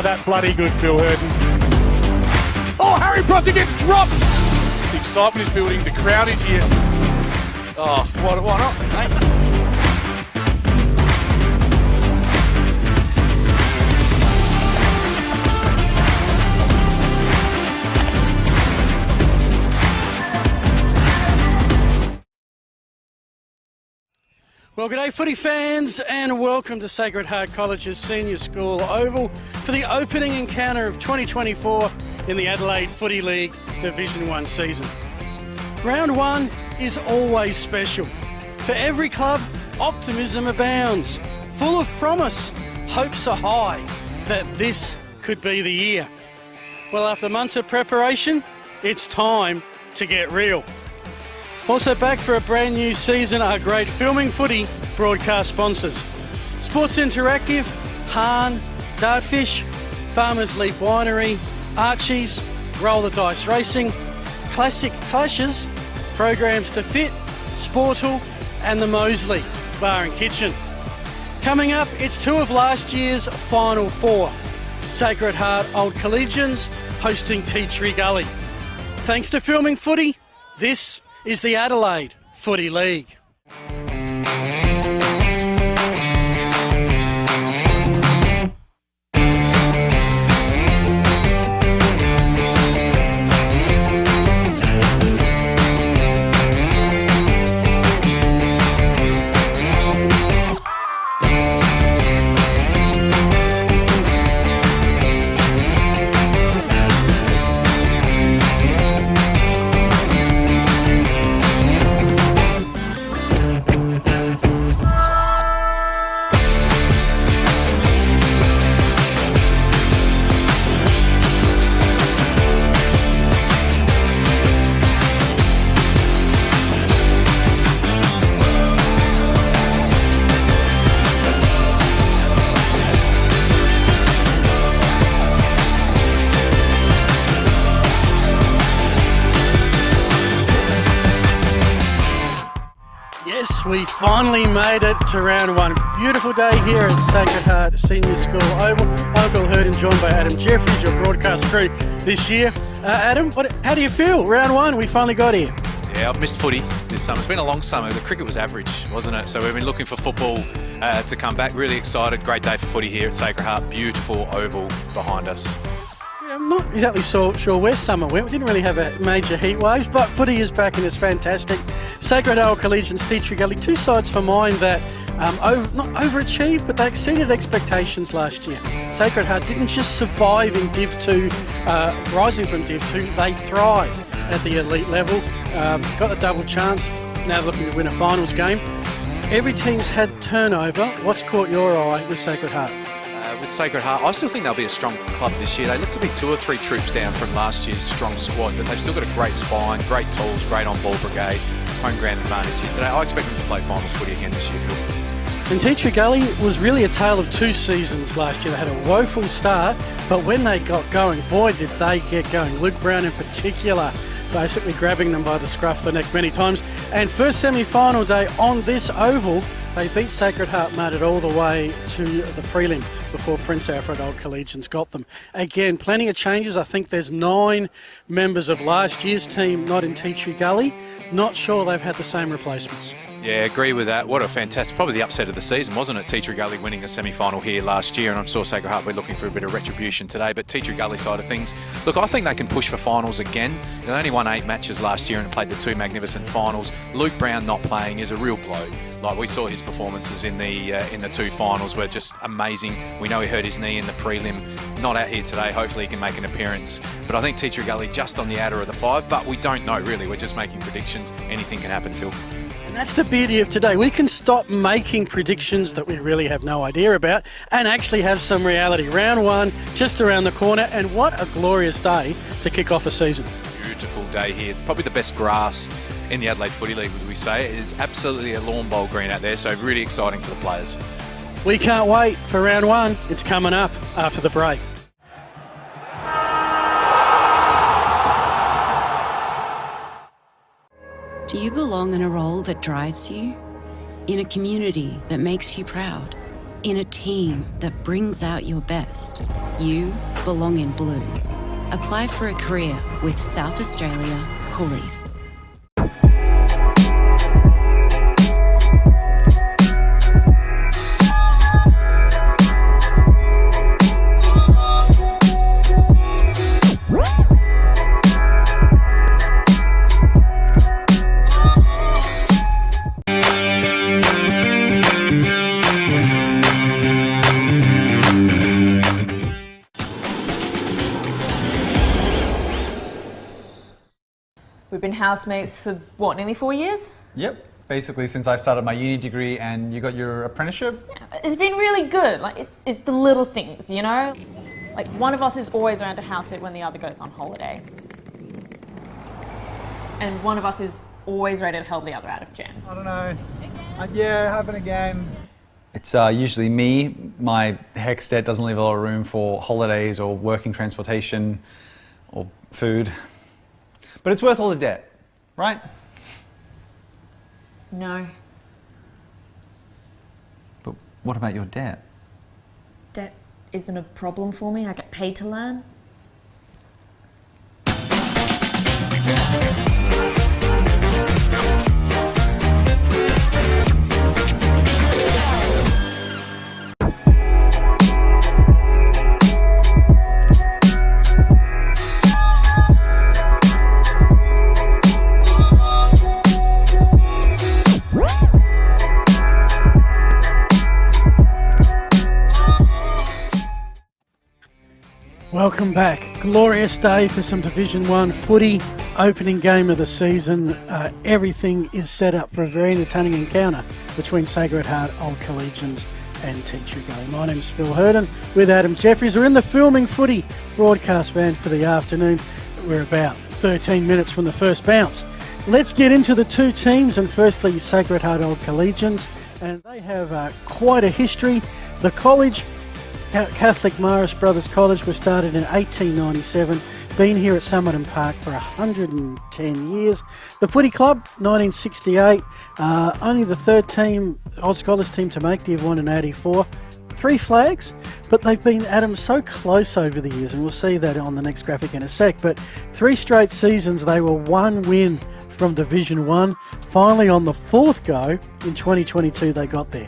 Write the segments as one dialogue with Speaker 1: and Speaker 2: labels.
Speaker 1: that bloody good, Phil Hurton. Oh, Harry Prosser gets dropped! The excitement is building, the crowd is here.
Speaker 2: Oh, why not, mate?
Speaker 3: Well, g'day footy fans and welcome to Sacred Heart College's Senior School Oval for the opening encounter of 2024 in the Adelaide Footy League Division 1 season. Round 1 is always special. For every club, optimism abounds. Full of promise, hopes are high that this could be the year. Well, after months of preparation, it's time to get real. Also back for a brand new season are great Filming Footy broadcast sponsors. Sports Interactive, Hahn, Dartfish, Farmers Leap Winery, Archie's, Roll the Dice Racing, Classic Clashes, Programs to Fit, Sportal and the Moseley Bar and Kitchen. Coming up, it's two of last year's Final Four. Sacred Heart Old Collegians hosting Tea Tree Gully. Thanks to Filming Footy, this is the Adelaide Footy League. We finally made it to round one. Beautiful day here at Sacred Heart Senior School Oval. I'm Phil Hurton, joined by Adam Jeffries, your broadcast crew this year. Adam, how do you feel? Round one, we finally got here.
Speaker 4: Yeah, I've missed footy this summer. It's been a long summer. The cricket was average, wasn't it? So we've been looking for football to come back. Really excited. Great day for footy here at Sacred Heart. Beautiful oval behind us.
Speaker 3: I'm not exactly sure where summer went. We didn't really have a major heat waves, but footy is back and it's fantastic. Sacred Heart Collegians, Tea Tree Gully, two sides for mine that not overachieved, but they exceeded expectations last year. Sacred Heart didn't just survive in Div 2, rising from Div 2, they thrived at the elite level, got a double chance, now looking to win a finals game. Every team's had turnover. What's caught your eye with Sacred Heart?
Speaker 4: With Sacred Heart, I still think they'll be a strong club this year. They look to be 2 or 3 troops down from last year's strong squad, but they've still got a great spine, great tools, great on-ball brigade, home ground advantage here today. I expect them to play finals footy again this year, Phil.
Speaker 3: And Tea Tree Gully was really a tale of two seasons last year. They had a woeful start, but when they got going, boy did they get going. Luke Brown in particular, basically grabbing them by the scruff of the neck many times. And first semi-final day on this oval, they beat Sacred Heart, made it all the way to the prelim before Prince Alfred Old Collegians got them. Again, plenty of changes. I think there's 9 members of last year's team not in Tea Tree Gully. Not sure they've had the same replacements.
Speaker 4: Yeah, agree with that. What a fantastic, probably the upset of the season, wasn't it? Tea Tree Gully winning a semi-final here last year, and I'm sure Sacred Heart will be looking for a bit of retribution today. But Tea Tree Gully side of things, look, I think they can push for finals again. They only won 8 matches last year and played the 2 magnificent finals. Luke Brown not playing is a real blow. Like, we saw his performances in the 2 finals were just amazing. We know he hurt his knee in the prelim. Not out here today. Hopefully he can make an appearance. But I think Tea Tree Gully just on the outer of the 5, but we don't know really. We're just making predictions. Anything can happen, Phil.
Speaker 3: And that's the beauty of today. We can stop making predictions that we really have no idea about and actually have some reality. Round 1 just around the corner, and what a glorious day to kick off a season.
Speaker 4: Beautiful day here. Probably the best grass in the Adelaide Footy League, would we say. It is absolutely a lawn bowl green out there, so really exciting for the players.
Speaker 3: We can't wait for round 1. It's coming up after the break.
Speaker 5: Do you belong in a role that drives you? In a community that makes you proud? In a team that brings out your best, you belong in blue. Apply for a career with South Australia Police.
Speaker 6: We've been housemates for, what, nearly 4 years?
Speaker 7: Yep, basically since I started my uni degree and you got your apprenticeship.
Speaker 6: Yeah, it's been really good. Like, it's the little things, you know? Like, one of us is always around to house it when the other goes on holiday. And one of us is always ready to help the other out of jam.
Speaker 7: I don't know. Yeah, happen again. It's usually me. My HECS debt doesn't leave a lot of room for holidays or working transportation or food. But it's worth all the debt, right?
Speaker 6: No.
Speaker 7: But what about your debt?
Speaker 6: Debt isn't a problem for me. I get paid to learn.
Speaker 3: Welcome back. Glorious day for some Division 1 footy. Opening game of the season. Everything is set up for a very entertaining encounter between Sacred Heart Old Collegians and Teacher Gully. My name's Phil Herden with Adam Jeffries. We're in the Filming Footy broadcast van for the afternoon. We're about 13 minutes from the first bounce. Let's get into the two teams, and firstly Sacred Heart Old Collegians, and they have quite a history. The college, Catholic Marist Brothers College, was started in 1897, been here at Summerton Park for 110 years. The Footy Club, 1968, only the third team, Oz Scholars team to make Div 1 in 84. 3 flags, but they've been, Adam, so close over the years, and we'll see that on the next graphic in a sec, but 3 straight seasons they were 1 win from Division 1. Finally on the 4th go, in 2022 they got there.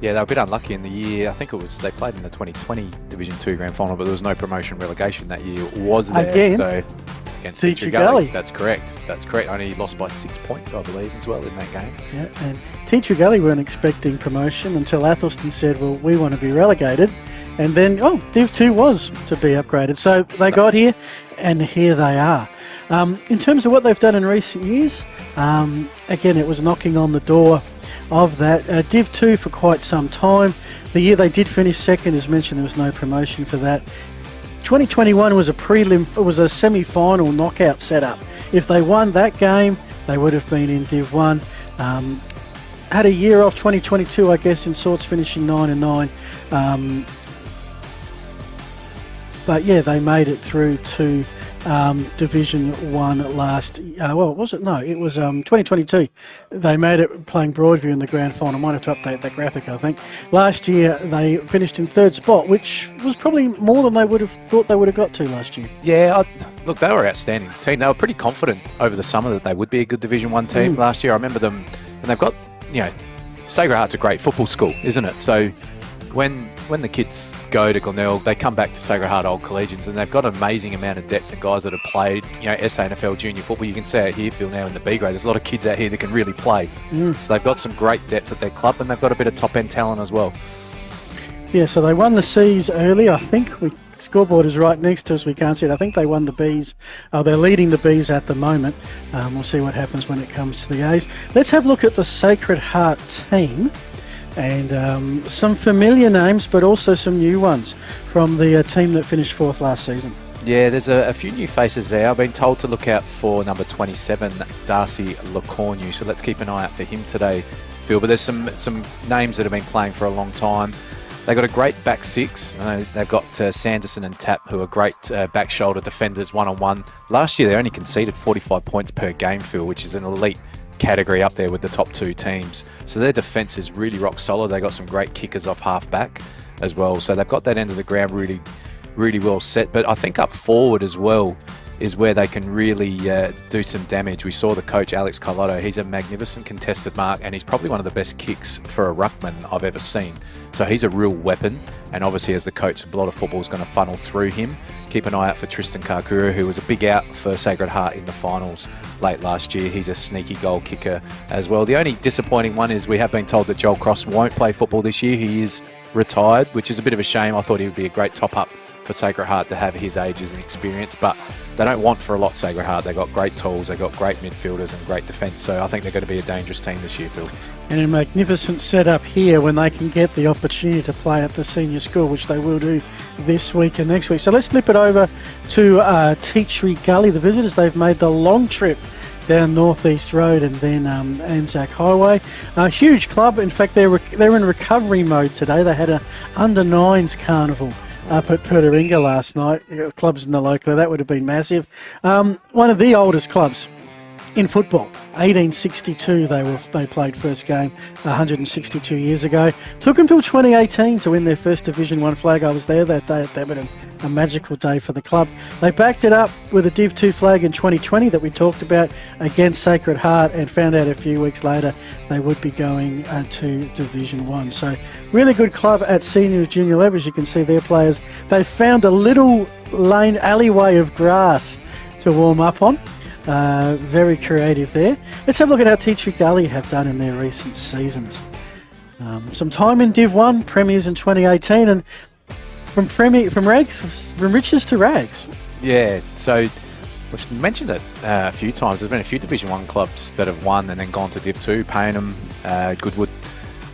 Speaker 4: Yeah, they were a bit unlucky in the year. I think it was they played in the 2020 Division 2 Grand Final, but there was no promotion relegation that year. Was there
Speaker 3: again
Speaker 4: though against
Speaker 3: Teacher
Speaker 4: Gully?
Speaker 3: Gully.
Speaker 4: That's correct. Only lost by 6 points, I believe, as well in that game.
Speaker 3: Yeah, and Teacher Gully weren't expecting promotion until Athelston said, well, we want to be relegated. And then, Div 2 was to be upgraded. So they got here, and here they are. In terms of what they've done in recent years, again, it was knocking on the door of that. Div 2 for quite some time. The year they did finish second, as mentioned, there was no promotion for that. 2021 was a prelim, it was a semi-final knockout setup. If they won that game, they would have been in Div 1. Had a year off, 2022, I guess, in sorts, finishing 9-9. But yeah, they made it through to Division 1 last, was it? No, it was 2022. They made it playing Broadview in the grand final. Might have to update that graphic, I think. Last year, they finished in 3rd spot, which was probably more than they would have thought they would have got to last year.
Speaker 4: Yeah, look, they were an outstanding team. They were pretty confident over the summer that they would be a good Division 1 team last year. I remember them, and they've got, Sacred Heart's a great football school, isn't it? So when the kids go to Glenelg, they come back to Sacred Heart Old Collegians, and they've got an amazing amount of depth and guys that have played, SANFL junior football. You can see out here, Phil, now in the B grade, there's a lot of kids out here that can really play. So they've got some great depth at their club, and they've got a bit of top-end talent as well. Yeah,
Speaker 3: so they won the C's early, I think. The scoreboard is right next to us, we can't see it. I think they won the B's. They're leading the B's at the moment. We'll see what happens when it comes to the A's. Let's have a look at the Sacred Heart team. And some familiar names, but also some new ones from the team that finished 4th last season.
Speaker 4: Yeah, there's a few new faces there. I've been told to look out for number 27, Darcy Lecornu, so let's keep an eye out for him today, Phil. But there's some names that have been playing for a long time. They've got a great back 6. They've got Sanderson and Tapp, who are great back shoulder defenders one-on-one. Last year, they only conceded 45 points per game, Phil, which is an elite category up there with the top 2 teams. So their defence is really rock solid. They got some great kickers off half back as well. So they've got that end of the ground really, really well set. But I think up forward as well is where they can really do some damage. We saw the coach, Alex Carlotto. He's a magnificent contested mark, and he's probably one of the best kicks for a ruckman I've ever seen. So he's a real weapon, and obviously as the coach, a lot of football is going to funnel through him. Keep an eye out for Tristan Kakura, who was a big out for Sacred Heart in the finals late last year. He's a sneaky goal kicker as well. The only disappointing one is we have been told that Joel Cross won't play football this year. He is retired, which is a bit of a shame. I thought he would be a great top-up for Sacred Heart to have his ages and experience, but they don't want for a lot, Sacred Heart. They've got great tools, they've got great midfielders and great defence, so I think they're going to be a dangerous team this year, Phil.
Speaker 3: And a magnificent setup here when they can get the opportunity to play at the senior school, which they will do this week and next week. So let's flip it over to Tea Tree Gully. The visitors, they've made the long trip down North East Road and then Anzac Highway. A huge club. In fact, they're in recovery mode today. They had an under-9s carnival up at Pertaringa last night. Clubs in the local, that would have been massive. One of the oldest clubs in football. 1862 they played first game 162 years ago. Took them till 2018 to win their first Division 1 flag. I was there that day. That was a magical day for the club. They backed it up with a Div 2 flag in 2020 that we talked about against Sacred Heart, and found out a few weeks later they would be going to Division 1. So really good club at senior and junior level. As you can see, their players, they found a little lane alleyway of grass to warm up on. Very creative there. Let's have a look at how Tea Tree Gully have done in their recent seasons. Some time in Div 1, premiers in 2018, and from riches to rags.
Speaker 4: Yeah, so we've mentioned it a few times. There's been a few Division 1 clubs that have won and then gone to Div 2, Payneham, Goodwood.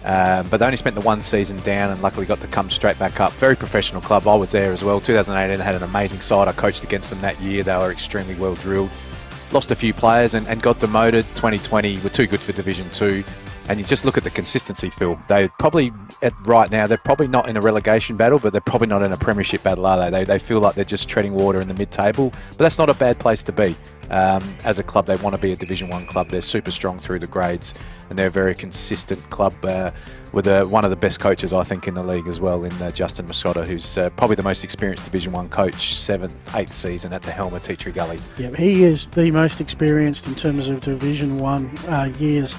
Speaker 4: But they only spent the one season down and luckily got to come straight back up. Very professional club. I was there as well. 2018, they had an amazing side. I coached against them that year. They were extremely well drilled. Lost a few players and got demoted. 2020 were too good for Division 2. And you just look at the consistency, Phil. They probably, right now, they're probably not in a relegation battle, but they're probably not in a premiership battle, are they? They feel like they're just treading water in the mid-table. But that's not a bad place to be. As a club, they want to be a Division 1 club. They're super strong through the grades, and they're a very consistent club with one of the best coaches, I think, in the league as well, in Justin Mascotta, who's probably the most experienced Division 1 coach, 7th, 8th season at the helm of Tea Tree Gully. Yeah,
Speaker 3: he is the most experienced in terms of Division 1 years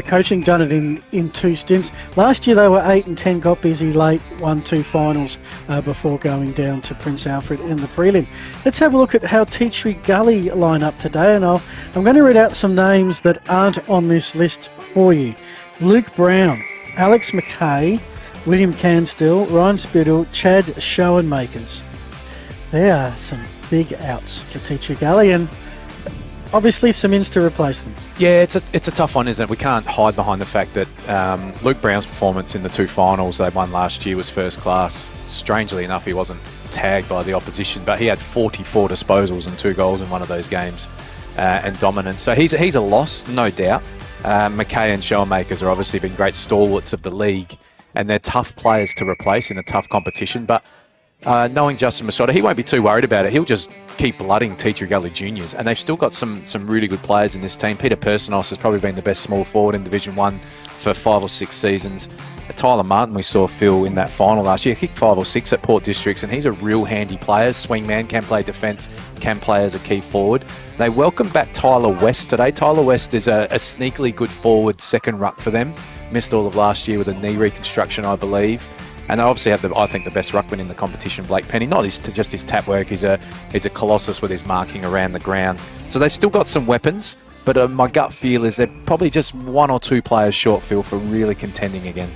Speaker 3: coaching. Done it in 2 stints. Last year they were 8 and 10, got busy late, won 2 finals before going down to Prince Alfred in the prelim. Let's have a look at how Tea Tree Gully line up today, and I'm going to read out some names that aren't on this list for you. Luke Brown, Alex McKay, William Cansdell, Ryan Spittle, Chad Schoenmakers. There are some big outs for Tea Tree Gully, and obviously some ins to replace them.
Speaker 4: Yeah, it's a tough one, isn't it? We can't hide behind the fact that Luke Brown's performance in the 2 finals they won last year was first class. Strangely enough, he wasn't tagged by the opposition, but he had 44 disposals and 2 goals in one of those games and dominance. So he's a loss, no doubt. McKay and Schoenmakers are obviously been great stalwarts of the league, and they're tough players to replace in a tough competition. But knowing Justin Mascotta, he won't be too worried about it. He'll just keep blooding Tea Tree Gully juniors, and they've still got some really good players in this team. Peter Personos has probably been the best small forward in Division 1 for 5 or 6 seasons. Tyler Martin, we saw Phil in that final last year, kicked 5 or 6 at Port Districts, and he's a real handy player. Swingman, can play defence, can play as a key forward. They welcome back Tyler West today. Tyler West is a sneakily good forward, second ruck for them. Missed all of last year with a knee reconstruction, I believe. And they obviously have, I think, the best ruckman in the competition, Blake Penny. Not just his tap work, he's a colossus with his marking around the ground. So they've still got some weapons, but my gut feel is they're probably just 1 or 2 players short, Phil, for really contending again.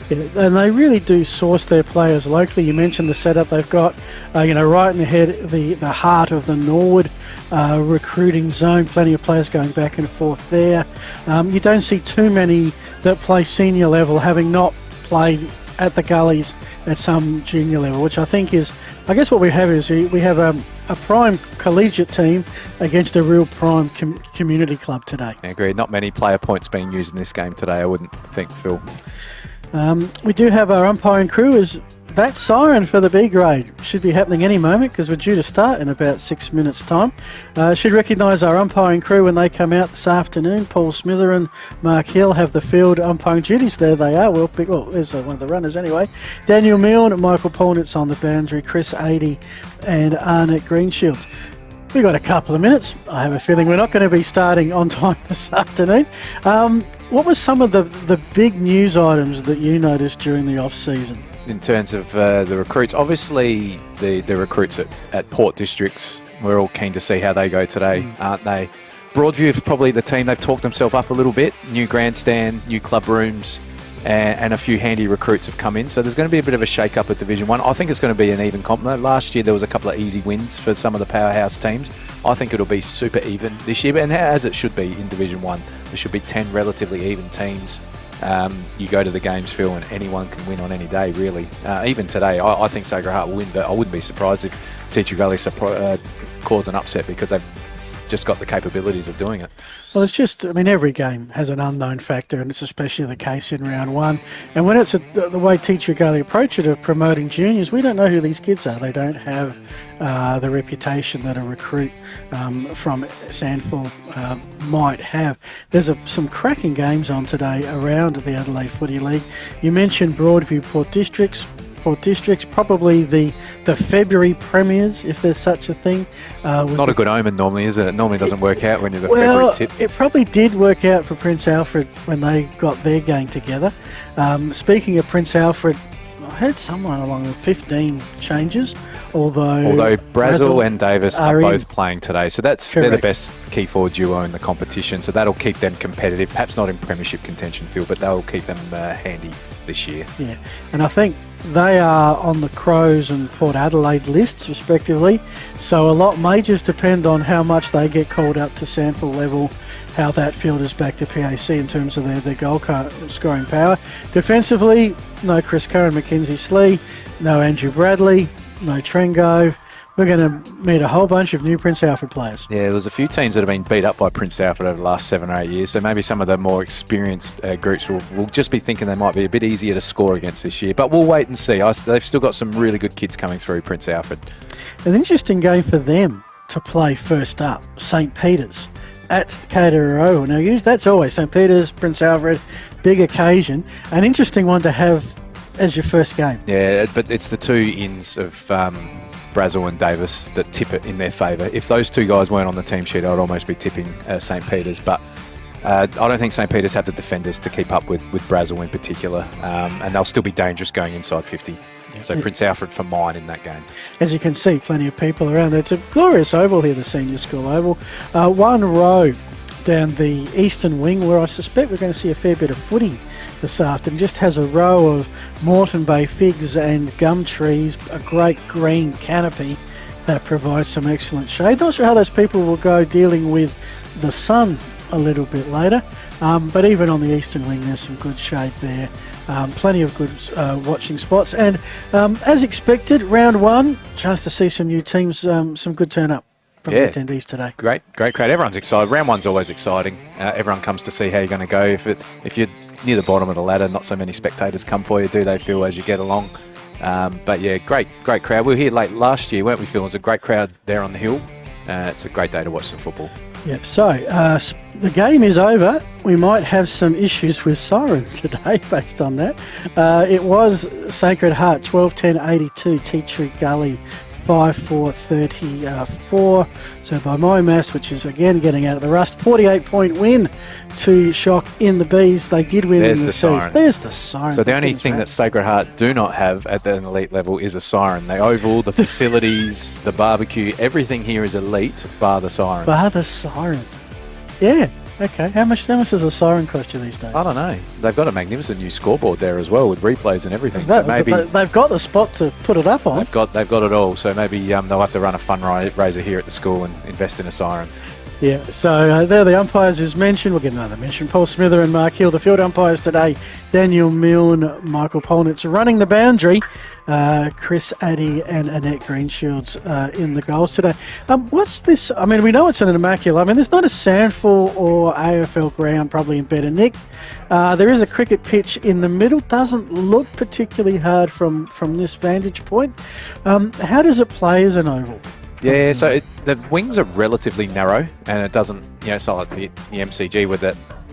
Speaker 3: Yeah, and they really do source their players locally. You mentioned the setup they've got, right in the head, the heart of the Norwood recruiting zone. Plenty of players going back and forth there. You don't see too many that play senior level, having not played at the Gullies at some junior level, which I think is, I guess what we have is we have a prime collegiate team against a real prime community club today.
Speaker 4: I agree. Not many player points being used in this game today, I wouldn't think, Phil.
Speaker 3: We do have our umpiring crew as that siren for the B grade should be happening any moment because we're due to start in about 6 minutes' time. Should recognise our umpiring crew when they come out this afternoon. Paul Smither and Mark Hill have the field umpiring duties. There they are. Well, there's one of the runners anyway. Daniel Milne, Michael Paulnitz on the boundary, Chris Adey and Arnett Greenshields. We've got a couple of minutes. I have a feeling we're not going to be starting on time this afternoon. What were some of the big news items that you noticed during the off-season?
Speaker 4: In terms of the recruits, obviously the recruits at Port Districts, we're all keen to see how they go today, aren't they? Broadview is probably the team, they've talked themselves up a little bit. New grandstand, new club rooms, and a few handy recruits have come in. So there's going to be a bit of a shake-up at Division 1. I think it's going to be an even comp. Last year there was a couple of easy wins for some of the powerhouse teams. I think it'll be super even this year, and as it should be in Division 1. There should be 10 relatively even teams. You go to the games, Phil, and anyone can win on any day, really. Even today, I think Sacred Heart will win, but I wouldn't be surprised if Teacher Gully cause an upset because they've just got the capabilities of doing it.
Speaker 3: Well, it's just, every game has an unknown factor, and it's especially the case in round one. And when it's the way Teacher Gully approach it of promoting juniors, we don't know who these kids are. They don't have the reputation that a recruit from Sandford might have. There's some cracking games on today around the Adelaide Footy League. You mentioned Broadview Port Districts. Port Districts, probably the February premiers, if there's such a thing.
Speaker 4: Not a good omen normally, is it? It normally doesn't work out when you're the February tip.
Speaker 3: It probably did work out for Prince Alfred when they got their gang together. Speaking of Prince Alfred, I heard somewhere along the 15 changes, although
Speaker 4: Brazel and Davis are both
Speaker 3: in
Speaker 4: playing today, so they're the best key forward duo in the competition, so that'll keep them competitive, perhaps not in premiership contention, Phil, but that'll keep them handy this year.
Speaker 3: Yeah, and I think they are on the Crows and Port Adelaide lists respectively, so a lot may just depend on how much they get called up to Sandford level, how that filters back to PAC in terms of their goal scoring power. Defensively, no Chris Curran, Mackenzie Slee, no Andrew Bradley, no Trengo. We're going to meet a whole bunch of new Prince Alfred players.
Speaker 4: Yeah, there's a few teams that have been beat up by Prince Alfred over the last 7 or 8 years, so maybe some of the more experienced groups will just be thinking they might be a bit easier to score against this year, but we'll wait and see. They've still got some really good kids coming through, Prince Alfred.
Speaker 3: An interesting game for them to play first up, St. Peter's at Caterham. Now, that's always St. Peter's, Prince Alfred, big occasion. An interesting one to have as your first game.
Speaker 4: Yeah, but it's the two ins of Brazel and Davis that tip it in their favour. If those two guys weren't on the team sheet, I'd almost be tipping St. Peter's, but I don't think St. Peter's have the defenders to keep up with Brazel in particular, and they'll still be dangerous going inside 50. So Prince Alfred for mine in that game.
Speaker 3: As you can see, plenty of people around there. It's a glorious oval here, the Senior School Oval. One row down the eastern wing where I suspect we're going to see a fair bit of footy this afternoon. Just has a row of Moreton Bay figs and gum trees, a great green canopy that provides some excellent shade. Not sure how those people will go dealing with the sun a little bit later, but even on the eastern wing there's some good shade there. Plenty of good watching spots, and as expected, round one, chance to see some new teams, some good turn up from the attendees today. Great
Speaker 4: crowd. Everyone's excited. Round one's always exciting. Everyone comes to see how you're going to go. If you're near the bottom of the ladder, not so many spectators come for you, do they, Phil, as you get along? But yeah, great crowd. We were here late last year, weren't we, Phil? It was a great crowd there on the hill. It's a great day to watch some football. Yep,
Speaker 3: so the game is over. We might have some issues with siren today based on that. It was Sacred Heart 12-10-82, Tea Tree Gully 5-4-34. So by my maths, which is again getting out of the rust, 48-point win to Shock in the Bees. They did win.
Speaker 4: There's
Speaker 3: in
Speaker 4: the siren.
Speaker 3: There's the siren.
Speaker 4: So the only thing that Sacred Heart do not have at an elite level is a siren. The oval, the facilities, the barbecue, everything here is elite, bar the siren.
Speaker 3: Bar the siren. Yeah. Okay. How much does a siren cost you these days?
Speaker 4: I don't know. They've got a magnificent new scoreboard there as well with replays and everything.
Speaker 3: So maybe they've got the spot to put it up on.
Speaker 4: They've got it all. So maybe they'll have to run a fundraiser here at the school and invest in a siren.
Speaker 3: Yeah, so there the umpires as mentioned. We'll get another mention. Paul Smither and Mark Hill. The field umpires today, Daniel Milne, Michael Polnitz running the boundary. Chris Addy and Annette Greenshields in the goals today. What's this? I mean, we know it's an immaculate. I mean, there's not a sandful or AFL ground probably in better nick. There is a cricket pitch in the middle. Doesn't look particularly hard from this vantage point. How does it play as an oval?
Speaker 4: Yeah, so the wings are relatively narrow, and it doesn't, it's not like the MCG where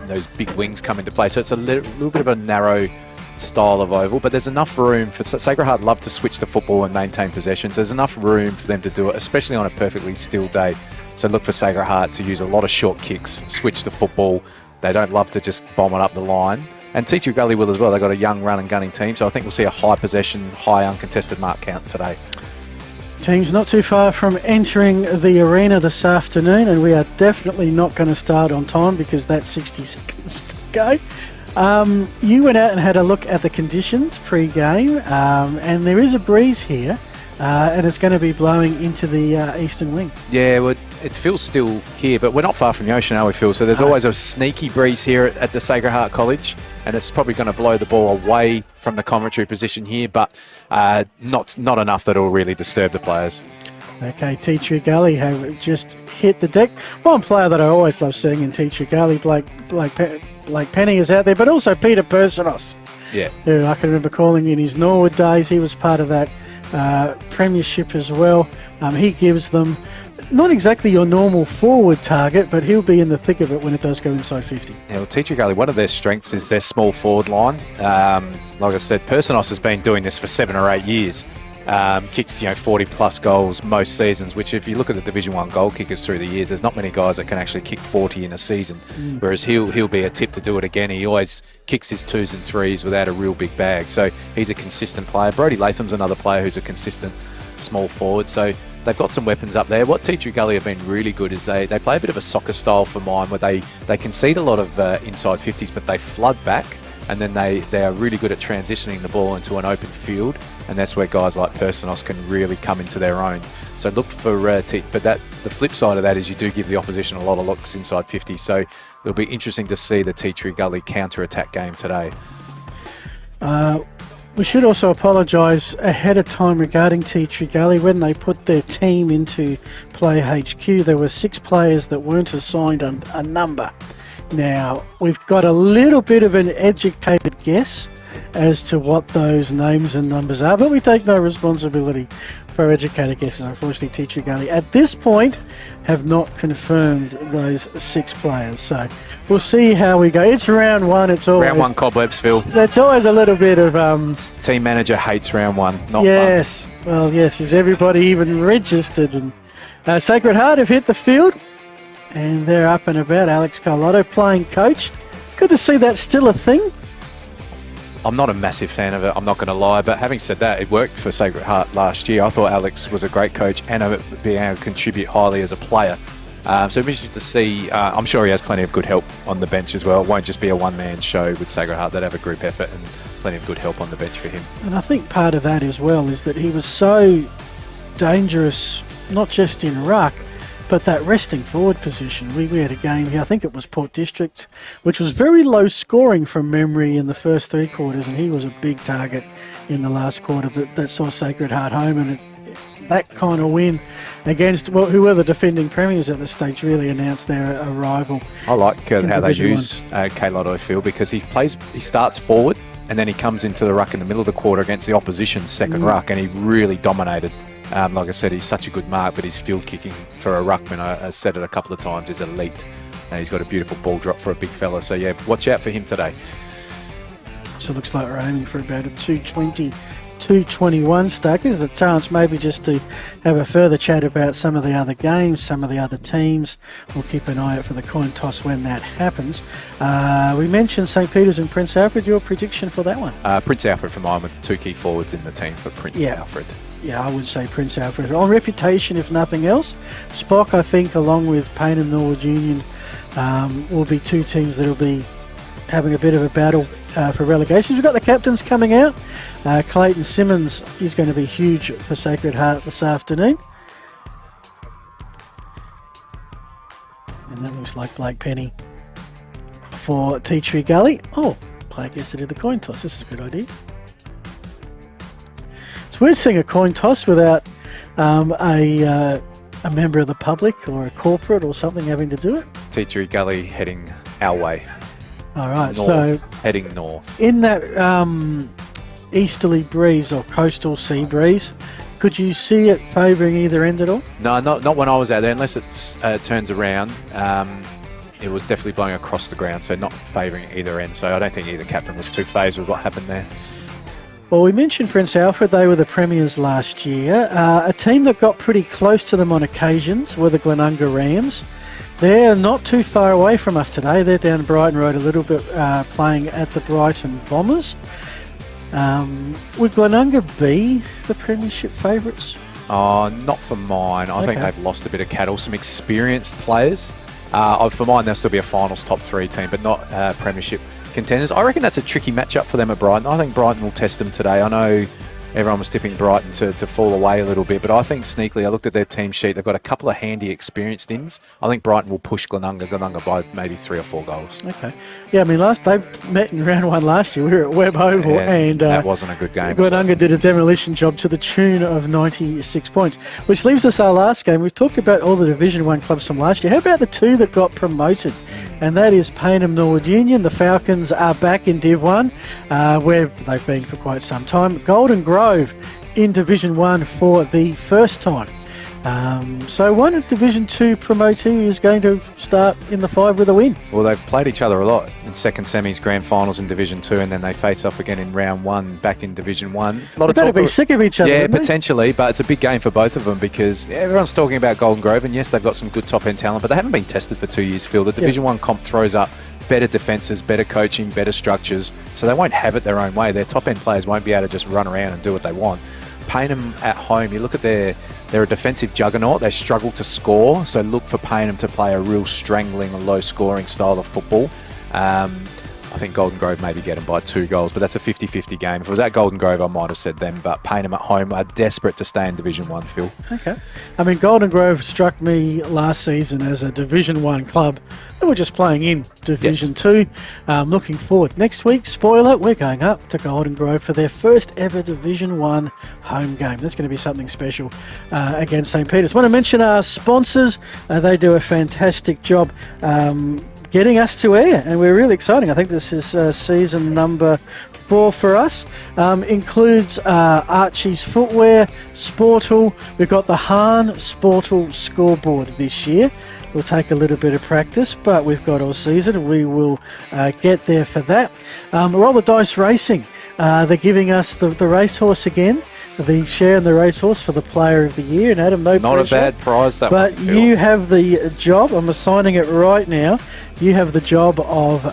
Speaker 4: those big wings come into play. So it's a little bit of a narrow style of oval, but there's enough room for Sacred Heart love to switch the football and maintain possessions. There's enough room for them to do it, especially on a perfectly still day. So look for Sacred Heart to use a lot of short kicks, switch the football. They don't love to just bomb it up the line. And Teacher Gully will as well. They've got a young run and gunning team, so I think we'll see a high possession, high uncontested mark count today.
Speaker 3: Teams not too far from entering the arena this afternoon, and we are definitely not going to start on time because that's 60 seconds to go. You went out and had a look at the conditions pre-game, and there is a breeze here, and it's going to be blowing into the eastern wing. Yeah,
Speaker 4: well, it feels still here, but we're not far from the ocean, are we, Phil? So there's always a sneaky breeze here at the Sacred Heart College, and it's probably going to blow the ball away from the commentary position here, but not enough that will really disturb the players.
Speaker 3: Okay, Teacher Gully have just hit the deck. One player that I always love seeing in Teacher Gully, Blake Penny is out there, but also Peter Persinos.
Speaker 4: Yeah.
Speaker 3: Who I can remember calling in his Norwood days. He was part of that premiership as well. He gives them not exactly your normal forward target, but he'll be in the thick of it when it does go inside 50.
Speaker 4: Yeah, well, Teacher Gully, one of their strengths is their small forward line. Like I said, Persinos has been doing this for 7 or 8 years. Kicks 40 plus goals most seasons, which if you look at the Division 1 goal kickers through the years, there's not many guys that can actually kick 40 in a season, whereas he'll be a tip to do it again. He always kicks his 2s and 3s without a real big bag, so he's a consistent player. Brody Latham's another player who's a consistent small forward, so they've got some weapons up there. What Teacher Gully have been really good is they play a bit of a soccer style for mine, where they concede a lot of inside 50s, but they flood back, and then they are really good at transitioning the ball into an open field, and that's where guys like Persinos can really come into their own. So look for but the flip side of that is you do give the opposition a lot of looks inside 50, so it'll be interesting to see the Teacher Gully counter-attack game today.
Speaker 3: We should also apologise ahead of time regarding Teacher Gully. When they put their team into Play HQ, there were 6 players that weren't assigned a number. Now, we've got a little bit of an educated guess as to what those names and numbers are, but we take no responsibility for educated guesses. Unfortunately, Teacher Gully at this point have not confirmed those 6 players, so we'll see how we go. It's round 1. It's always
Speaker 4: round 1 cobwebs, Phil.
Speaker 3: That's always a little bit of
Speaker 4: team manager hates round 1. Not
Speaker 3: yes.
Speaker 4: fun.
Speaker 3: Well, yes. Is everybody even registered? And Sacred Heart have hit the field, and they're up and about. Alex Carlotto playing coach. Good to see that's still a thing.
Speaker 4: I'm not a massive fan of it, I'm not going to lie, but having said that, it worked for Sacred Heart last year. I thought Alex was a great coach and being able to contribute highly as a player. So it'll be interesting to see. I'm sure he has plenty of good help on the bench as well. It won't just be a one-man show with Sacred Heart. They'd have a group effort and plenty of good help on the bench for him. And
Speaker 3: I think part of that as well is that he was so dangerous, not just in ruck, but that resting forward position. We had a game here, I think it was Port District, which was very low scoring from memory in the first 3 quarters, and he was a big target in the last quarter that saw Sacred Heart home, and that kind of win against who were the defending premiers at the stage really announced their arrival.
Speaker 4: I like how they use Carlotto, Phil, because he starts forward and then he comes into the ruck in the middle of the quarter against the opposition's second ruck, and he really dominated. Like I said, he's such a good mark, but his field kicking for a ruckman, I said it a couple of times, is elite. And he's got a beautiful ball drop for a big fella. So, yeah, watch out for him today.
Speaker 3: So it looks like we're aiming for about a 220, 221 stack. There's a chance maybe just to have a further chat about some of the other games, some of the other teams. We'll keep an eye out for the coin toss when that happens. We mentioned St. Peter's and Prince Alfred. Your prediction for that one?
Speaker 4: Prince Alfred for mine, with the 2 key forwards in the team for Prince Alfred.
Speaker 3: Yeah, I would say Prince Alfred. On reputation, if nothing else. Spock, I think, along with Payne and Norwood Union, will be 2 teams that will be having a bit of a battle for relegation. We've got the captains coming out. Clayton Simmons is going to be huge for Sacred Heart this afternoon. And that looks like Blake Penny for Tea Tree Gully. Oh, player gets to do the coin toss. This is a good idea. It's weird seeing a coin toss without a member of the public or a corporate or something having to do it.
Speaker 4: Tea Tree Gully heading our way.
Speaker 3: All right,
Speaker 4: North,
Speaker 3: so
Speaker 4: heading north.
Speaker 3: in that easterly breeze or coastal sea breeze, could you see it favouring either end at all?
Speaker 4: No, not when I was out there, unless it turns around. It was definitely blowing across the ground, so not favouring either end. So I don't think either captain was too phased with what happened there.
Speaker 3: Well, we mentioned Prince Alfred. They were the premiers last year. A team that got pretty close to them on occasions were the Glenunga Rams. They're not too far away from us today. They're down Brighton Road a little bit, playing at the Brighton Bombers. Would Glenunga be the premiership favourites?
Speaker 4: Oh, not for mine. I think they've lost a bit of cattle, some experienced players. For mine, they'll still be a finals top 3 team, but not premiership contenders. I reckon that's a tricky matchup for them at Brighton. I think Brighton will test them today. I know everyone was tipping Brighton to fall away a little bit, but I think sneakily, I looked at their team sheet, they've got a couple of handy experienced ins. I think Brighton will push Glenunga by maybe 3 or 4 goals.
Speaker 3: Okay. Yeah, I mean, they met in round 1 last year. We were at Webb Oval, and
Speaker 4: that wasn't a good game.
Speaker 3: Glenunga did a demolition job to the tune of 96 points, which leaves us our last game. We've talked about all the Division 1 clubs from last year. How about the 2 that got promoted? And that is Payneham Norwood Union. The Falcons are back in Div 1, where they've been for quite some time. Golden Grove in Division 1 for the first time. So one Division 2 promotee is going to start in the 5 with a win.
Speaker 4: Well, they've played each other a lot in second semis, grand finals in Division 2, and then they face off again in round 1 back in Division 1.
Speaker 3: They're going to be sick of each other.
Speaker 4: Yeah, potentially, but it's a big game for both of them because everyone's talking about Golden Grove, and yes, they've got some good top-end talent, but they haven't been tested for 2 years, Phil. The Division 1 comp throws up better defences, better coaching, better structures, so they won't have it their own way. Their top-end players won't be able to just run around and do what they want. Payneham at home, you look at they're a defensive juggernaut. They struggle to score, so look for Payneham to play a real strangling, low-scoring style of football. I think Golden Grove maybe get them by 2 goals, but that's a 50-50 game. If it was at Golden Grove, I might have said them, but Payneham at home are desperate to stay in Division 1, Phil.
Speaker 3: Okay. I mean, Golden Grove struck me last season as a Division 1 club that were just playing in Division 2. Looking forward. Next week, spoiler, we're going up to Golden Grove for their first ever Division 1 home game. That's going to be something special against St. Peter's. I want to mention our sponsors. They do a fantastic job getting us to air, and we're really exciting. I think this is season number 4 for us. Includes Archie's Footwear, Sportal. We've got the Hahn Sportal scoreboard this year. We'll take a little bit of practice, but we've got all season. We will get there for that. Roll the Dice Racing. They're giving us the racehorse again. The share in the racehorse for the Player of the Year. And Adam, no
Speaker 4: Not
Speaker 3: pressure,
Speaker 4: a bad prize, that
Speaker 3: but
Speaker 4: one, Phil.
Speaker 3: you have the job. I'm assigning it right now. You have the job of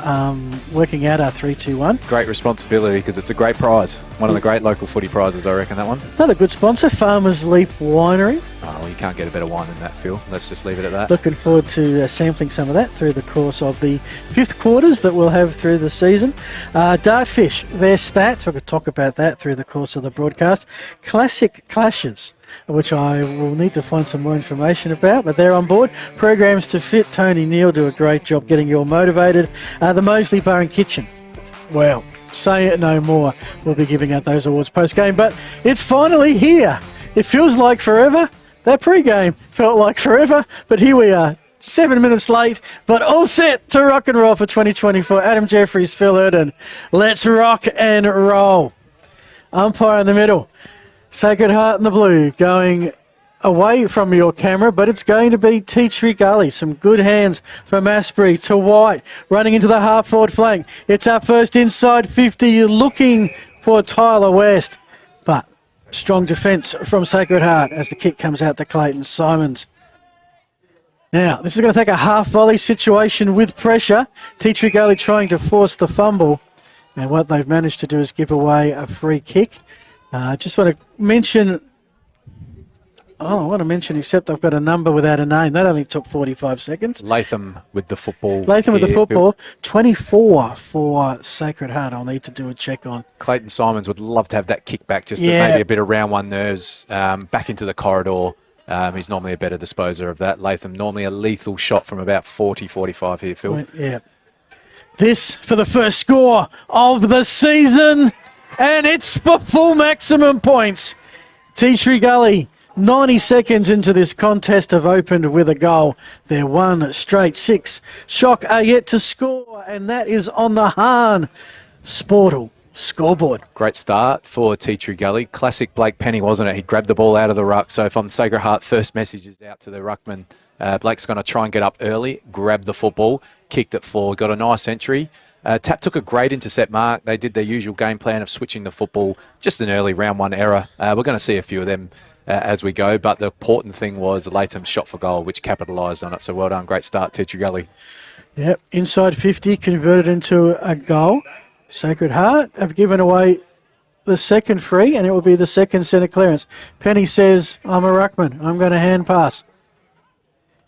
Speaker 3: working out our 3-2-1.
Speaker 4: Great responsibility because it's a great prize. One of the great local footy prizes, I reckon, that one.
Speaker 3: Another good sponsor, Farmers Leap Winery.
Speaker 4: Oh, well, you can't get a better wine than that, Phil. Let's just leave it at that.
Speaker 3: Looking forward to sampling some of that through the course of the 5th quarters that we'll have through the season. Dartfish, their stats. We could talk about that through the course of the broadcast. Classic Clashes, which I will need to find some more information about, but they're on board. Programs to Fit, Tony Neal do a great job getting you all motivated. The Moseley Bar and Kitchen, well, say it no more. We'll be giving out those awards post-game, but it's finally here. It feels like forever. That pre-game felt like forever, but here we are, 7 minutes late, but all set to rock and roll for 2024. Adam Jeffries, Phil Erden, let's rock and roll. Umpire in the middle. Sacred Heart in the blue, going away from your camera, but it's going to be Tea Tree Gully. Some good hands from Asprey to White, running into the half-forward flank. It's our first inside 50, looking for Tyler West, but strong defence from Sacred Heart as the kick comes out to Clayton Simons. Now, this is going to take a half-volley situation with pressure. Tea Tree Gully trying to force the fumble, and what they've managed to do is give away a free kick. Just want to mention, except I've got a number without a name. That only took 45 seconds.
Speaker 4: Latham with the football.
Speaker 3: 24 for Sacred Heart. I'll need to do a check on.
Speaker 4: Clayton Simons would love to have that kick back, just to maybe a bit of round 1 nerves, back into the corridor. He's normally a better disposer of that. Latham, normally a lethal shot from about 40, 45 here, Phil.
Speaker 3: Yeah. This for the first score of the season, and it's for full maximum points. Tea Tree Gully, 90 seconds into this contest, have opened with a goal. They're 1 straight 6. Shock are yet to score, and that is on the Hahn Sportal scoreboard.
Speaker 4: Great start for Tea Tree Gully. Classic Blake Penny, wasn't it? He grabbed the ball out of the ruck. So from Sacred Heart, first message is out to the ruckman. Blake's going to try and get up early, grab the football, kicked it forward, got a nice entry. Tap took a great intercept mark. They did their usual game plan of switching the football. Just an early round 1 error. We're going to see a few of them as we go. But the important thing was Latham's shot for goal, which capitalised on it. So well done. Great start, Tea Tree Gully.
Speaker 3: Yep, inside 50, converted into a goal. Sacred Heart have given away the second free, and it will be the second centre clearance. Penny says, I'm a ruckman. I'm going to hand pass.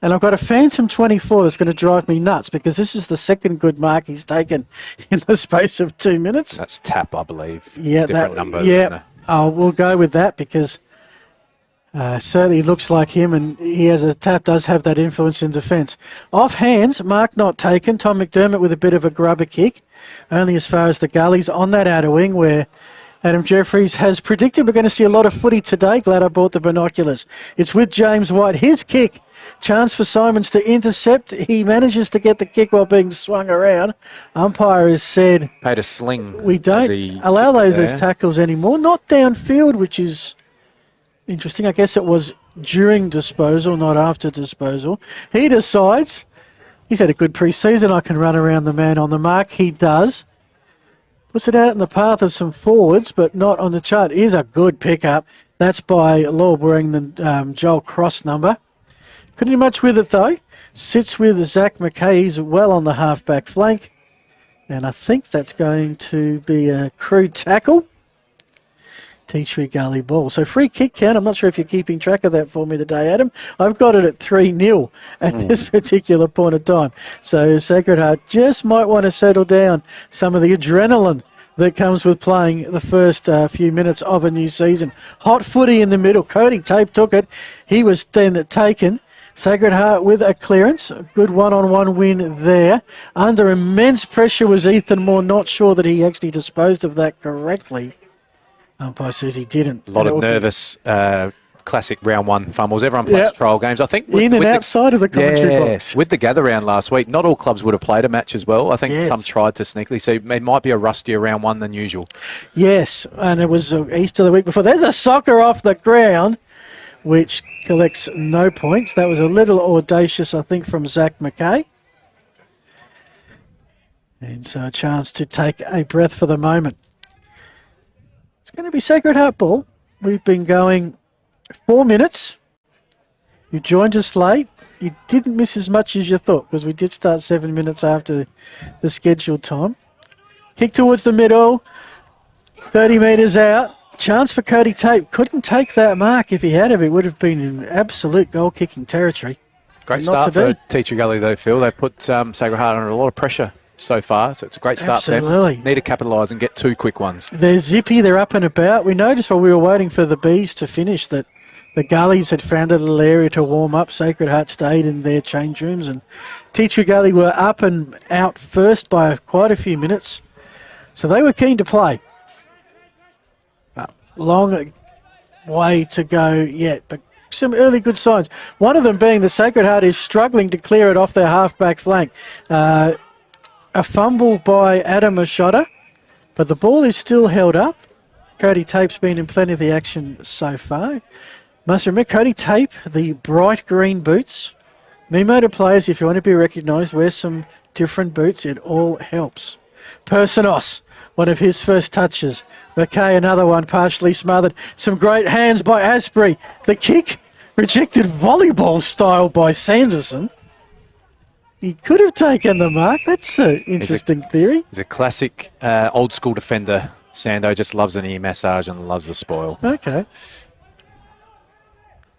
Speaker 3: And I've got a Phantom 24 that's going to drive me nuts because this is the second good mark he's taken in the space of 2 minutes.
Speaker 4: That's Tap, I believe.
Speaker 3: Yeah,
Speaker 4: different number.
Speaker 3: Yeah, we'll go with that because certainly looks like him, and he has Tap does have that influence in defence. Off hands, mark not taken. Tom McDermott with a bit of a grubber kick, only as far as the gullies on that outer wing where Adam Jeffries has predicted we're going to see a lot of footy today. Glad I bought the binoculars. It's with James White. His kick. Chance for Simons to intercept. He manages to get the kick while being swung around. Umpire has said...
Speaker 4: Paid a sling.
Speaker 3: We don't allow those tackles anymore. Not downfield, which is interesting. I guess it was during disposal, not after disposal. He decides he's had a good pre-season. I can run around the man on the mark. He does. Puts it out in the path of some forwards, but not on the chart. Here's a good pickup. That's by Law wearing the Joel Cross number. Couldn't do much with it, though. Sits with Zach McKay. He's well on the half-back flank. And I think that's going to be a crude tackle. Tea Tree Gully ball. So free kick count. I'm not sure if you're keeping track of that for me today, Adam. I've got it at 3-0 at this particular point of time. So Sacred Heart just might want to settle down some of the adrenaline that comes with playing the first few minutes of a new season. Hot footy in the middle. Cody Tape took it. He was then taken. Sacred Heart with a clearance. A good one-on-one win there. Under immense pressure was Ethan Moore. Not sure that he actually disposed of that correctly. Umpire says he didn't.
Speaker 4: A lot of nervous classic round 1 fumbles. Everyone plays trial games. I think
Speaker 3: in and outside of the commentary box.
Speaker 4: With the gather round last week, not all clubs would have played a match as well. I think some tried to sneakily. So it might be a rustier round 1 than usual.
Speaker 3: Yes, and it was Easter the week before. There's a soccer off the ground, which collects no points. That was a little audacious, I think, from Zach McKay. And so a chance to take a breath for the moment. It's going to be Sacred Heart ball. We've been going 4 minutes. You joined us late. You didn't miss as much as you thought because we did start 7 minutes after the scheduled time. Kick towards the middle. 30 metres out. Chance for Cody Tape. Couldn't take that mark. If he had it would have been in absolute goal-kicking territory.
Speaker 4: Great start for Tea Tree Gully, though, Phil. They put Sacred Heart under a lot of pressure so far, so it's a great start for them. Need to capitalise and get 2 quick ones.
Speaker 3: They're zippy. They're up and about. We noticed while we were waiting for the Bees to finish that the Gullies had found a little area to warm up. Sacred Heart stayed in their change rooms, and Tea Tree Gully were up and out first by quite a few minutes, so they were keen to play. Long way to go yet, but some early good signs. One of them being the Sacred Heart is struggling to clear it off their half-back flank. A fumble by Adam Ashotta, but the ball is still held up. Cody Tape's been in plenty of the action so far. Must remember, Cody Tape, the bright green boots. Me-motor players, if you want to be recognised, wear some different boots. It all helps. Personos, one of his first touches. McKay, another one, partially smothered. Some great hands by Asprey. The kick, rejected volleyball style by Sanderson. He could have taken the mark. That's an interesting theory.
Speaker 4: He's a classic old-school defender. Sando just loves an ear massage and loves the spoil.
Speaker 3: Okay.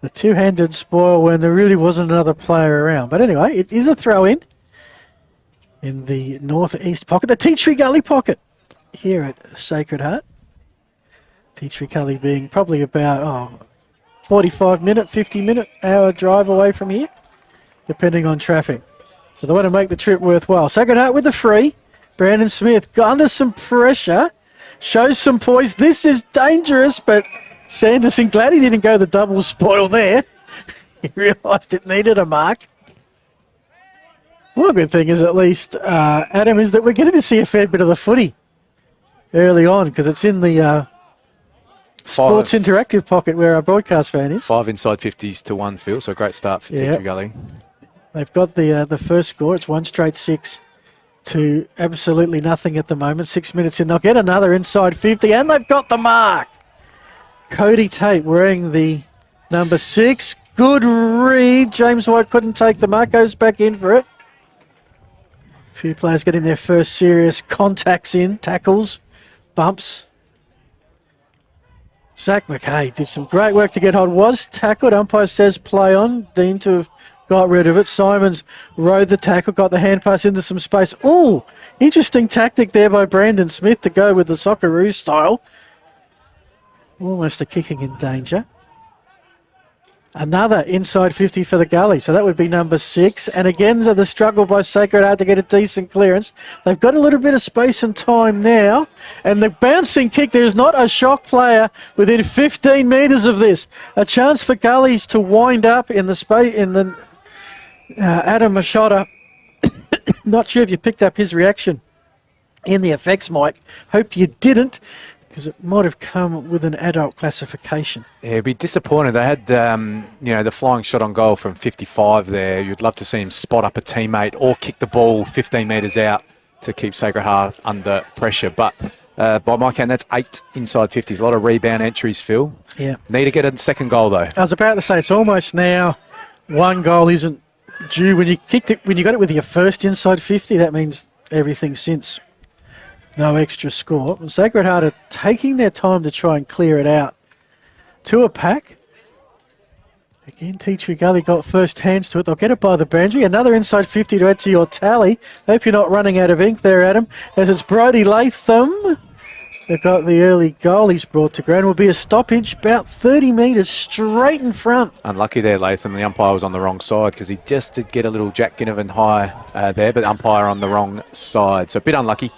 Speaker 3: The two-handed spoil when there really wasn't another player around. But anyway, it is a throw-in the northeast pocket, the Tea Tree Gully pocket here at Sacred Heart. Tea Tree Gully being probably about 45-minute, 50-minute, hour drive away from here, depending on traffic. So they want to make the trip worthwhile. Sacred Heart with the free. Brandon Smith got under some pressure, shows some poise. This is dangerous, but Sanderson, glad he didn't go the double spoil there. He realised it needed a mark. One good thing is, at least, Adam, is that we're getting to see a fair bit of the footy early on, because it's in the Sports Interactive pocket where our broadcast fan is.
Speaker 4: 5 inside 50s to 1, Phil, so a great start for Teacher Gully.
Speaker 3: They've got the first score. It's 1 straight 6 to absolutely nothing at the moment. 6 minutes in. They'll get another inside 50, and they've got the mark. Cody Tate wearing the number 6. Good read. James White couldn't take the mark. Goes back in for it. A few players getting their first serious contacts in. Tackles. Bumps. Zach McKay did some great work to get hold. Was tackled. Umpire says play on. Deemed to have got rid of it. Simons rode the tackle, got the hand pass into some space. Oh, interesting tactic there by Brandon Smith to go with the Socceroos style. Almost a kicking in danger. Another inside 50 for the Gully, so that would be number 6. And again, so the struggle by Sacred Heart to get a decent clearance. They've got a little bit of space and time now. And the bouncing kick, there's not a shock player within 15 metres of this. A chance for Gullies to wind up in the space in the Adam Machota. Not sure if you picked up his reaction in the effects mic. Hope you didn't, because it might have come with an adult classification.
Speaker 4: Yeah, he'd be disappointed. They had, the flying shot on goal from 55 there. You'd love to see him spot up a teammate or kick the ball 15 metres out to keep Sacred Heart under pressure. But by my count, that's 8 inside 50s. A lot of rebound entries, Phil.
Speaker 3: Yeah.
Speaker 4: Need to get a second goal, though.
Speaker 3: I was about to say, it's almost now 1 goal isn't due. When you kicked it, when you got it with your first inside 50, that means everything since. No extra score. Sacred Heart are taking their time to try and clear it out to a pack. Again, Teacher Gully got first hands to it. They'll get it by the boundary. Another inside 50 to add to your tally. Hope you're not running out of ink there, Adam. As it's Brody Latham. They've got the early goal he's brought to ground. Will be a stoppage about 30 metres straight in front.
Speaker 4: Unlucky there, Latham. The umpire was on the wrong side because he just did get a little Jack Ginnivan high there, but the umpire on the wrong side. So a bit unlucky.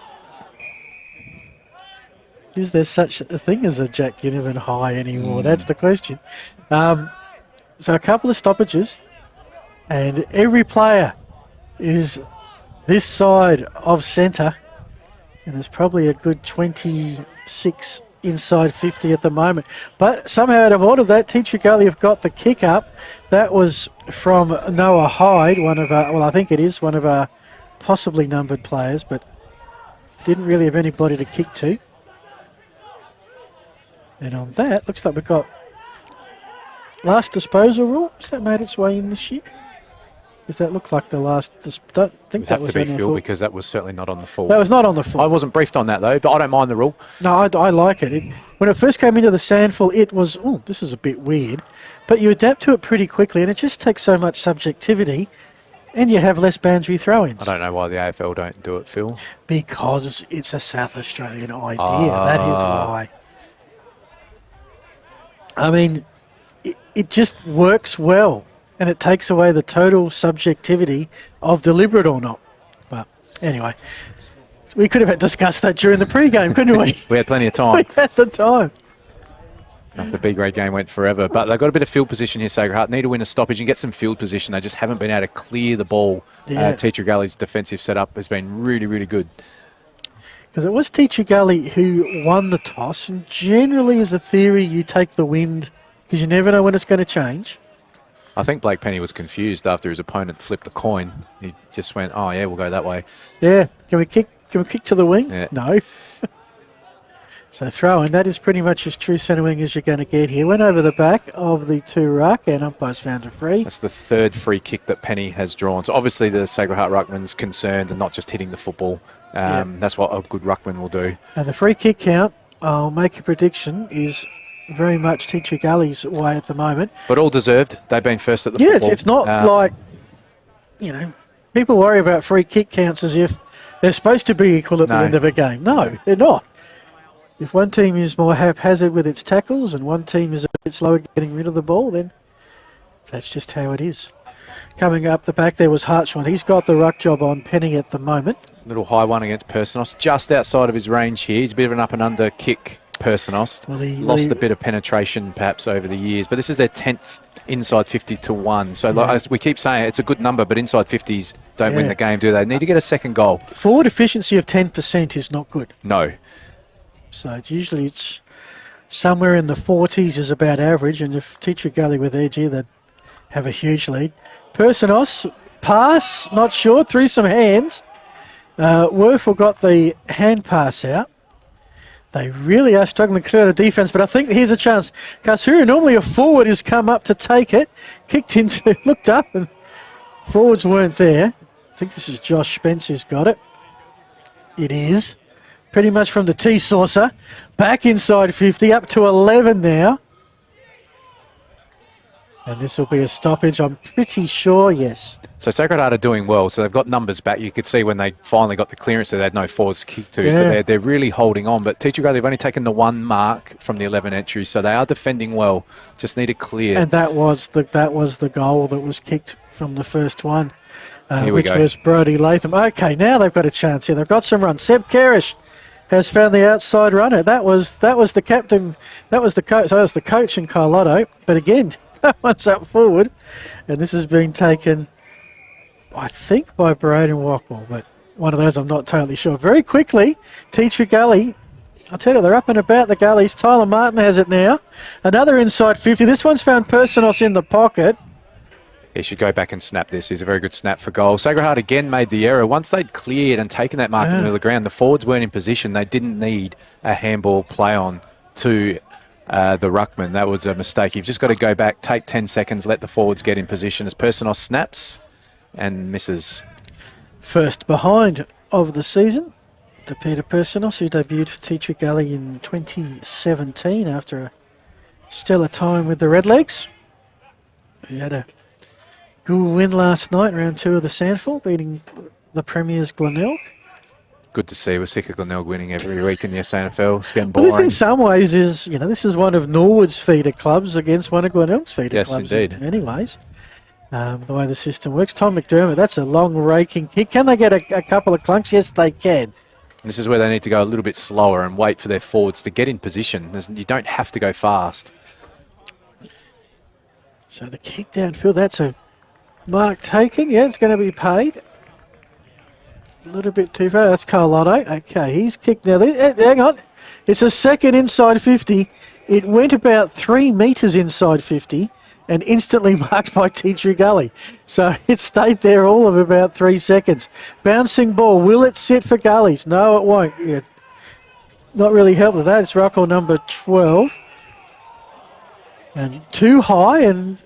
Speaker 3: Is there such a thing as a Jack Ginnivan high anymore? That's the question. So a couple of stoppages, and every player is this side of centre, and there's probably a good 26 inside 50 at the moment. But somehow out of all of that, Teacher Gully have got the kick up. That was from Noah Hyde, one of our, well, I think it is one of our possibly numbered players, but didn't really have anybody to kick to. And on that, looks like we've got last disposal rule. Has that made its way in this year? Does that look like the last? Don't think that was
Speaker 4: have to be, Phil, because that was certainly not on the full.
Speaker 3: That was not on the full.
Speaker 4: I wasn't briefed on that, though, but I don't mind the rule.
Speaker 3: No, I like it. When it first came into the sandful, it was, oh, this is a bit weird. But you adapt to it pretty quickly, and it just takes so much subjectivity, and you have less boundary throw-ins.
Speaker 4: I don't know why the AFL don't do it, Phil.
Speaker 3: Because it's a South Australian idea. That is why. I mean, it just works well, and it takes away the total subjectivity of deliberate or not. But anyway, we could have discussed that during the pre-game, couldn't we?
Speaker 4: We had plenty of time.
Speaker 3: We had the time.
Speaker 4: The B-grade game went forever, but they've got a bit of field position here, Sacred Heart. Need to win a stoppage and get some field position. They just haven't been able to clear the ball.
Speaker 3: Yeah.
Speaker 4: Teacher Gully's defensive setup has been really, really good.
Speaker 3: Because it was Teacher Gully who won the toss, and generally as a theory you take the wind because you never know when it's going to change.
Speaker 4: I think Blake Penny was confused after his opponent flipped the coin. He just went, oh yeah, we'll go that way.
Speaker 3: Yeah, can we kick to the wing?
Speaker 4: Yeah.
Speaker 3: No. So throw in, that is pretty much as true centre wing as you're going to get here. Went over the back of the two ruck, and umpires found a free.
Speaker 4: That's the third free kick that Penny has drawn. So obviously the Sacred Heart ruckman's concerned and not just hitting the football. That's what a good ruckman will do.
Speaker 3: And the free kick count, I'll make a prediction, is very much Teacher Gully's way at the moment.
Speaker 4: But all deserved. They've been first at the football.
Speaker 3: Yeah, it's not like, people worry about free kick counts as if they're supposed to be equal at the end of a game. No, they're not. If one team is more haphazard with its tackles and one team is a bit slower getting rid of the ball, then that's just how it is. Coming up the back there was Hartshorn. He's got the ruck job on Penny at the moment.
Speaker 4: Little high one against Personos, just outside of his range here. He's a bit of an up and under kick, Personos.
Speaker 3: Well, he
Speaker 4: lost a bit of penetration perhaps over the years, but this is their 10th inside 50 to 1. So like, as we keep saying, it's a good number, but inside 50s don't win the game, do they? Need to get a second goal.
Speaker 3: Forward efficiency of 10% is not good.
Speaker 4: No.
Speaker 3: So it's somewhere in the 40s is about average, and if Teacher Gully with EG, they'd have a huge lead. Personos, pass, not sure, through some hands. Werfel got the hand pass out. They really are struggling to clear the defence, but I think here's a chance. Kasuru, normally a forward, has come up to take it, kicked into, looked up, and forwards weren't there. I think this is Josh Spence who's got it. It is. Pretty much from the T-saucer. Back inside 50, up to 11 now. And this will be a stoppage, I'm pretty sure, yes.
Speaker 4: So Sacred Heart are doing well, so they've got numbers back. You could see when they finally got the clearance, they had no forwards to kick to, so they're really holding on. But Teacher Gully, they've only taken the one mark from the 11 entries, so they are defending well. Just need to clear.
Speaker 3: And that was the goal that was kicked from the first one, which
Speaker 4: go.
Speaker 3: was Brody Latham. Okay, now they've got a chance here. They've got some runs. Seb Karish has found the outside runner. That was the captain. That was the coach. So that was the coach in Carlotto. But again, that one's up forward, and this has been taken, I think, by Braden Wackwell, but one of those I'm not totally sure. Very quickly, Teacher Gully, I'll tell you, they're up and about the gullies. Tyler Martin has it now. Another inside 50. This one's found Personos in the pocket.
Speaker 4: He should go back and snap this. He's a very good snap for goal. Sacred Heart again made the error. Once they'd cleared and taken that mark in the middle of the ground, the forwards weren't in position. They didn't need a handball play on to the ruckman. That was a mistake. You've just got to go back, take 10 seconds, let the forwards get in position as Personos snaps and misses.
Speaker 3: First behind of the season to Peter Personos, who debuted for Teacher Gully in 2017 after a stellar time with the Redlegs. He had a good win last night, round 2 of the Sandford, beating the Premiers Glenelg.
Speaker 4: Good to see. We're sick of Glenelg winning every week in the SANFL. It's getting
Speaker 3: Well,
Speaker 4: boring.
Speaker 3: this in some ways is, this is one of Norwood's feeder clubs against one of Glenelg's feeder clubs.
Speaker 4: Indeed.
Speaker 3: In many ways, the way the system works. Tom McDermott, that's a long raking kick. Can they get a couple of clunks? Yes, they can.
Speaker 4: This is where they need to go a little bit slower and wait for their forwards to get in position. You don't have to go fast.
Speaker 3: So the kick downfield, that's a mark taking. Yeah, it's going to be paid. A little bit too far. That's Carlotto. Okay, he's kicked now. Hang on. It's a second inside 50. It went about 3 metres inside 50 and instantly marked by Teacher Gully. So it stayed there all of about 3 seconds. Bouncing ball. Will it sit for Gullies? No, it won't. Yeah. Not really helped with that. It's ruckle number 12. And too high, and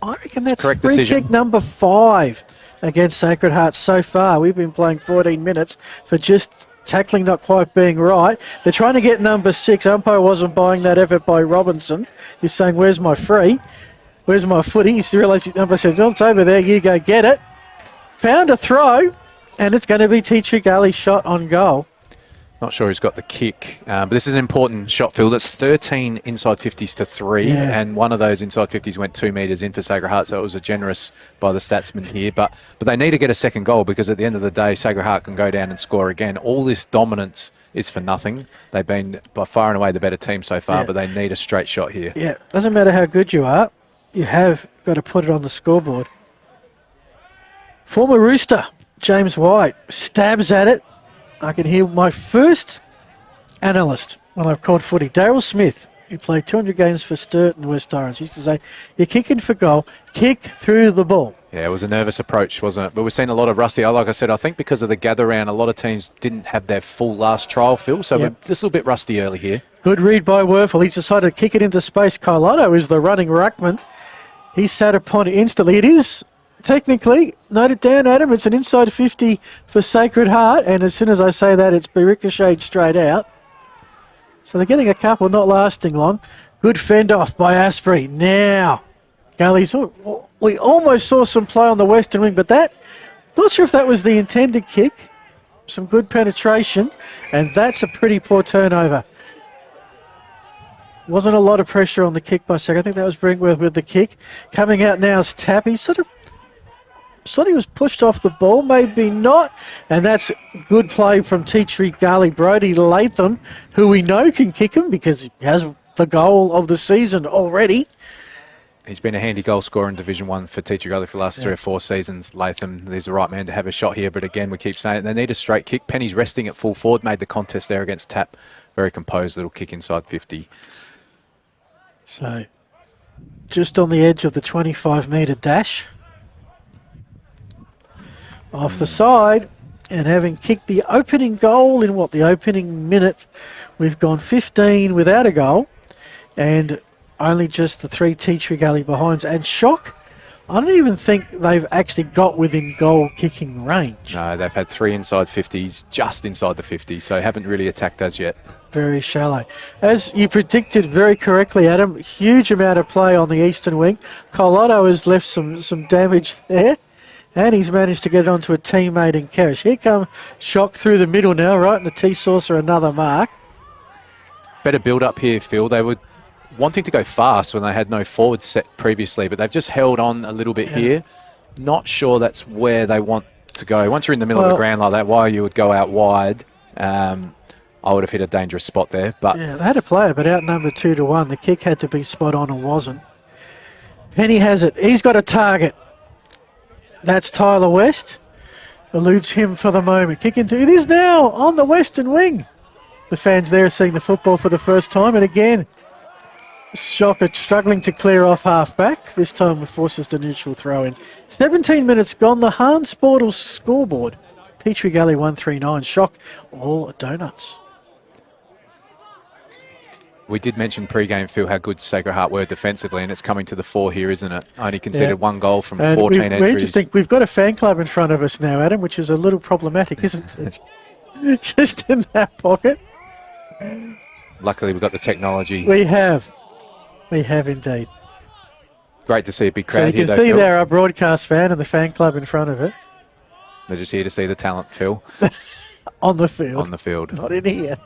Speaker 3: I reckon that's
Speaker 4: correct
Speaker 3: free
Speaker 4: decision.
Speaker 3: kick number 5 against Sacred Heart so far. We've been playing 14 minutes for just tackling not quite being right. They're trying to get number 6. Umpire wasn't buying that effort by Robinson. He's saying, where's my free? Where's my footy? He's realised the umpire said, well, it's over there. You go get it. Found a throw, and it's going to be Teacher Gully's shot on goal.
Speaker 4: Not sure who's got the kick, but this is an important shot, Phil. That's 13 inside 50s to 3, and one of those inside 50s went 2 metres in for Sacred Heart, so it was a generous by the statsman here. But they need to get a second goal, because at the end of the day, Sacred Heart can go down and score again. All this dominance is for nothing. They've been by far and away the better team so far, but they need a straight shot here.
Speaker 3: Yeah, doesn't matter how good you are, you have got to put it on the scoreboard. Former Rooster, James White, stabs at it. I can hear my first analyst when I've called footy, Daryl Smith, who played 200 games for Sturt and West Orange, used to say, you're kicking for goal, kick through the ball.
Speaker 4: Yeah, it was a nervous approach, wasn't it? But we've seen a lot of rusty. Like I said, I think because of the gather round, a lot of teams didn't have their full last trial, Phil, so we're just a little bit rusty early here. Good
Speaker 3: read by Werfel. He's decided to kick it into space. Carlotto is the running ruckman. He sat upon it instantly. It is technically, note it down, Adam, it's an inside 50 for Sacred Heart, and as soon as I say that, it's ricocheted straight out. So they're getting a couple, not lasting long. Good fend off by Asprey. Now, Gullies, we almost saw some play on the western wing, but not sure if that was the intended kick. Some good penetration, and that's a pretty poor turnover. Wasn't a lot of pressure on the kick by Sacred. I think that was Brinkworth with the kick. Coming out now is Tapp. He sort of was pushed off the ball, maybe not. And that's good play from Tea Gully. Brodie Latham, who we know can kick him because he has the goal of the season already.
Speaker 4: He's been a handy goal scorer in Division 1 for Tea Gully for the last 3 or 4 seasons. Latham, he's the right man to have a shot here, but again, we keep saying it. They need a straight kick. Penny's resting at full forward, made the contest there against Tapp. Very composed little kick inside 50.
Speaker 3: So, just on the edge of the 25-metre dash. Off the side, and having kicked the opening goal in the opening minute, we've gone 15 without a goal, and only just the 3 Tea Gully behinds. And shock, I don't even think they've actually got within goal kicking range.
Speaker 4: No, they've had 3 inside 50s, just inside the 50, so haven't really attacked us yet.
Speaker 3: Very shallow. As you predicted very correctly, Adam, huge amount of play on the eastern wing. Colotto has left some damage there, and he's managed to get it onto a teammate in Kerrish. Here come Shock through the middle now, right in the T-saucer, another mark.
Speaker 4: Better build up here, Phil. They were wanting to go fast when they had no forward set previously, but they've just held on a little bit here. Not sure that's where they want to go. Once you're in the middle of the ground like that, why you would go out wide, I would have hit a dangerous spot there. But
Speaker 3: yeah, they had a player, but outnumbered 2-1. The kick had to be spot on and wasn't. Penny has it. He's got a target. That's Tyler West. Eludes him for the moment. Kick into it is now on the western wing. The fans there are seeing the football for the first time, and again, Shocker struggling to clear off half-back. This time with forces the neutral throw in. 17 minutes gone. The Hans Sportal scoreboard. Tea Gully 139. Shock all donuts.
Speaker 4: we did mention pre-game, Phil, how good Sacred Heart were defensively, and it's coming to the fore here, isn't it? Only conceded 1 goal from 14 entries.
Speaker 3: We just think we've got a fan club in front of us now, Adam, which is a little problematic, isn't it? Just in that pocket.
Speaker 4: Luckily, we've got the technology.
Speaker 3: We have indeed.
Speaker 4: Great to see a big crowd here.
Speaker 3: So you can see there our broadcast fan and the fan club in front of it.
Speaker 4: They're just here to see the talent, Phil.
Speaker 3: On the field.
Speaker 4: On the field.
Speaker 3: Not in here.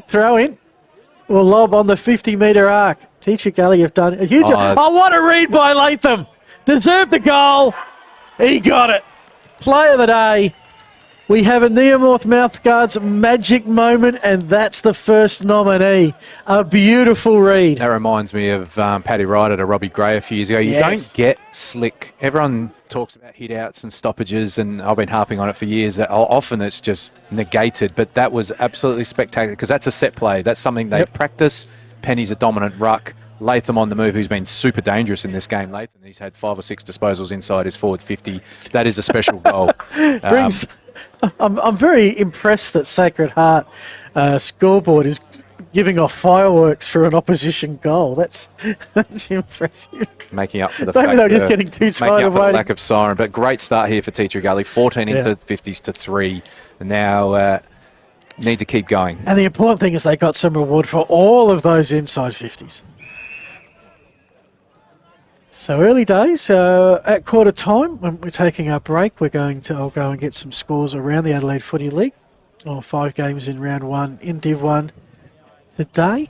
Speaker 3: Throw in. Well, lob on the 50-metre arc. Tea Gully have done a huge... Oh, what a read by Latham. Deserved the goal. He got it. Play of the day. We have a Neomorph Mouthguards magic moment, and that's the first nominee. A beautiful read.
Speaker 4: That reminds me of Paddy Ryder to Robbie Gray a few years ago. You don't get slick. Everyone talks about hit-outs and stoppages, and I've been harping on it for years. That often it's just negated, but that was absolutely spectacular because that's a set play. That's something they practice. Penny's a dominant ruck. Latham on the move, who's been super dangerous in this game. Latham, he's had 5 or 6 disposals inside his forward 50. That is a special goal. I'm
Speaker 3: very impressed that Sacred Heart scoreboard is giving off fireworks for an opposition goal. That's impressive.
Speaker 4: Making up for the
Speaker 3: Maybe they're just getting too tired of waiting.
Speaker 4: Lack of siren. But great start here for Tea Gully. 14 into 50s to 3. And now need to keep going.
Speaker 3: And the important thing is they got some reward for all of those inside 50s. So early days, at quarter time, when we're taking our break, I'll go and get some scores around the Adelaide Footy League. 5 games in round 1 in Div 1 today.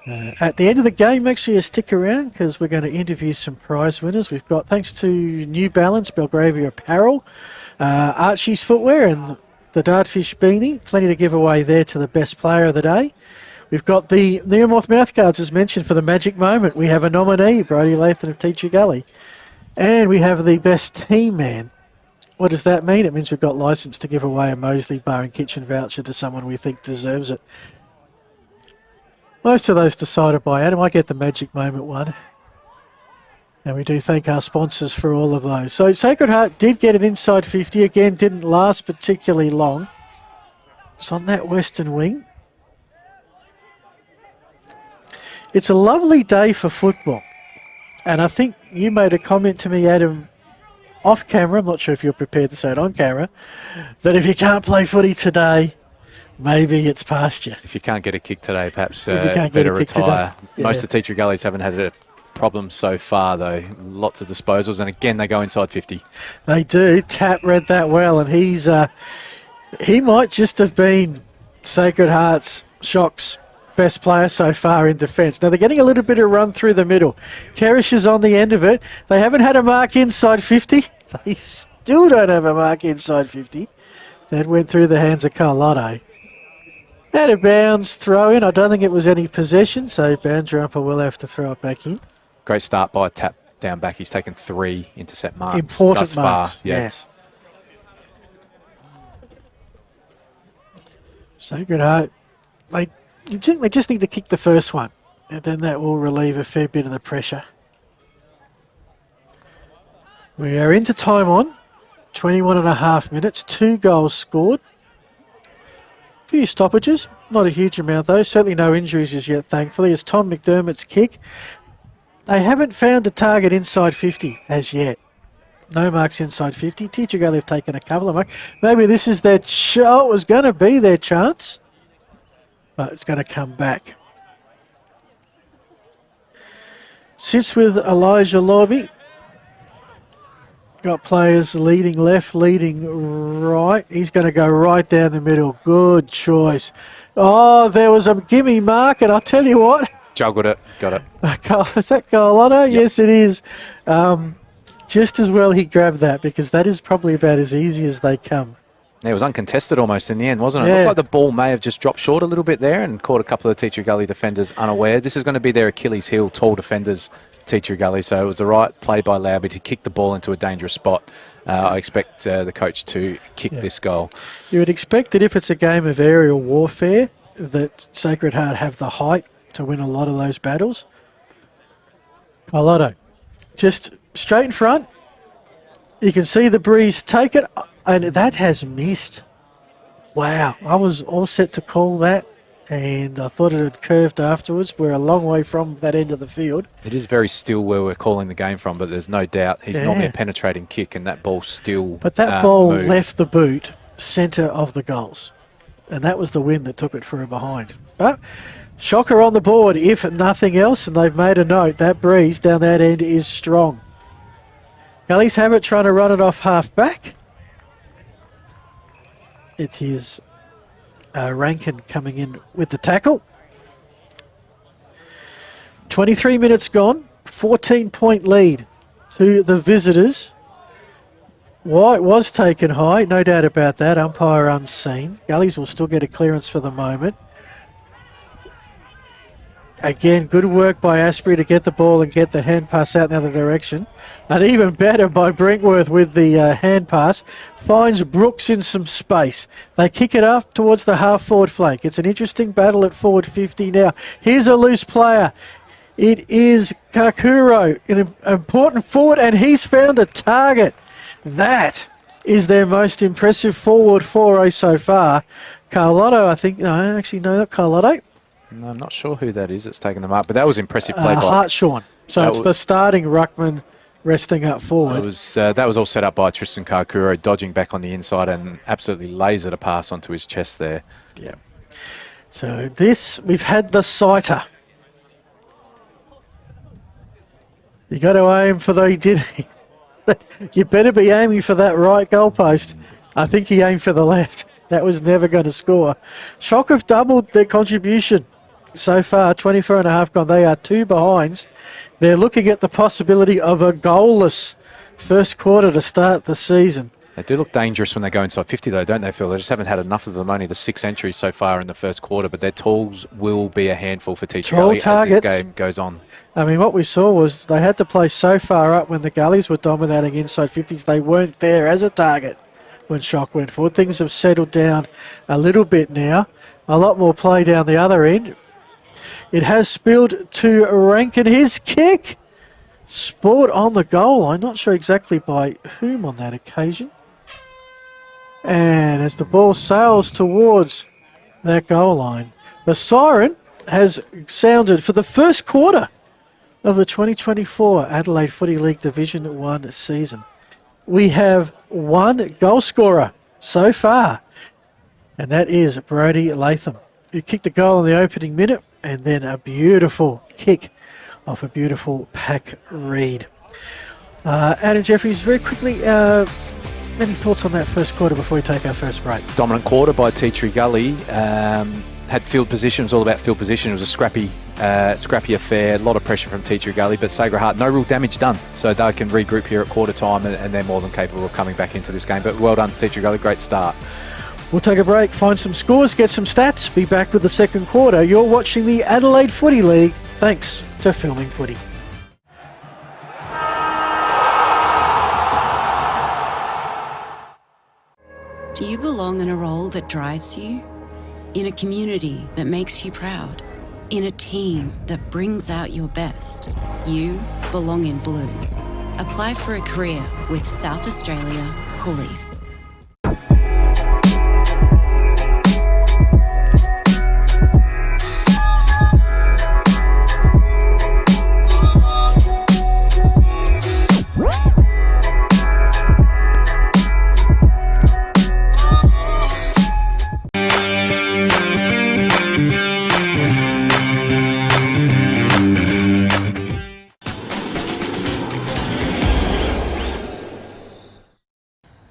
Speaker 3: At the end of the game, make sure you stick around because we're going to interview some prize winners. We've got, thanks to New Balance, Belgravia Apparel, Archie's Footwear and the Dartfish Beanie. Plenty to give away there to the best player of the day. We've got the Neomorph Mouthguards, as mentioned, for the magic moment. We have a nominee, Brodie Latham of Tea Gully. And we have the best team man. What does that mean? It means we've got licence to give away a Moseley Bar and Kitchen voucher to someone we think deserves it. Most of those decided by Adam. I get the magic moment one. And we do thank our sponsors for all of those. So Sacred Heart did get it inside 50. Again, didn't last particularly long. It's on that western wing. It's a lovely day for football. And I think you made a comment to me, Adam, off camera, I'm not sure if you're prepared to say it on camera, that if you can't play footy today, maybe it's past you.
Speaker 4: If you can't get a kick today, perhaps better retire. Most of the Tea Gullies haven't had a problem so far, though. Lots of disposals, and again, they go inside 50.
Speaker 3: They do. Tapp read that well, and he might just have been Sacred Heart's Shock's best player so far in defence. Now, they're getting a little bit of run through the middle. Kerrish is on the end of it. They haven't had a mark inside 50. They still don't have a mark inside 50. That went through the hands of Carlotta. Out of bounds, throw in. I don't think it was any possession, so boundary umpire will have to throw it back in.
Speaker 4: Great start by Tap down back. He's taken 3 intercept marks
Speaker 3: Important
Speaker 4: thus
Speaker 3: marks,
Speaker 4: far. Yes.
Speaker 3: Sacred Heart, you think they just need to kick the first one, and then that will relieve a fair bit of the pressure. We are into time on, 21 and a half minutes, 2 goals scored. A few stoppages, not a huge amount though, certainly no injuries as yet, thankfully. It's Tom McDermott's kick. They haven't found a target inside 50 as yet. No marks inside 50. Teacher Gully have taken a couple of marks. Maybe this is their it was going to be their chance, but it's going to come back. Sits with Elijah Lobby. Got players leading left, leading right. He's going to go right down the middle. Good choice. Oh, there was a gimme mark, and I'll tell you what.
Speaker 4: Juggled it. Got it.
Speaker 3: Is that Carlotta?
Speaker 4: Yep.
Speaker 3: Yes, it is. Just as well he grabbed that, because that is probably about as easy as they come.
Speaker 4: It was uncontested almost in the end, wasn't it?
Speaker 3: Yeah.
Speaker 4: It looked like the ball may have just dropped short a little bit there and caught a couple of Teacher Gully defenders unaware. This is going to be their Achilles heel, tall defenders, Teacher Gully. So it was the right play by Lauby to kick the ball into a dangerous spot. I expect the coach to kick this goal.
Speaker 3: You would expect that if it's a game of aerial warfare, that Sacred Heart have the height to win a lot of those battles. Carlotta, just straight in front. You can see the breeze take it, and that has missed. Wow, I was all set to call that, and I thought it had curved afterwards. We're a long way from that end of the field.
Speaker 4: It is very still where we're calling the game from, but there's no doubt he's normally a penetrating kick, and that ball still
Speaker 3: But that ball
Speaker 4: moved.
Speaker 3: left the boot centre of the goals, and that was the wind that took it through behind. But Shocker on the board, if nothing else, and they've made a note. That breeze down that end is strong. Gully's have it trying to run it off half back. It is Rankin coming in with the tackle. 23 minutes gone, 14-point lead to the visitors. White was taken high, no doubt about that, umpire unseen. Gullies will still get a clearance for the moment. Again, good work by Asprey to get the ball and get the hand pass out in the other direction. And even better by Brinkworth with the hand pass. Finds Brooks in some space. They kick it up towards the half-forward flank. It's an interesting battle at forward 50 now. Here's a loose player. It is Kakuro, an important forward, and he's found a target. That is their most impressive forward 4-0 so far. Carlotto, I think. No, actually, no, not Carlotto.
Speaker 4: No, I'm not sure who that is that's taken them up, but that was impressive play by
Speaker 3: Hartshawn. So it's the starting ruckman resting up forward.
Speaker 4: That was all set up by Tristan Kakuro, dodging back on the inside and absolutely lasered a pass onto his chest there.
Speaker 3: Yeah. So we've had the sighter. You got to aim for you better be aiming for that right goalpost. I think he aimed for the left. That was never going to score. Shock have doubled their contribution so far, 24 and a half gone. They are 2 behinds. They're looking at the possibility of a goalless first quarter to start the season.
Speaker 4: They do look dangerous when they go inside 50 though, don't they, Phil? They just haven't had enough of them, only the 6 entries so far in the first quarter, but their tools will be a handful for Teacher Gully as this game goes on.
Speaker 3: I mean, what we saw was they had to play so far up when the Gullies were dominating inside 50s. They weren't there as a target when Shock went forward. Things have settled down a little bit now. A lot more play down the other end. It has spilled to Rankin. His kick. Sport on the goal. I'm not sure exactly by whom on that occasion. And as the ball sails towards that goal line, the siren has sounded for the first quarter of the 2024 Adelaide Footy League Division 1 season. We have 1 goal scorer so far, and that is Brody Latham, who kicked a goal in the opening minute, and then a beautiful kick off a beautiful Pack Reed. Adam Jeffries, very quickly, many thoughts on that first quarter before we take our first break?
Speaker 4: Dominant quarter by Teacher Gully. had field position. It was all about field position. It was a scrappy affair, a lot of pressure from Teacher Gully, but Sacred Heart, no real damage done. So they can regroup here at quarter time and they're more than capable of coming back into this game. But well done, Teacher Gully, great start.
Speaker 3: We'll take a break, find some scores, get some stats, be back with the second quarter. You're watching the Adelaide Footy League, thanks to Filming Footy.
Speaker 5: Do you belong in a role that drives you? In a community that makes you proud? In a team that brings out your best? You belong in blue. Apply for a career with South Australia Police.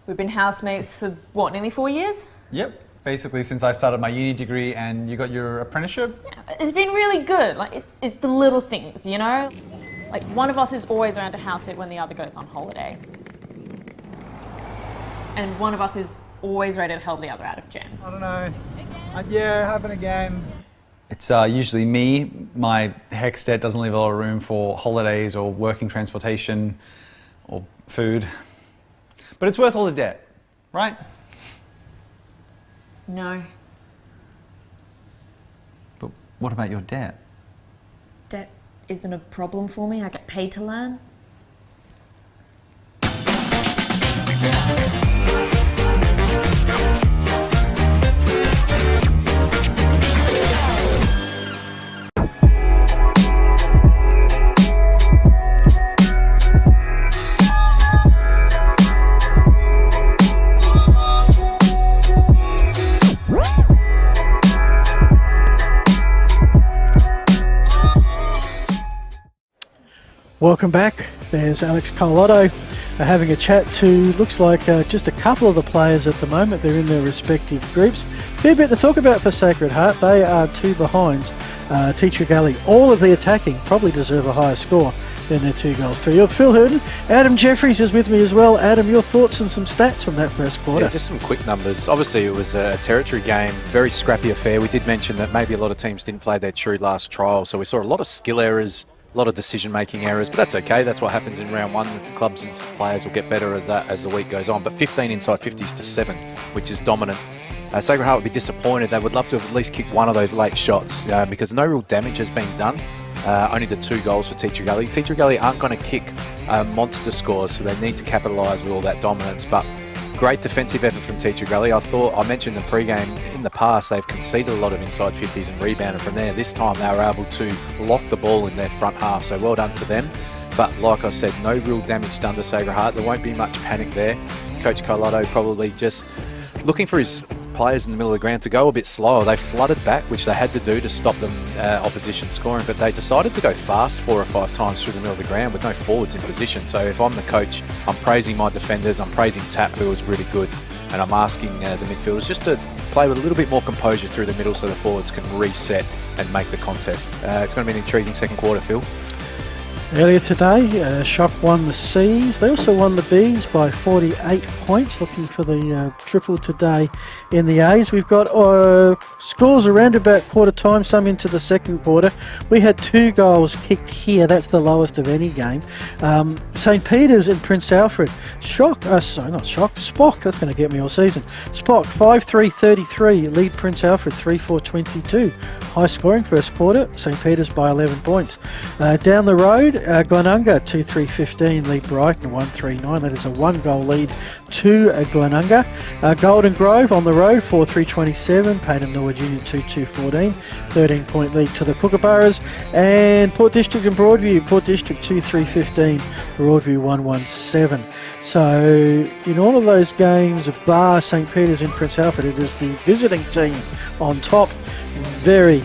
Speaker 6: We've been housemates for, what, nearly 4 years?
Speaker 7: Yep, basically since I started my uni degree and you got your apprenticeship.
Speaker 6: Yeah, it's been really good. Like, it's the little things, you know? Like, one of us is always around to house it when the other goes on holiday. And one of us is always ready to help the other out of jam.
Speaker 7: I don't know. Yeah, happen again. It's usually me. My HEC debt doesn't leave a lot of room for holidays or working transportation or food. But it's worth all the debt, right?
Speaker 6: No.
Speaker 7: But what about your debt?
Speaker 6: Debt isn't a problem for me. I get paid to learn.
Speaker 3: Welcome back. There's Alex Carlotto having a chat to, looks like just a couple of the players at the moment. They're in their respective groups. Fair bit to talk about for Sacred Heart. They are 2 behinds. Teacher Gully, all of the attacking, probably deserve a higher score than their 2 goals to. You're Phil Hurden. Adam Jeffries is with me as well. Adam, your thoughts and some stats from that first quarter?
Speaker 4: Yeah, just some quick numbers. Obviously, it was a territory game, very scrappy affair. We did mention that maybe a lot of teams didn't play their true last trial, so we saw a lot of skill errors, a lot of decision-making errors, but that's okay. That's what happens in round one. The clubs and players will get better at that as the week goes on. But 15 inside 50s to 7, which is dominant. Sacred Heart would be disappointed. They would love to have at least kicked one of those late shots because no real damage has been done. Only the 2 goals for Teacher Gully. Teacher Gully aren't going to kick monster scores, so they need to capitalise with all that dominance. But great defensive effort from Teacher Gully. I mentioned in the pre-game, in the past, they've conceded a lot of inside 50s and rebounded from there. This time they were able to lock the ball in their front half, so well done to them. But like I said, no real damage done to Sacred Heart. There won't be much panic there. Coach Carlotto probably just looking for his players in the middle of the ground to go a bit slower. They flooded back, which they had to do to stop them opposition scoring, but they decided to go fast 4 or 5 times through the middle of the ground with no forwards in position. So if I'm the coach, I'm praising my defenders, I'm praising Tap, who was really good, and I'm asking the midfielders just to play with a little bit more composure through the middle so the forwards can reset and make the contest. It's going to be an intriguing second quarter, Phil.
Speaker 3: Earlier today, Shock won the C's. They also won the B's by 48 points, looking for the triple today in the A's. We've got scores around about quarter time, some into the second quarter. We had 2 goals kicked here. That's the lowest of any game. St. Peter's and Prince Alfred. Spock, that's going to get me all season. Spock, 5-3-33, lead Prince Alfred 3-4-22. High scoring first quarter, St. Peter's by 11 points. Down the road, Glenunga 2-3-15, lead Brighton 1-3-9. That is a 1-goal lead to Glenunga. Golden Grove on the road 4-3-27, Payton Noah Junior 2-2-14, 13-point lead to the Kookaburras. And Port District and Broadview, Port District 2-3-15, Broadview 1-1-7. So in all of those games, bar St. Peter's and Prince Alfred, it is the visiting team on top. Very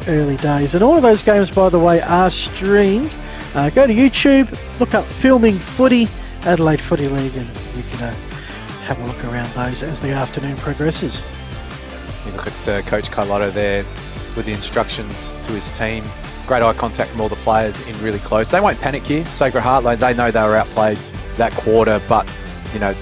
Speaker 3: early days. And all of those games, by the way, are streamed. Go to YouTube, look up Filming Footy, Adelaide Footy League, and you can have a look around those as the afternoon progresses.
Speaker 4: You look at Coach Carlotto there with the instructions to his team. Great eye contact from all the players in really close. They won't panic here. Sacred Heart, like, they know they were outplayed that quarter, but, you know,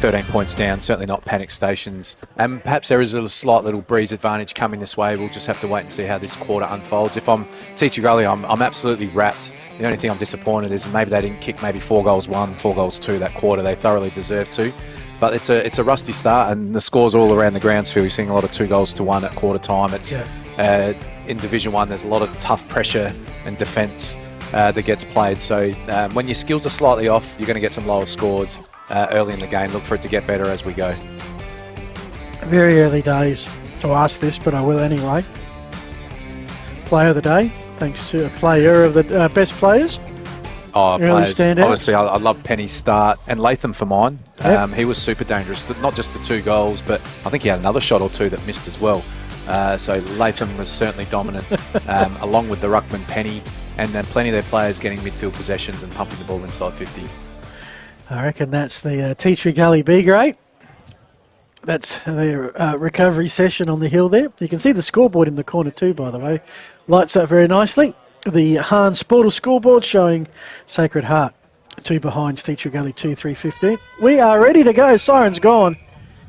Speaker 4: 13 points down, certainly not panic stations. And perhaps there is a slight little breeze advantage coming this way. We'll just have to wait and see how this quarter unfolds. If I'm Teacher Gully, I'm absolutely wrapped. The only thing I'm disappointed is maybe they didn't kick maybe 4 goals 1, 4 goals 2 that quarter. They thoroughly deserved to. But it's a rusty start, and the scores all around the grounds feel. You're seeing a lot of 2 goals to 1 at quarter time. It's in Division 1, there's a lot of tough pressure and defence that gets played. So when your skills are slightly off, you're going to get some lower scores early in the game. Look for it to get better as we go.
Speaker 3: Very early days to ask this, but I will anyway. Player of the day, thanks to a player of the best players.
Speaker 4: Oh,
Speaker 3: early
Speaker 4: players.
Speaker 3: standouts.
Speaker 4: Obviously, I love Penny's start and Latham for mine.
Speaker 3: Yep.
Speaker 4: He was super dangerous. Not just the 2 goals, but I think he had another shot or 2 that missed as well. So Latham was certainly dominant, along with the ruckman Penny, and then plenty of their players getting midfield possessions and pumping the ball inside 50.
Speaker 3: I reckon that's the Tea Tree Gully B grade. That's the recovery session on the hill there. You can see the scoreboard in the corner too, by the way. Lights up very nicely. The Hans Sportal scoreboard showing Sacred Heart 2 behind, Tea Tree Gully 2, 3-15. We are ready to go. Siren's gone.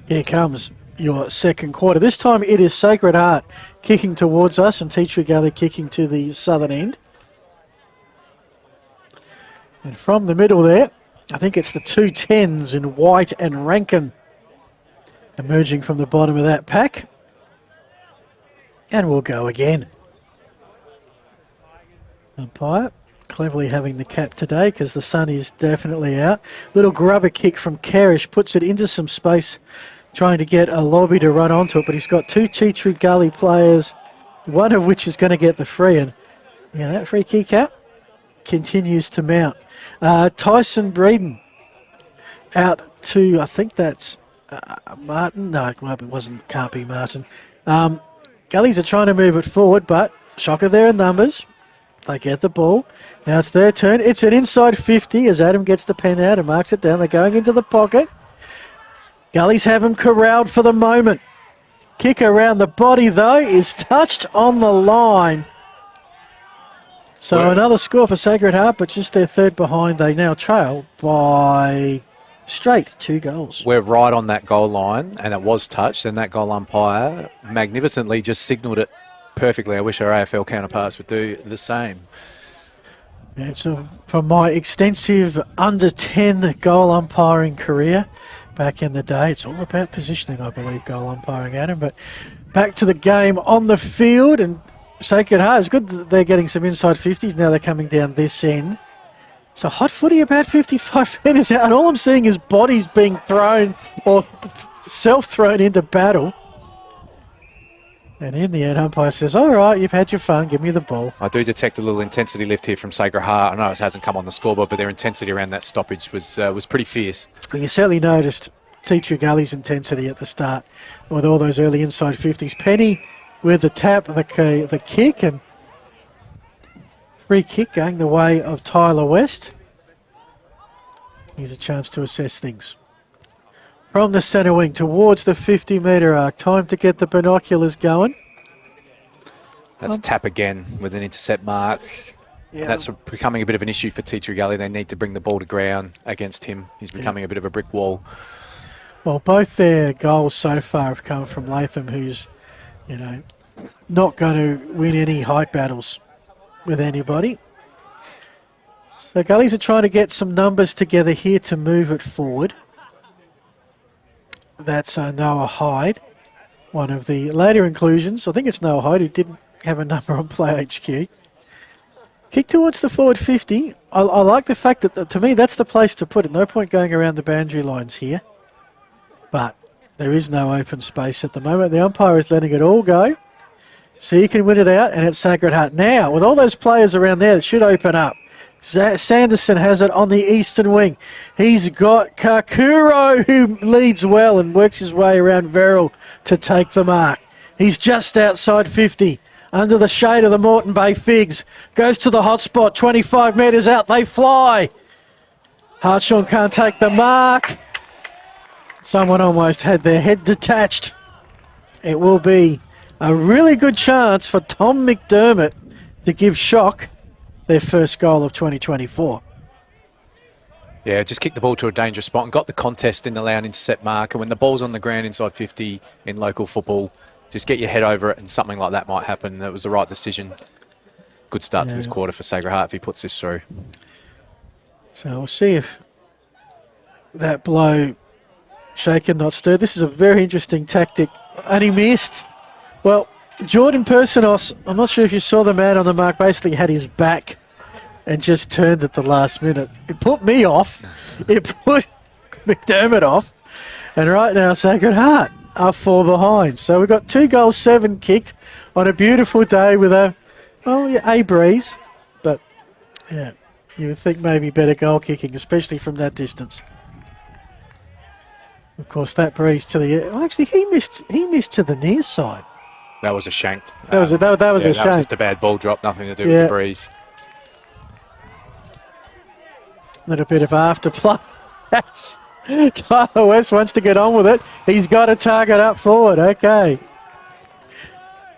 Speaker 3: Here comes your second quarter. This time it is Sacred Heart kicking towards us and Tea Tree Gully kicking to the southern end. And from the middle there, I think it's the 2 10s in White and Rankin emerging from the bottom of that pack. And we'll go again. Umpire cleverly having the cap today because the sun is definitely out. Little grubber kick from Karish puts it into some space, trying to get a lobby to run onto it, but he's got 2 Tea Tree Gully players, one of which is going to get the free. And yeah, that free kick out continues to mount. Tyson Breeden out to, I think that's Martin. No, it wasn't. Can't be Martin. Gullies are trying to move it forward, but shocker there in numbers. They get the ball. Now it's their turn. It's an inside 50 as Adam gets the pen out and marks it down. They're going into the pocket. Gullies have him corralled for the moment. Kick around the body, though, is touched on the line. So another score for Sacred Heart, but just their third behind. They now trail by straight 2 goals.
Speaker 4: We're right on that goal line, and it was touched, and that goal umpire magnificently just signalled it perfectly. I wish our AFL counterparts would do the same.
Speaker 3: Yeah, so from my extensive under 10 goal umpiring career back in the day, it's all about positioning, I believe, goal umpiring, Adam. But back to the game on the field, and Sacred Heart, it's good that they're getting some inside 50s. Now they're coming down this end. So hot footy about 55 metres out, and all I'm seeing is bodies being thrown or self-thrown into battle. And in the end, umpire says, all right, you've had your fun, give me the ball.
Speaker 4: I do detect a little intensity lift here from Sacred Heart. I know it hasn't come on the scoreboard, but their intensity around that stoppage was pretty fierce.
Speaker 3: You certainly noticed Tea Tree Gully's intensity at the start with all those early inside 50s. Penny with the tap, the kick, and free kick going the way of Tyler West. Here's a chance to assess things. From the centre wing towards the 50-metre arc. Time to get the binoculars going.
Speaker 4: That's tap again with an intercept mark.
Speaker 3: Yeah.
Speaker 4: That's becoming a bit of an issue for Tea Tree Gully. They need to bring the ball to ground against him. He's becoming a bit of a brick wall.
Speaker 3: Well, both their goals so far have come from Latham, who's, not going to win any height battles with anybody. So Gullies are trying to get some numbers together here to move it forward. That's Noah Hyde, one of the later inclusions. I think it's Noah Hyde who didn't have a number on Play HQ. Kick towards the forward 50. I like the fact that, to me, that's the place to put it. No point going around the boundary lines here. But there is no open space at the moment. The umpire is letting it all go. So you can win it out, and it's Sacred Heart. Now, with all those players around there, it should open up. Sanderson has it on the eastern wing. He's got Kakuro, who leads well and works his way around Verrill to take the mark. He's just outside 50, under the shade of the Moreton Bay Figs. Goes to the hot spot, 25 metres out. They fly. Hartshorn can't take the mark. Someone almost had their head detached. it will be a really good chance for Tom McDermott to give Shock their first goal of 2024.
Speaker 4: Yeah, just kicked the ball to a dangerous spot and got the contest in the allowed intercept mark. And when the ball's on the ground inside 50 in local football, just get your head over it and something like that might happen. That was the right decision. Good start to this quarter for Sacred Heart if he puts this through.
Speaker 3: So we'll see if that blow shaken, not stirred. This is a very interesting tactic. And he missed. Well, Jordan Personos, I'm not sure if you saw the man on the mark, basically had his back and just turned at the last minute. It put me off. It put McDermott off. And right now, Sacred Heart are 4 behind. So we've got 2 goals, 7 kicked on a beautiful day with a breeze. But, yeah, you would think maybe better goal kicking, especially from that distance. Of course, that breeze to the... Well, actually, he missed to the near side.
Speaker 4: That was a shank.
Speaker 3: That was a shank.
Speaker 4: That was just a bad ball drop, nothing to do with the breeze.
Speaker 3: A little bit of afterplay. Tyler West wants to get on with it. He's got a target up forward. Okay.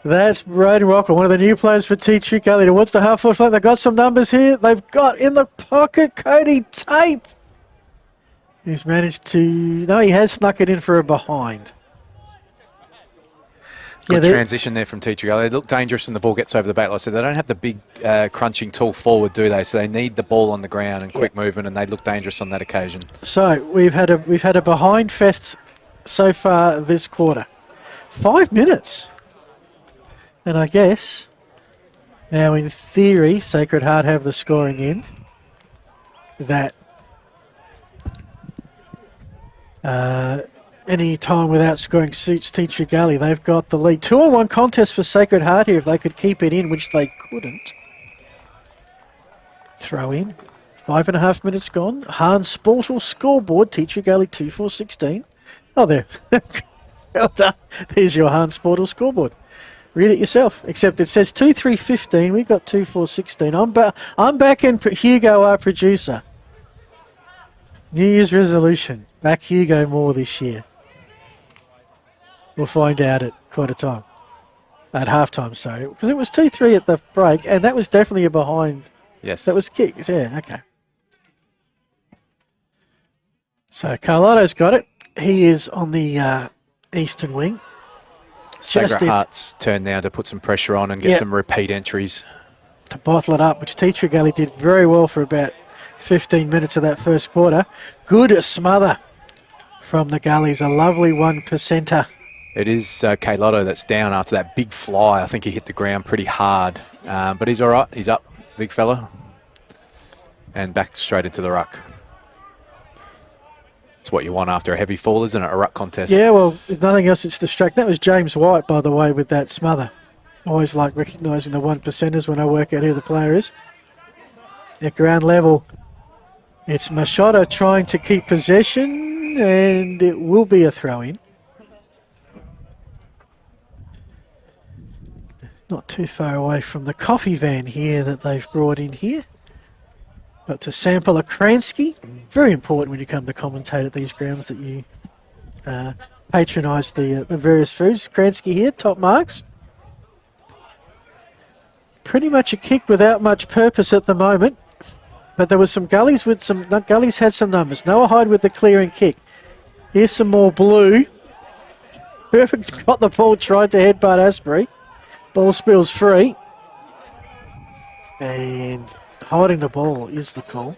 Speaker 3: That's Roden Rocker, one of the new players for Tea Gully towards the half-forward flank. They've got some numbers here. They've got in the pocket Cody Tape. He's managed to... No, he has snuck it in for a behind.
Speaker 4: Good transition there from Teacher Gully. They look dangerous when the ball gets over the back. Like I said, they don't have the big crunching tool forward, do they? So they need the ball on the ground and quick movement, and they look dangerous on that occasion. So
Speaker 3: we've had a behind fest so far this quarter. 5 minutes. And I guess now in theory, Sacred Heart have the scoring end. That any time without scoring suits Teacher Gully. They've got the lead. 2-on-1 contest for Sacred Heart here if they could keep it in, which they couldn't. Throw in. 5.5 minutes gone. Hans Sportal scoreboard. Teacher Gully 2-4-16. Oh, there. Well done. There's your Hans Sportal scoreboard. Read it yourself. Except it says 2-3-15. We've got 2-4-16. I'm back in Hugo, our producer. New Year's resolution. Back Hugo more this year. We'll find out at quarter time. At halftime, sorry. Because it was 2-3 at the break, and that was definitely a behind.
Speaker 4: Yes.
Speaker 3: That was kicked. Yeah, okay. So Carlotto's got it. He is on the eastern wing.
Speaker 4: Sacred Heart's turn now to put some pressure on and get some repeat entries.
Speaker 3: To bottle it up, which Teacher Gully did very well for about 15 minutes of that first quarter. Good smother from the Gullies. A lovely 1%er.
Speaker 4: It is K Lotto that's down after that big fly. I think he hit the ground pretty hard. But he's all right. He's up, big fella. And back straight into the ruck. It's what you want after a heavy fall, isn't it? A ruck contest. Yeah, well, if nothing else, it's distracting. That was James White, by the way, with that smother. Always like recognising the 1%ers when I work out who the player is. At ground level, it's Machado trying to keep possession, and it will be a throw-in. Not too far away from the coffee van here that they've brought in here. Got to sample a Kransky. Very important when you come to commentate at these grounds that you patronise the various foods. Kransky here, top marks. Pretty much a kick without much purpose at the moment. But there was some Gullies with some... Gullies had some numbers. Noah Hyde with the clearing kick. Here's some more blue. Perfect got the ball, tried to headbutt Asbury. Ball spills free. And holding the ball is the call.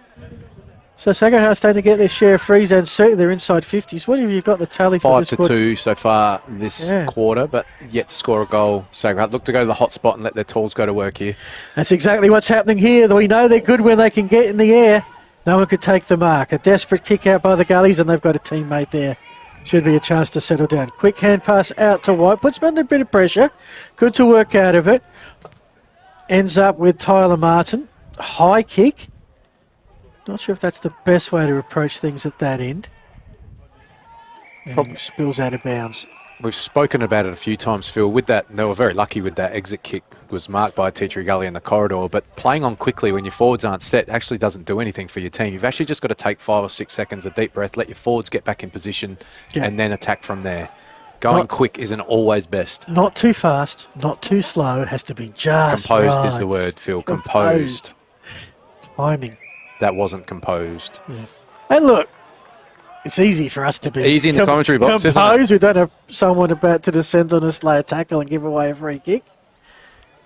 Speaker 4: So Sacred Heart starting to get their share of frees, and certainly they're inside 50s. What have you got the tally for this quarter? 5-2 so far this quarter, but yet to score a goal. Sacred Heart look to go to the hot spot and let their tools go to work here. That's exactly what's happening here. We know they're good when they can get in the air. No one could take the mark. A desperate kick out by the Gullies, and they've got a teammate there. Should be a chance to settle down. Quick hand pass out to White. Puts them under a bit of pressure. Good to work out of it. Ends up with Tyler Martin. High kick. Not sure if that's the best way to approach things at that end. And spills out of bounds. We've spoken about it a few times, Phil. With that, they were very lucky with that exit kick. It was marked by Teacher Gully in the corridor. But playing on quickly when your forwards aren't set actually doesn't do anything for your team. You've actually just got to take 5 or 6 seconds, a deep breath, let your forwards get back in position, and then attack from there. Going quick isn't always best.
Speaker 3: Not too fast, not too slow. It has to be just
Speaker 4: Composed
Speaker 3: right.
Speaker 4: is the word, Phil. Composed.
Speaker 3: Timing.
Speaker 4: That wasn't composed.
Speaker 3: And look, it's easy for us to be
Speaker 4: Easy in the commentary box, isn't it?
Speaker 3: composed. We don't have someone about to descend on us, lay a tackle and give away a free kick.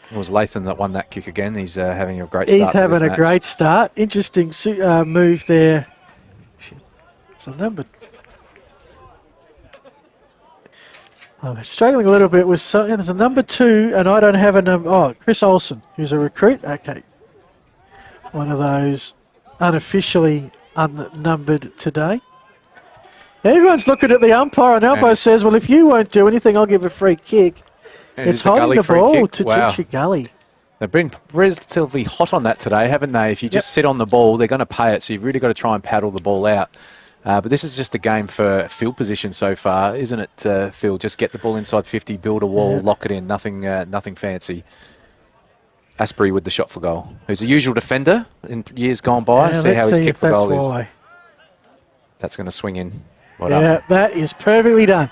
Speaker 4: It was Latham that won that kick again. He's having a great start.
Speaker 3: He's having
Speaker 4: to this
Speaker 3: a
Speaker 4: match.
Speaker 3: great start. Interesting move there. So I'm struggling a little bit with there's a number 2, and I don't have a number. Oh, Chris Olsen, who's a recruit. Okay, one of those unofficially unnumbered today. Everyone's looking at the umpire, and the umpire says, "Well, if you won't do anything, I'll give a free kick."
Speaker 4: And
Speaker 3: It's
Speaker 4: a
Speaker 3: holding
Speaker 4: Gully
Speaker 3: the
Speaker 4: free
Speaker 3: ball
Speaker 4: kick.
Speaker 3: to
Speaker 4: Wow.
Speaker 3: Teacher Gully.
Speaker 4: They've been relatively hot on that today, haven't they? If you just sit on the ball, they're going to pay it, so you've really got to try and paddle the ball out. But this is just a game for field position so far, isn't it, Phil? Just get the ball inside 50, build a wall, lock it in, nothing fancy. Asprey with the shot for goal, who's a usual defender in years gone by. See how his kick for goal is. That's going to swing in.
Speaker 3: Yeah, that is perfectly done.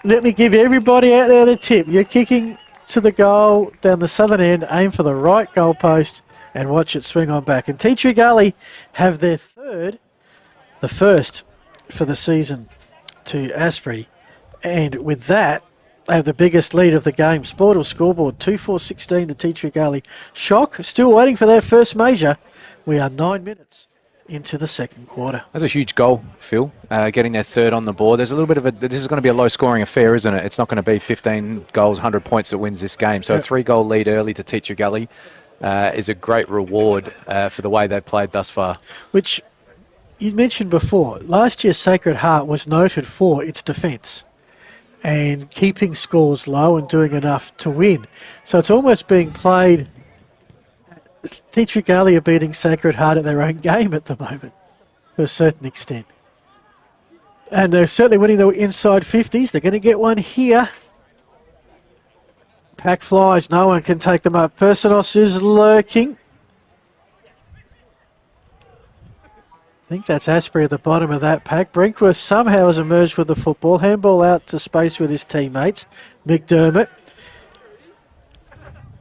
Speaker 3: Let me give everybody out there the tip. You're kicking to the goal down the southern end, aim for the right goal post and watch it swing on back. And Teacher Gully have their the first for the season to Asprey. And with that, they have the biggest lead of the game. Sportal scoreboard, 2-4-16 to Teacher Gully. Shock, still waiting for their first major. We are 9 minutes into the second quarter.
Speaker 4: That's a huge goal, Phil, getting their third on the board. There's a little bit of this is going to be a low-scoring affair, isn't it? It's not going to be 15 goals, 100 points that wins this game. So a 3-goal lead early to Teacher Gully is a great reward for the way they've played thus far.
Speaker 3: Which you mentioned before, last year Sacred Heart was noted for its defence and keeping scores low and doing enough to win. So it's almost being played. Teacher Gully are beating Sacred Heart at their own game at the moment, to a certain extent. And they're certainly winning the inside 50s. They're going to get one here. Pack flies, no one can take them up. Personos is lurking. I think that's Asprey at the bottom of that pack. Brinkworth somehow has emerged with the football. Handball out to space with his teammates. McDermott.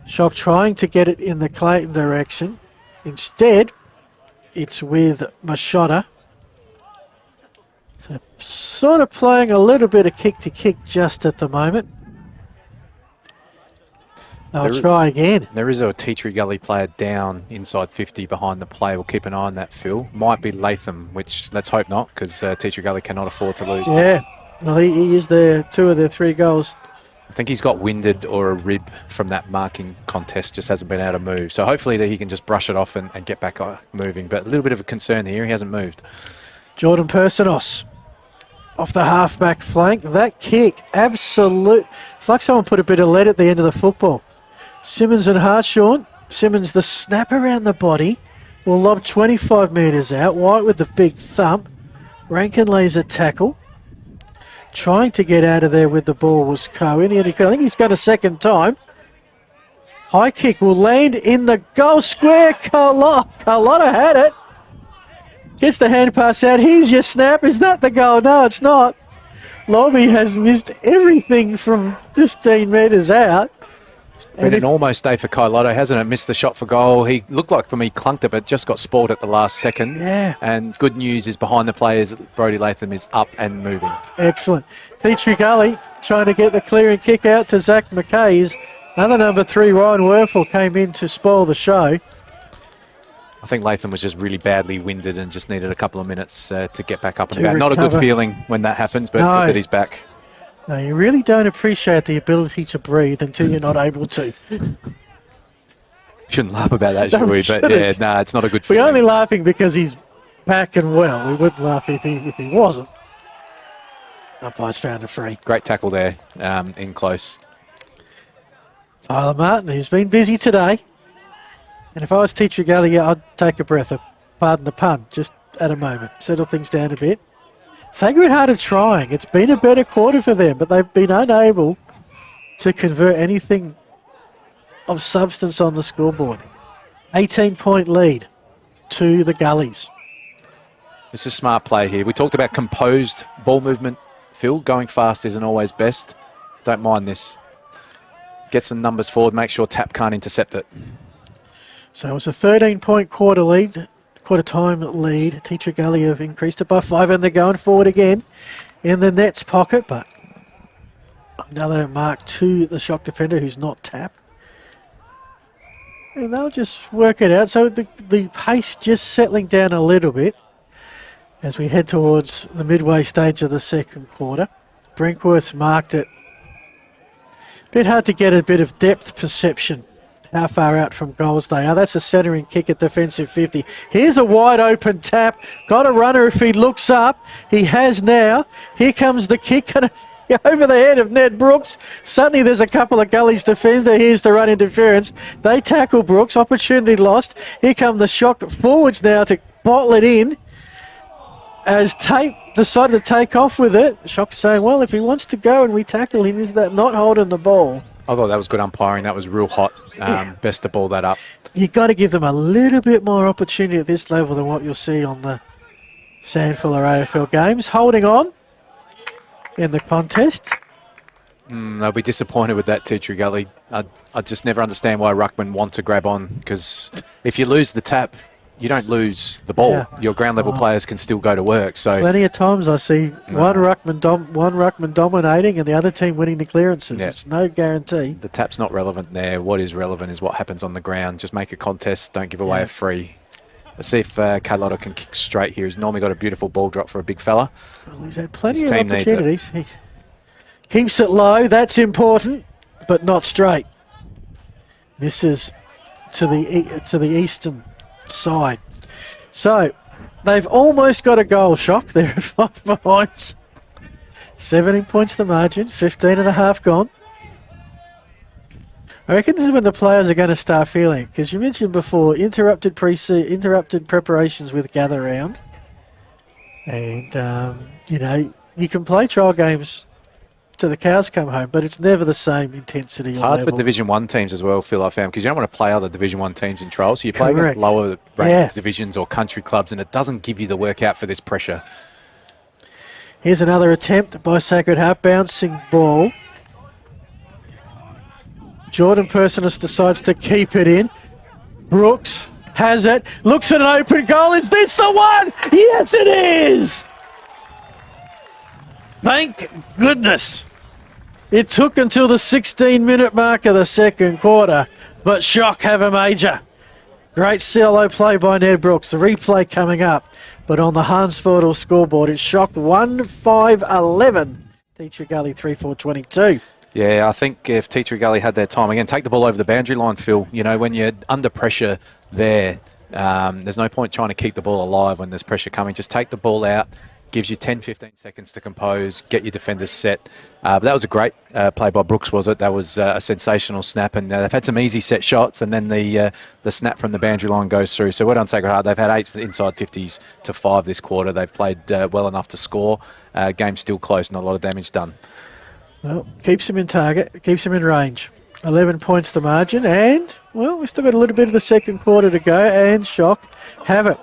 Speaker 3: Shock trying to get it in the Clayton direction. Instead, it's with Machota. So sort of playing a little bit of kick-to-kick just at the moment. They'll try again.
Speaker 4: There is a Teacher Gully player down inside 50 behind the play. We'll keep an eye on that, Phil. Might be Latham, which let's hope not, because Teacher Gully cannot afford to lose.
Speaker 3: Yeah, well, he is there, 2 of their 3 goals.
Speaker 4: I think he's got winded or a rib from that marking contest, just hasn't been able to move. So hopefully that he can just brush it off and get back moving. But a little bit of a concern here, he hasn't moved.
Speaker 3: Jordan Personos off the half-back flank. That kick, absolute. It's like someone put a bit of lead at the end of the football. Simmons and Hartshorn. Simmons, the snap around the body, will lob 25 metres out. White with the big thump. Rankin lays a tackle. Trying to get out of there with the ball was Cohen. I think he's got a second time. High kick will land in the goal square. Carlotta had it. Gets the hand pass out. Here's your snap. Is that the goal? No, it's not. Lobby has missed everything from 15 metres out.
Speaker 4: It's been an almost day for Carlotta, hasn't it? Missed the shot for goal. He looked like for me clunked it, but just got spoiled at the last second.
Speaker 3: Yeah.
Speaker 4: And good news is behind the players, Brodie Latham is up and moving.
Speaker 3: Excellent. Teacher Gully trying to get the clearing kick out to Zach McKay's. Another number 3, Ryan Werfel, came in to spoil the show.
Speaker 4: I think Latham was just really badly winded and just needed a couple of minutes to get back up and about.
Speaker 3: Recover.
Speaker 4: Not a good feeling when that happens, but good that he's back.
Speaker 3: No, you really don't appreciate the ability to breathe until you're not able to.
Speaker 4: Shouldn't laugh about that, should
Speaker 3: No,
Speaker 4: we?
Speaker 3: we
Speaker 4: But yeah,
Speaker 3: shouldn't.
Speaker 4: it's not a good
Speaker 3: We're
Speaker 4: feeling.
Speaker 3: only laughing because he's back and well. We wouldn't laugh if he wasn't. Umpire's found a free.
Speaker 4: Great tackle there in close.
Speaker 3: Tyler Martin, who's been busy today. And if I was Teacher Gully, I'd take a breath. Pardon the pun, just at a moment. Settle things down a bit. Sacred Heart are trying. It's been a better quarter for them, but they've been unable to convert anything of substance on the scoreboard. 18-point lead to the Gullies.
Speaker 4: This is smart play here. We talked about composed ball movement, Phil. Going fast isn't always best. Don't mind this. Get some numbers forward. Make sure Tap can't intercept it.
Speaker 3: So it's a 13-point quarter time lead. Teacher Gully have increased it by 5, and they're going forward again in the Nets pocket, but another mark to the shock defender who's not Tap. And they'll just work it out. So the pace just settling down a little bit as we head towards the midway stage of the second quarter. Brinkworth's marked it. Bit hard to get a bit of depth perception how far out from goals they are. That's a centering kick at defensive 50. Here's a wide open Tap. Got a runner if he looks up. He has now. Here comes the kick. Over the head of Ned Brooks. Suddenly there's a couple of Gully's defenders. Here's the run interference. They tackle Brooks. Opportunity lost. Here come the shock forwards now to bottle it in. As Tate decided to take off with it. Shock's saying, well, if he wants to go and we tackle him, is that not holding the ball?
Speaker 4: I thought that was good umpiring. That was real hot. Best to ball that up.
Speaker 3: You've got to give them a little bit more opportunity at this level than what you'll see on the Sandfuller AFL games. Holding on in the contest.
Speaker 4: They'll be disappointed with that, Teacher Gully. I just never understand why ruckmen want to grab on, because if you lose the tap, you don't lose the ball.
Speaker 3: Yeah.
Speaker 4: Your ground level players can still go to work. So
Speaker 3: plenty of times I see one ruckman dominating and the other team winning the clearances.
Speaker 4: Yeah.
Speaker 3: It's no guarantee.
Speaker 4: the tap's not relevant there. What is relevant is what happens on the ground. Just make a contest. Don't give away a free. Let's see if Carlotta can kick straight here. He's normally got a beautiful ball drop for a big fella.
Speaker 3: Well, he's had plenty
Speaker 4: His
Speaker 3: of
Speaker 4: team needs
Speaker 3: opportunities. He keeps it low. That's important, but not straight. Misses to the eastern side. So they've almost got a goal, Shock. They're at 5 behind. 17 points the margin, 15 and a half gone. I reckon this is when the players are going to start feeling, because you mentioned before interrupted preparations with gather round, and you know, you can play trial games till the cows come home, but it's never the same intensity.
Speaker 4: It's hard
Speaker 3: level.
Speaker 4: for Division 1 teams as well, Phil, I found, because you don't want to play other Division 1 teams in trials. So you play against lower ranked divisions or country clubs, and it doesn't give you the workout for this pressure.
Speaker 3: Here's another attempt by Sacred Heart, bouncing ball. Jordan Personis decides to keep it in. Brooks has it, looks at an open goal. Is this the one? Yes, it is! Thank goodness. It took until the 16-minute mark of the second quarter, but Shock have a major. Great CLO play by Ned Brooks. The replay coming up, but on the Hansfordle scoreboard, it's Shock 1-5-11. Teacher Gully 3-4-22.
Speaker 4: Yeah, I think if Teacher Gully had their time, again, take the ball over the boundary line, Phil. You know, when you're under pressure there, there's no point trying to keep the ball alive when there's pressure coming. Just take the ball out. Gives you 10, 15 seconds to compose, get your defenders set. But that was a great play by Brooks, was it? That was a sensational snap, and they've had some easy set shots, and then the snap from the boundary line goes through. So well done, Sacred Heart. They've had 8 inside 50s to 5 this quarter. They've played well enough to score. Game's still close, not a lot of damage done.
Speaker 3: Well, keeps him in target, keeps him in range. 11 points the margin, and, well, we've still got a little bit of the second quarter to go, and Shock have it.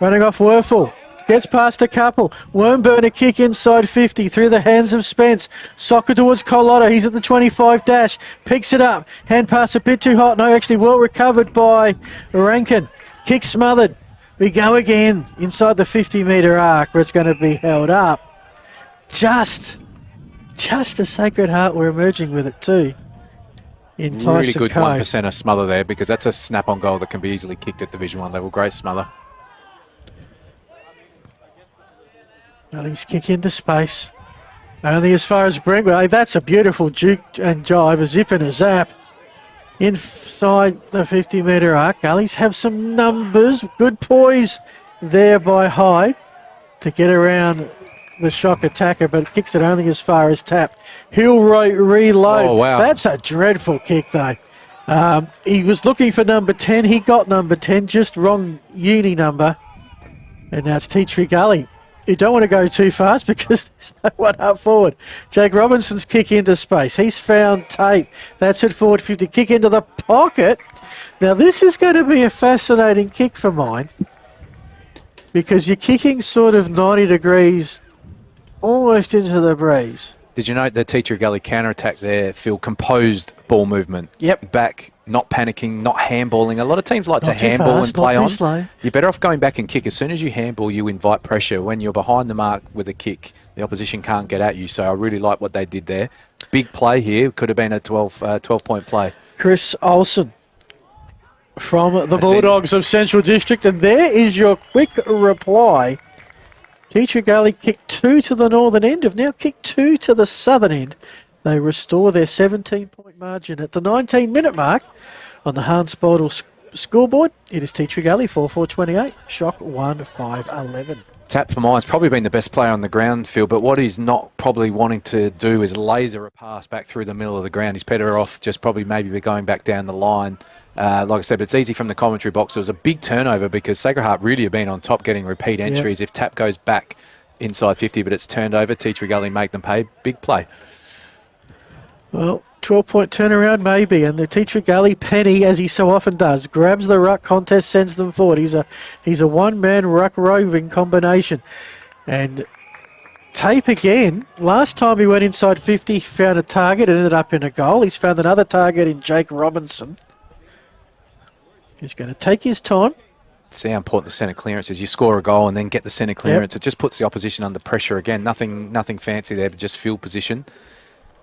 Speaker 3: Running off Werfel. Gets past a couple. Wormburner kick inside 50 through the hands of Spence. Soccer towards Carlotta. He's at the 25 dash. Picks it up. Hand pass a bit too hot. No, actually well recovered by Rankin. Kick smothered. We go again inside the 50-metre arc where it's going to be held up. Just the Sacred Heart were emerging with it too. In Tyson
Speaker 4: Really good
Speaker 3: Cove.
Speaker 4: 1%er smother there, because that's a snap-on goal that can be easily kicked at Division 1 level. Great smother.
Speaker 3: Gully's kick into space. Only as far as Brentwood. That's a beautiful juke and jive, a zip and a zap. Inside the 50-metre arc. Gullies have some numbers. Good poise there by Hyde to get around the Shock attacker, but kicks it only as far as Tap. He'll reload.
Speaker 4: Oh, wow.
Speaker 3: That's a dreadful kick, though. He was looking for number 10. He got number 10, just wrong uni number. And now it's Tea Tree Gully. You don't want to go too fast because there's no one up forward. Jake Robinson's kick into space. He's found Tate. That's at forward 50. Kick into the pocket. Now, this is going to be a fascinating kick for mine because you're kicking sort of 90 degrees almost into the breeze.
Speaker 4: Did you note the Teacher Gully counter-attack there, Phil? Composed ball movement.
Speaker 3: Yep.
Speaker 4: Back, not panicking, not handballing. A lot of teams like
Speaker 3: Not
Speaker 4: to
Speaker 3: too
Speaker 4: handball
Speaker 3: fast,
Speaker 4: and play
Speaker 3: not too
Speaker 4: on.
Speaker 3: slow.
Speaker 4: You're better off going back and kick. As soon as you handball, you invite pressure. When you're behind the mark with a kick, the opposition can't get at you. So I really like what they did there. Big play here. Could have been a 12-point play.
Speaker 3: Chris Olsen from the
Speaker 4: That's
Speaker 3: Bulldogs of Central District. And there is your quick reply. Teacher Gully kicked 2 to the northern end, have now kicked 2 to the southern end. They restore their 17-point margin at the 19-minute mark on the Hans Bodel scoreboard. It is Teacher Gully 4-4-28, Shock 1-5-11.
Speaker 4: Tap for mine's probably been the best player on the ground, Phil, but what he's not probably wanting to do is laser a pass back through the middle of the ground. He's better off just probably maybe going back down the line. Like I said, but it's easy from the commentary box. It was a big turnover because Sacred Heart really have been on top getting repeat entries. If Tap goes back inside 50, but it's turned over, Teacher Gully make them pay. Big play.
Speaker 3: Well, 12-point turnaround maybe, and the Teacher Gully Penny, as he so often does, grabs the ruck contest, sends them forward. He's a one-man ruck roving combination. And Tape again. Last time he went inside 50, found a target, and ended up in a goal. He's found another target in Jake Robinson. He's going to take his time.
Speaker 4: See how important the centre clearance is. You score a goal and then get the centre clearance. It just puts the opposition under pressure again. Nothing fancy there, but just field position.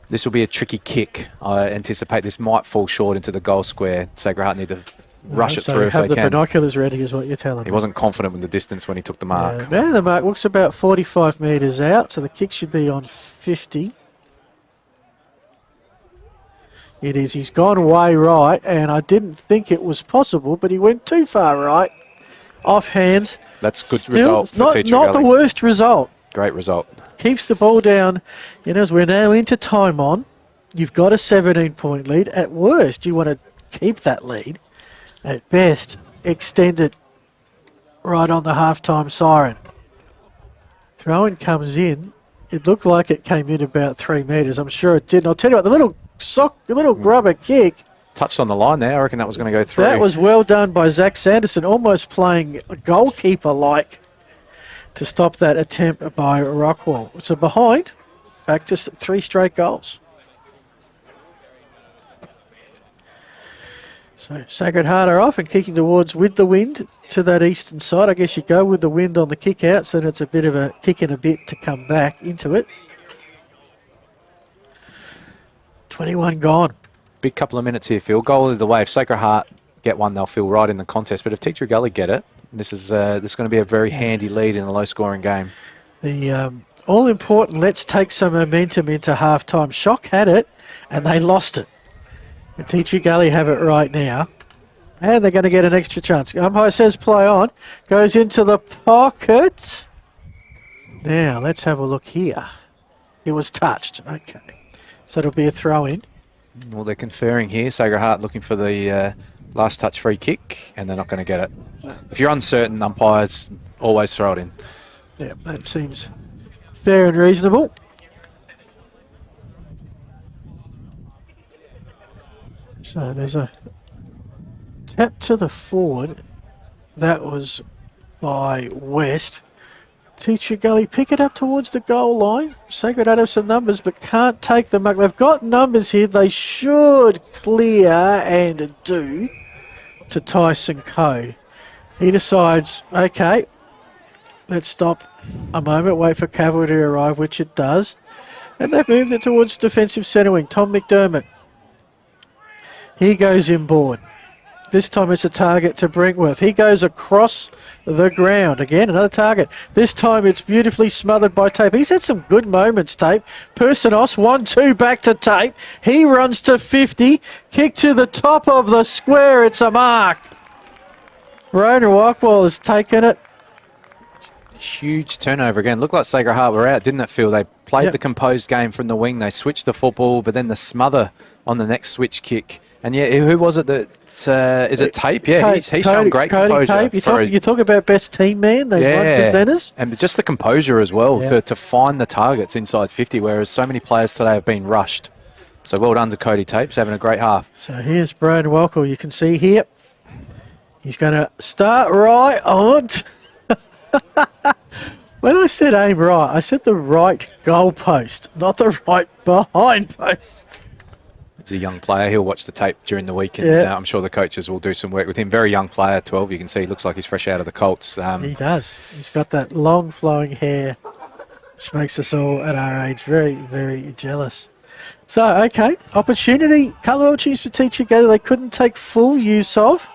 Speaker 4: This will be a tricky kick. I anticipate this might fall short into the goal square. Sacred Heart need to rush it through if they
Speaker 3: have the
Speaker 4: can.
Speaker 3: binoculars ready is what you're telling me.
Speaker 4: He wasn't confident with the distance when he took the mark.
Speaker 3: Now the mark looks about 45 metres out, so the kick should be on 50. It is. He's gone way right, and I didn't think it was possible, but he went too far right. Off hands.
Speaker 4: That's good result for Teacher
Speaker 3: Not
Speaker 4: Gully.
Speaker 3: the worst result.
Speaker 4: Great result.
Speaker 3: Keeps the ball down. As we're now into time on, you've got a 17-point lead. At worst, you want to keep that lead. At best, extend it right on the halftime siren. Throw-in comes in. It looked like it came in about 3 metres. I'm sure it did. And I'll tell you what, the little grubber kick.
Speaker 4: Touched on the line there. I reckon that was going to go through.
Speaker 3: That was well done by Zach Sanderson, almost playing a goalkeeper-like to stop that attempt by Rockwell. So behind, back to 3 straight goals. So Sacred Heart are off and kicking towards with the wind to that eastern side. I guess you go with the wind on the kick out, so then it's a bit of a kick and a bit to come back into it. 21 gone.
Speaker 4: Big couple of minutes here, Phil. Goal either way. If Sacred Heart get one, they'll feel right in the contest. But if Teacher Gully get it, this is going to be a very handy lead in a low-scoring game.
Speaker 3: The all-important, let's take some momentum into half-time. Shock had it, and they lost it. And Teacher Gully have it right now. And they're going to get an extra chance. Umpire says play on. Goes into the pocket. Now, let's have a look here. It was touched. Okay. So it'll be a throw-in.
Speaker 4: Well, they're conferring here. Sacred Heart looking for the last touch free kick, and they're not going to get it. If you're uncertain, umpires always throw it in.
Speaker 3: Yeah, that seems fair and reasonable. So there's a tap to the forward. That was by West. Teacher Gully pick it up towards the goal line. Sacred Heart have some numbers but can't take the mark. They've got numbers here. They should clear and do to Tyson Code. He decides, okay, let's stop a moment, wait for cavalry to arrive, which it does. And they've moved it towards defensive centre wing. Tom McDermott. He goes inboard. This time it's a target to Brinkworth. He goes across the ground. Again, another target. This time it's beautifully smothered by Tape. He's had some good moments, Tape. Personos, 1-2 back to Tape. He runs to 50. Kick to the top of the square. It's a mark. Rona Rockwell has taken it.
Speaker 4: Huge turnover again. Looked like Sacred Heart were out, didn't it, Phil? They played the composed game from the wing. They switched the football, but then the smother on the next switch kick. And yeah, who was it that... is it Tape? Yeah, he's shown great composure.
Speaker 3: You talk about best team man, those 1%ers.
Speaker 4: And just the composure as well to find the targets inside 50, whereas so many players today have been rushed. So well done to Cody Tapes, having a great half.
Speaker 3: So here's Brian Welkel. You can see here. He's going to start right on. When I said aim right, I said the right goal post, not the right behind post.
Speaker 4: He's a young player. He'll watch the tape during the week, and
Speaker 3: Yeah.
Speaker 4: I'm sure the coaches will do some work with him. Very young player, 12. You can see he looks like he's fresh out of the Colts.
Speaker 3: He does. He's got that long flowing hair, which makes us all at our age very, very jealous. So, okay, opportunity, couple of opportunities for Teacher Gully they couldn't take full use of.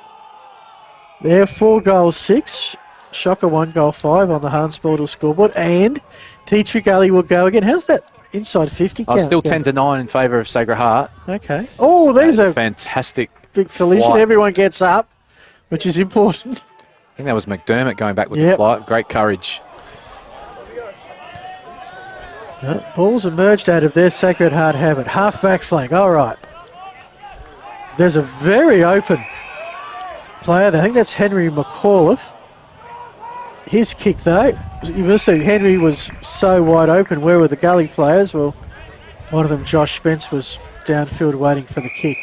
Speaker 3: They're 4 goals 6. Shocker 1 goal 5 on the Hansbordel scoreboard, and Teacher Gully will go again. How's that inside 50 count?
Speaker 4: Still 10-9 in favour of Sacred Heart.
Speaker 3: Okay. Oh, there's a
Speaker 4: Fantastic
Speaker 3: big collision.
Speaker 4: flight.
Speaker 3: Everyone gets up, which is important.
Speaker 4: I think that was McDermott going back with the
Speaker 3: Yep.
Speaker 4: flight. Great courage.
Speaker 3: Balls emerged out of their Sacred Heart habit. Half back flank. All right. There's a very open player. I think that's Henry McAuliffe. His kick, though, you must see Henry was so wide open. Where were the Gully players? Well, one of them, Josh Spence, was downfield waiting for the kick.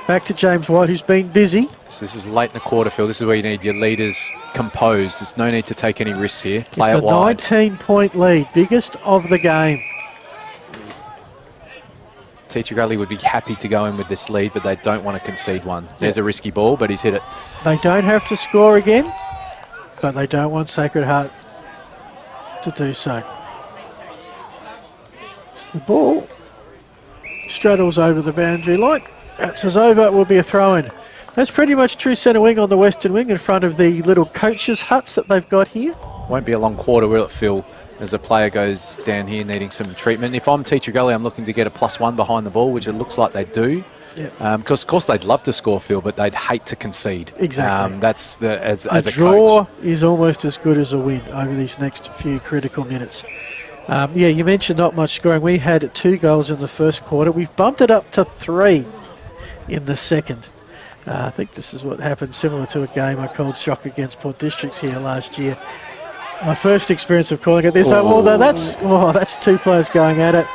Speaker 3: Back to James White, who's been busy.
Speaker 4: So this is late in the quarterfield. This is where you need your leaders composed. There's no need to take any risks here. Play
Speaker 3: It's
Speaker 4: it
Speaker 3: a
Speaker 4: wide.
Speaker 3: 19-point lead, biggest of the game.
Speaker 4: Teacher Gully would be happy to go in with this lead, but they don't want to concede one. There's a risky ball, but he's hit it.
Speaker 3: They don't have to score again, but they don't want Sacred Heart to do so. So the ball straddles over the boundary line. Bounces over, it will be a throw-in. That's pretty much true centre wing on the western wing in front of the little coaches' huts that they've got here.
Speaker 4: Won't be a long quarter, will it, Phil, as a player goes down here needing some treatment. If I'm Teacher Gully, I'm looking to get a +1 behind the ball, which it looks like they do.
Speaker 3: Yeah.
Speaker 4: Because, of course, they'd love to score, Phil, but they'd hate to concede.
Speaker 3: Exactly.
Speaker 4: That's as
Speaker 3: A
Speaker 4: a
Speaker 3: draw
Speaker 4: coach.
Speaker 3: is almost as good as a win over these next few critical minutes. Yeah, you mentioned not much scoring. We had 2 goals in the first quarter. We've bumped it up to 3 in the second. I think this is what happened, similar to a game I called Shock against Port Districts here last year. My first experience of calling it this, although that's 2 players going at it.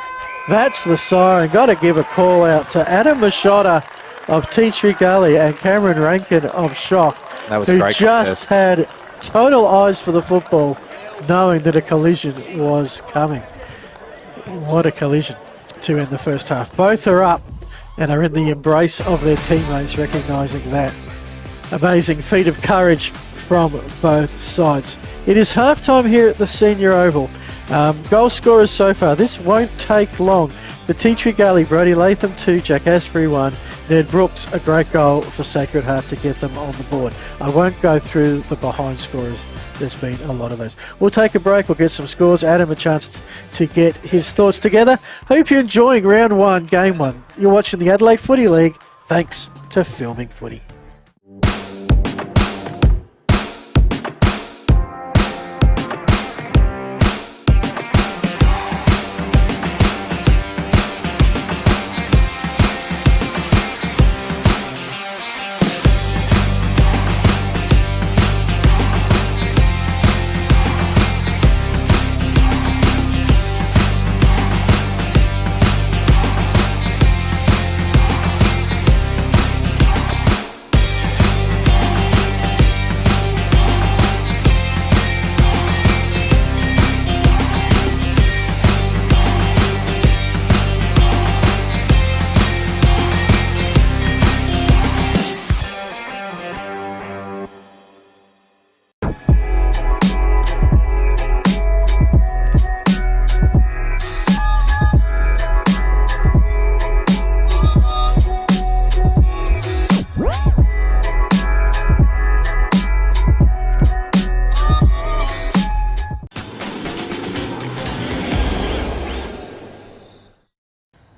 Speaker 3: That's the siren. Got to give a call out to Adam Machota of Teacher Gully and Cameron Rankin of Shock,
Speaker 4: That was a
Speaker 3: who
Speaker 4: great
Speaker 3: just
Speaker 4: contest.
Speaker 3: had total eyes for the football, knowing that a collision was coming. What a collision to end the first half. Both are up and are in the embrace of their teammates, recognising that. Amazing feat of courage from both sides. It is half-time here at the Senior Oval. Goal scorers so far. This won't take long. The Teacher Gully, Brody Latham 2, Jack Asprey 1, Ned Brooks, a great goal for Sacred Heart to get them on the board. I won't go through the behind scorers. There's been a lot of those. We'll take a break. We'll get some scores. Adam a chance to get his thoughts together. Hope you're enjoying round 1, game 1. You're watching the Adelaide Footy League. Thanks to Filming Footy.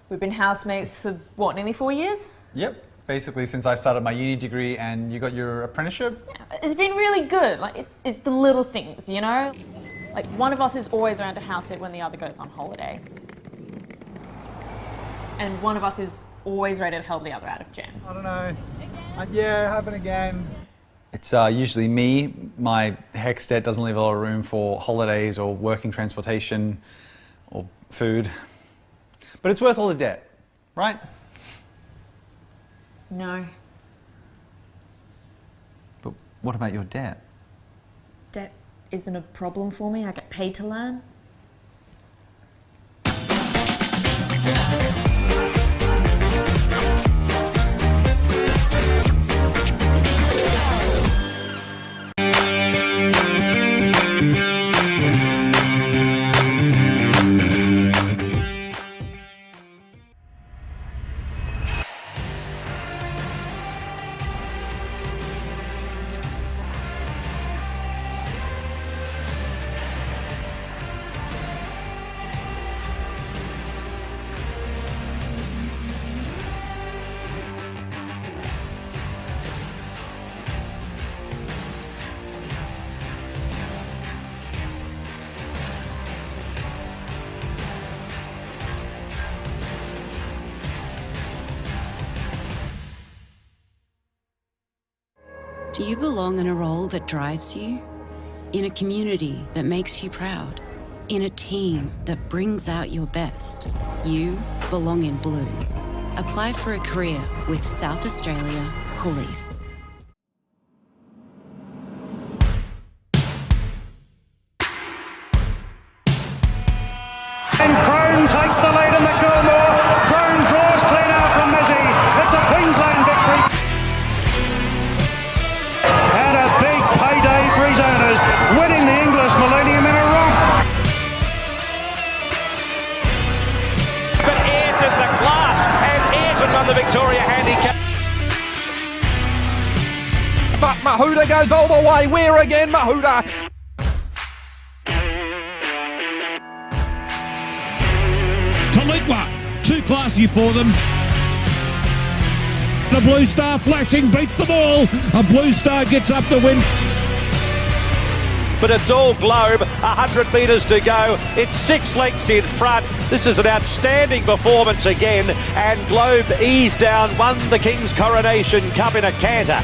Speaker 6: We've been housemates for, what, nearly 4 years?
Speaker 7: Yep. Basically, since I started my uni degree and you got your apprenticeship.
Speaker 6: It's been really good. Like, it's the little things, you know? Like, one of us is always around to house it when the other goes on holiday. And one of us is always ready to help the other out of jam.
Speaker 7: I don't know. Yeah, happen again. It's usually me. My HEC stat doesn't leave a lot of room for holidays or working transportation or food. But it's worth all the debt, right?
Speaker 6: No.
Speaker 7: But what about your debt?
Speaker 6: Debt isn't a problem for me. I get paid to learn.
Speaker 5: Do you belong in a role that drives you? In a community that makes you proud? In a team that brings out your best? You belong in blue. Apply for a career with South Australia Police.
Speaker 3: And Crone takes the lead in the Coolmore. Crone draws clean out from Mizzy. It's a Queensland victory. And a big payday for his owners, winning the English Millennium in a romp.
Speaker 8: But Ayrton the class, and Ayrton won the Victoria Handicap.
Speaker 2: But Mahuda goes all the way. Where again, Mahuda?
Speaker 9: Taliqua, too classy for them. The Blue Star flashing beats them all. A Blue Star gets up the win.
Speaker 8: But it's all Globe, 100 metres to go. It's 6 lengths in front. This is an outstanding performance again. And Globe eased down, won the King's Coronation Cup in a canter.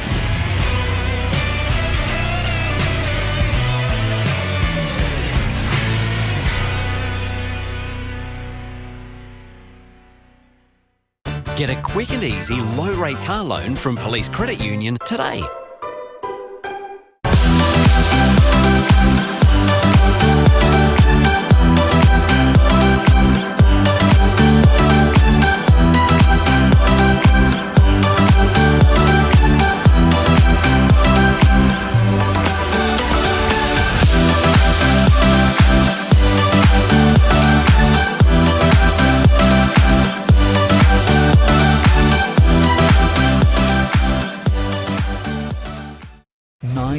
Speaker 10: Get a quick and easy low-rate car loan from Police Credit Union today.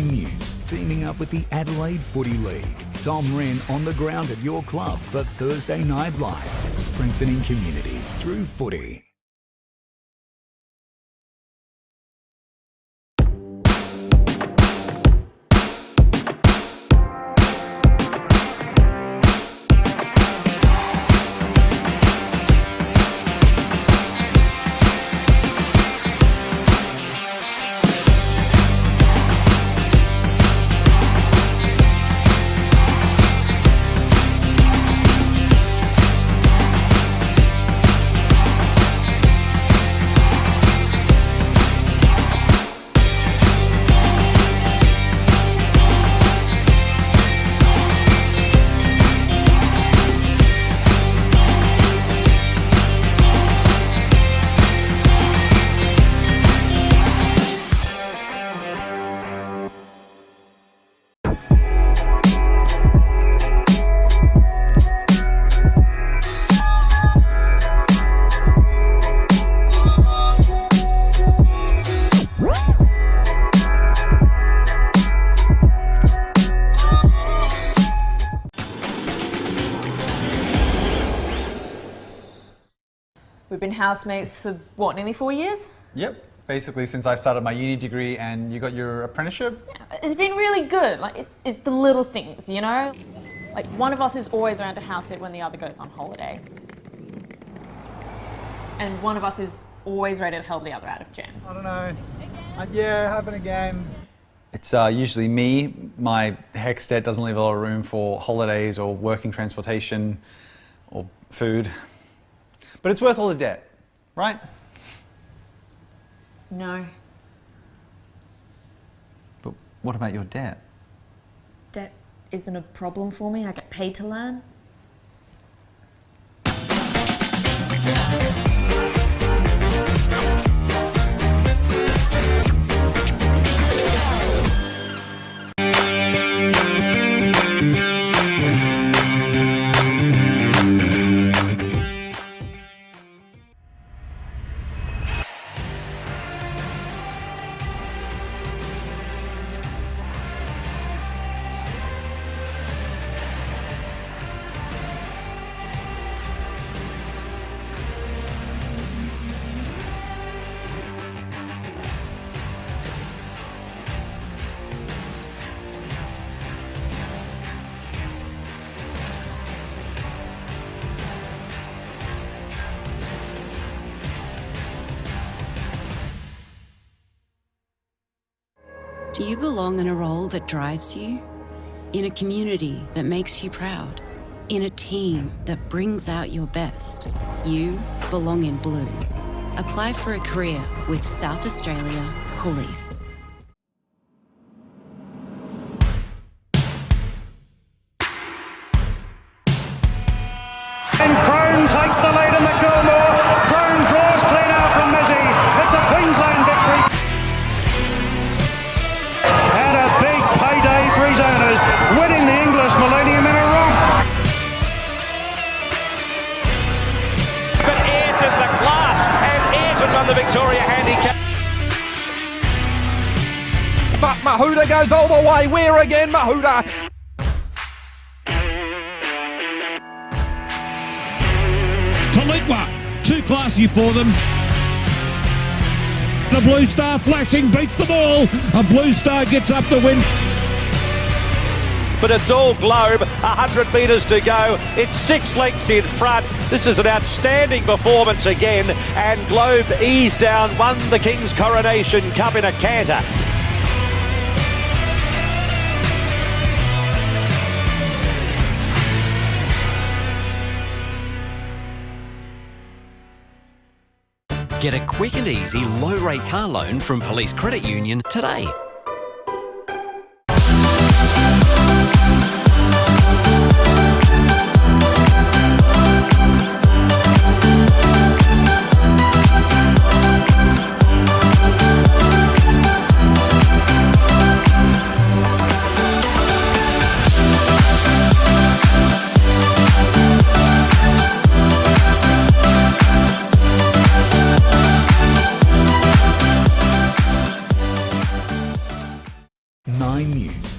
Speaker 11: News, teaming up with the Adelaide Footy League. Tom Wren on the ground at your club for Thursday Night Live, strengthening communities through footy.
Speaker 6: We've been housemates for, what, nearly 4 years?
Speaker 7: Yep, basically since I started my uni degree and you got your apprenticeship.
Speaker 6: It's been really good. Like, it's the little things, you know? Like, one of us is always around to house it when the other goes on holiday. And one of us is always ready to help the other out of jam.
Speaker 7: I don't know. Yeah, happen again. It's usually me. My HEC stat doesn't leave a lot of room for holidays or working transportation or food. But it's worth all the debt, right?
Speaker 6: No.
Speaker 7: But what about your debt?
Speaker 6: Debt isn't a problem for me. I get paid to learn.
Speaker 5: Do you belong in a role that drives you? In a community that makes you proud? In a team that brings out your best? You belong in blue. Apply for a career with South Australia Police.
Speaker 8: And Crone takes the lead in the Gilmore. Crone draws clean out from Mizzy. It's a Queensland victory. And a big payday for his owners, winning the English Millennium in a romp. But Ayrton the class, and Ayrton won the Victoria Handicap.
Speaker 2: But Mahuda goes all the way. Where again, Mahuda?
Speaker 9: Taliqua, too classy for them. The Blue Star flashing beats them all. A Blue Star gets up the win.
Speaker 8: But it's all Globe, 100 metres to go. It's 6 lengths in front. This is an outstanding performance again. And Globe eased down, won the King's Coronation Cup in a canter.
Speaker 10: Get a quick and easy low-rate car loan from Police Credit Union today.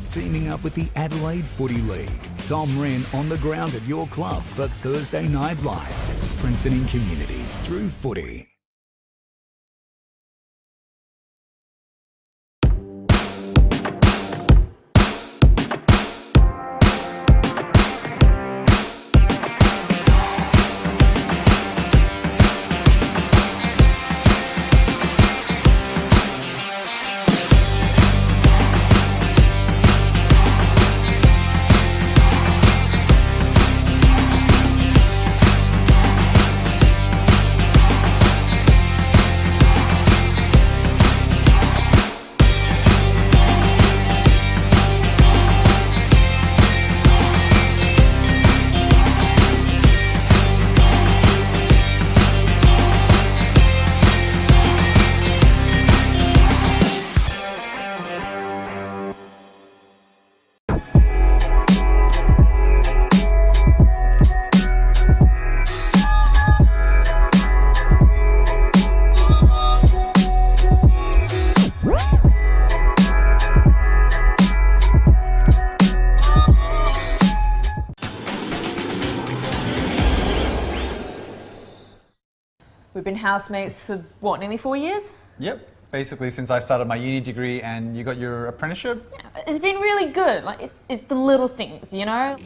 Speaker 11: Teaming up with the Adelaide Footy League. Tom Wren on the ground at your club for Thursday Night Live, strengthening communities through footy.
Speaker 6: We've been housemates for, what, nearly 4 years?
Speaker 7: Yep, basically since I started my uni degree and you got your apprenticeship.
Speaker 6: Yeah, it's been really good. Like, it's the little things, you know?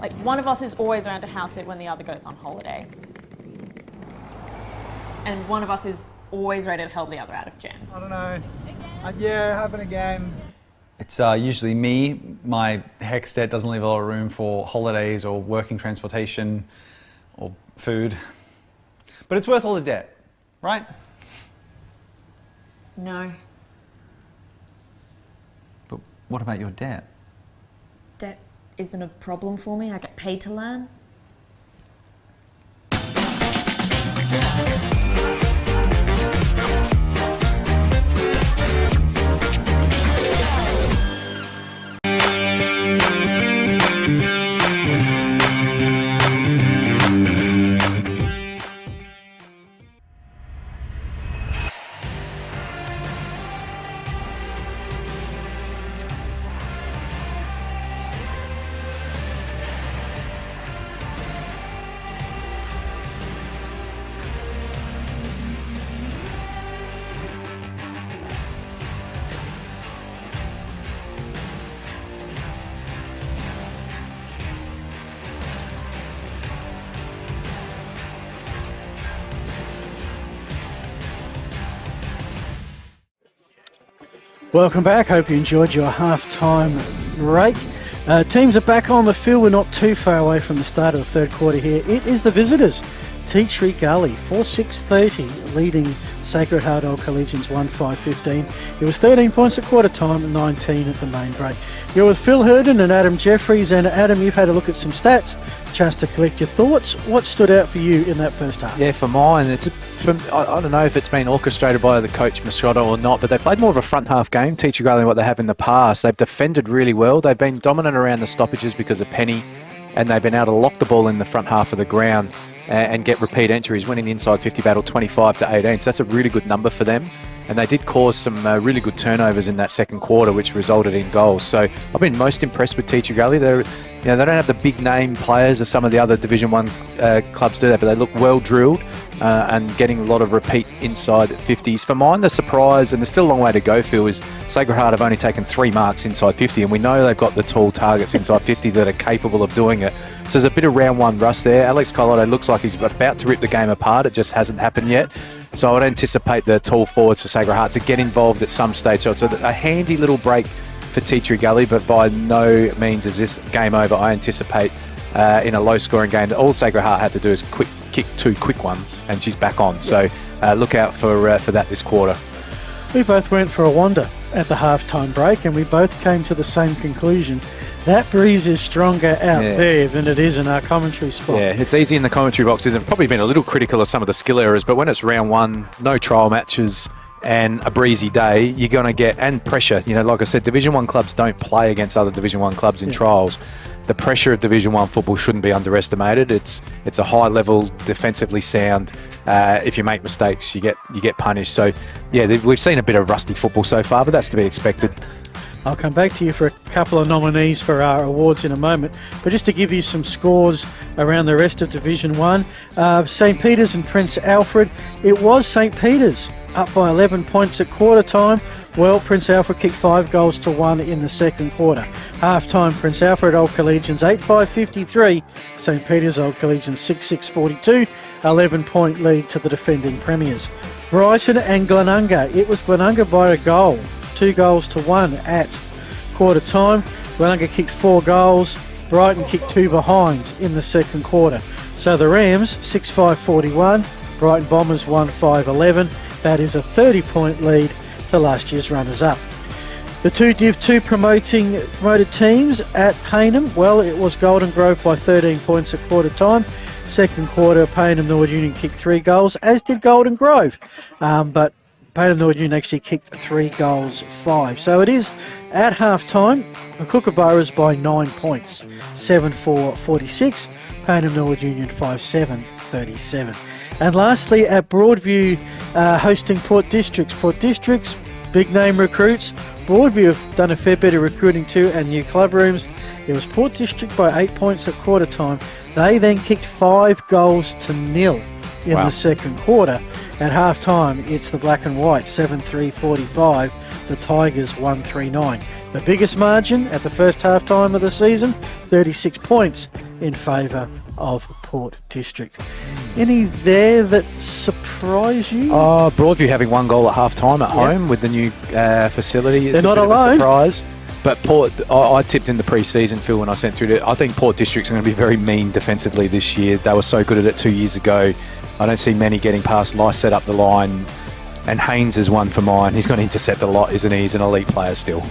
Speaker 6: Like, one of us is always around to house it when the other goes on holiday. And one of us is always ready to help the other out of jam.
Speaker 7: I don't know. Yeah, happen again. It's usually me. My HECS debt doesn't leave a lot of room for holidays or working transportation or food. But it's worth all the debt, right?
Speaker 6: No.
Speaker 7: But what about your debt?
Speaker 6: Debt isn't a problem for me. I get paid to learn.
Speaker 3: Welcome back. Hope you enjoyed your half-time break. Teams are back on the field. We're not too far away from the start of the third quarter here. It is the visitors, Tea Tree Gully, 4-6-30, leading Sacred Heart Old Collegians 1-5-15. It was 13 points at quarter time and 19 at the main break. You're with Phil Herden and Adam Jeffries. And Adam, you've had a look at some stats, chance to collect your thoughts. What stood out for you in that first half?
Speaker 4: Yeah, for mine, I don't know if it's been orchestrated by the coach Mascotta or not, but they played more of a front half game, Tea Tree Gully, than what they have in the past. They've defended really well. They've been dominant around the stoppages because of Penny, and they've been able to lock the ball in the front half of the ground and get repeat entries, winning the inside 50 battle 25-18. So that's a really good number for them. And they did cause some really good turnovers in that second quarter, which resulted in goals. So I've been most impressed with Tea Tree Gully. They don't have the big name players as some of the other Division 1 clubs do that, but they look well drilled and getting a lot of repeat inside 50s. For mine, the surprise, and there's still a long way to go, Phil, is Sacred Heart have only taken 3 marks inside 50, and we know they've got the tall targets inside 50 that are capable of doing it. So there's a bit of round one rust there. Alex Collado looks like he's about to rip the game apart. It just hasn't happened yet. So I would anticipate the tall forwards for Sacred Heart to get involved at some stage. So it's a handy little break for Tea Tree Gully, but by no means is this game over. I anticipate in a low-scoring game that all Sacred Heart had to do is kick 2 quick ones, and she's back on. So look out for that this quarter.
Speaker 3: We both went for a wander at the half-time break, and we both came to the same conclusion. That breeze is stronger out there than it is in our commentary spot. Yeah,
Speaker 4: it's easy in the commentary boxes. I've probably been a little critical of some of the skill errors, but when it's round one, no trial matches and a breezy day, you're going to get, and pressure. You know, like I said, Division 1 clubs don't play against other Division 1 clubs in trials. The pressure of Division 1 football shouldn't be underestimated. It's a high level, defensively sound. If you make mistakes, you get punished. So, yeah, we've seen a bit of rusty football so far, but that's to be expected.
Speaker 3: I'll come back to you for a couple of nominees for our awards in a moment. But just to give you some scores around the rest of Division 1, St. Peter's and Prince Alfred. It was St. Peter's up by 11 points at quarter time. Well, Prince Alfred kicked 5-1 in the second quarter. Half-time, Prince Alfred Old Collegians 8-5-53. St. Peter's Old Collegians 6-6-42. 11-point lead to the defending premiers. Brighton and Glenunga. It was Glenunga by a goal. 2-1 at quarter time. Glenunga kicked 4 goals. Brighton kicked 2 behinds in the second quarter. So the Rams 6-5-41. Brighton Bombers 1-5-11. That is a 30-point lead to last year's runners-up. The two Div 2 promoted teams at Payneham. Well, it was Golden Grove by 13 points at quarter time. Second quarter, Payneham Norwood Union kicked 3 goals, as did Golden Grove. But Payneham Norwood Union actually kicked 3 goals, 5. So it is at half-time, the Kookaburras by 9 points, 7-4-46. Payneham Norwood Union 5-7-37. And lastly, at Broadview, hosting Port Districts. Port Districts, big-name recruits. Broadview have done a fair bit of recruiting too, and new club rooms. It was Port District by 8 points at quarter time. They then kicked 5-0 in the second quarter. At half-time, it's the Black and White, 7-3-45. The Tigers, 1-3-9. The biggest margin at the first half-time of the season, 36 points in favour of Port District. Any there that surprise you?
Speaker 4: Oh, Broadview having 1 goal at half-time at home with the new facility.
Speaker 3: They're not alone.
Speaker 4: Surprise. But Port, I tipped in the pre-season, Phil, when I sent through it. I think Port District's going to be very mean defensively this year. They were so good at it 2 years ago. I don't see many getting past Lysett up the line. And Haynes is one for mine. He's going to intercept a lot, isn't he? He's an elite player still.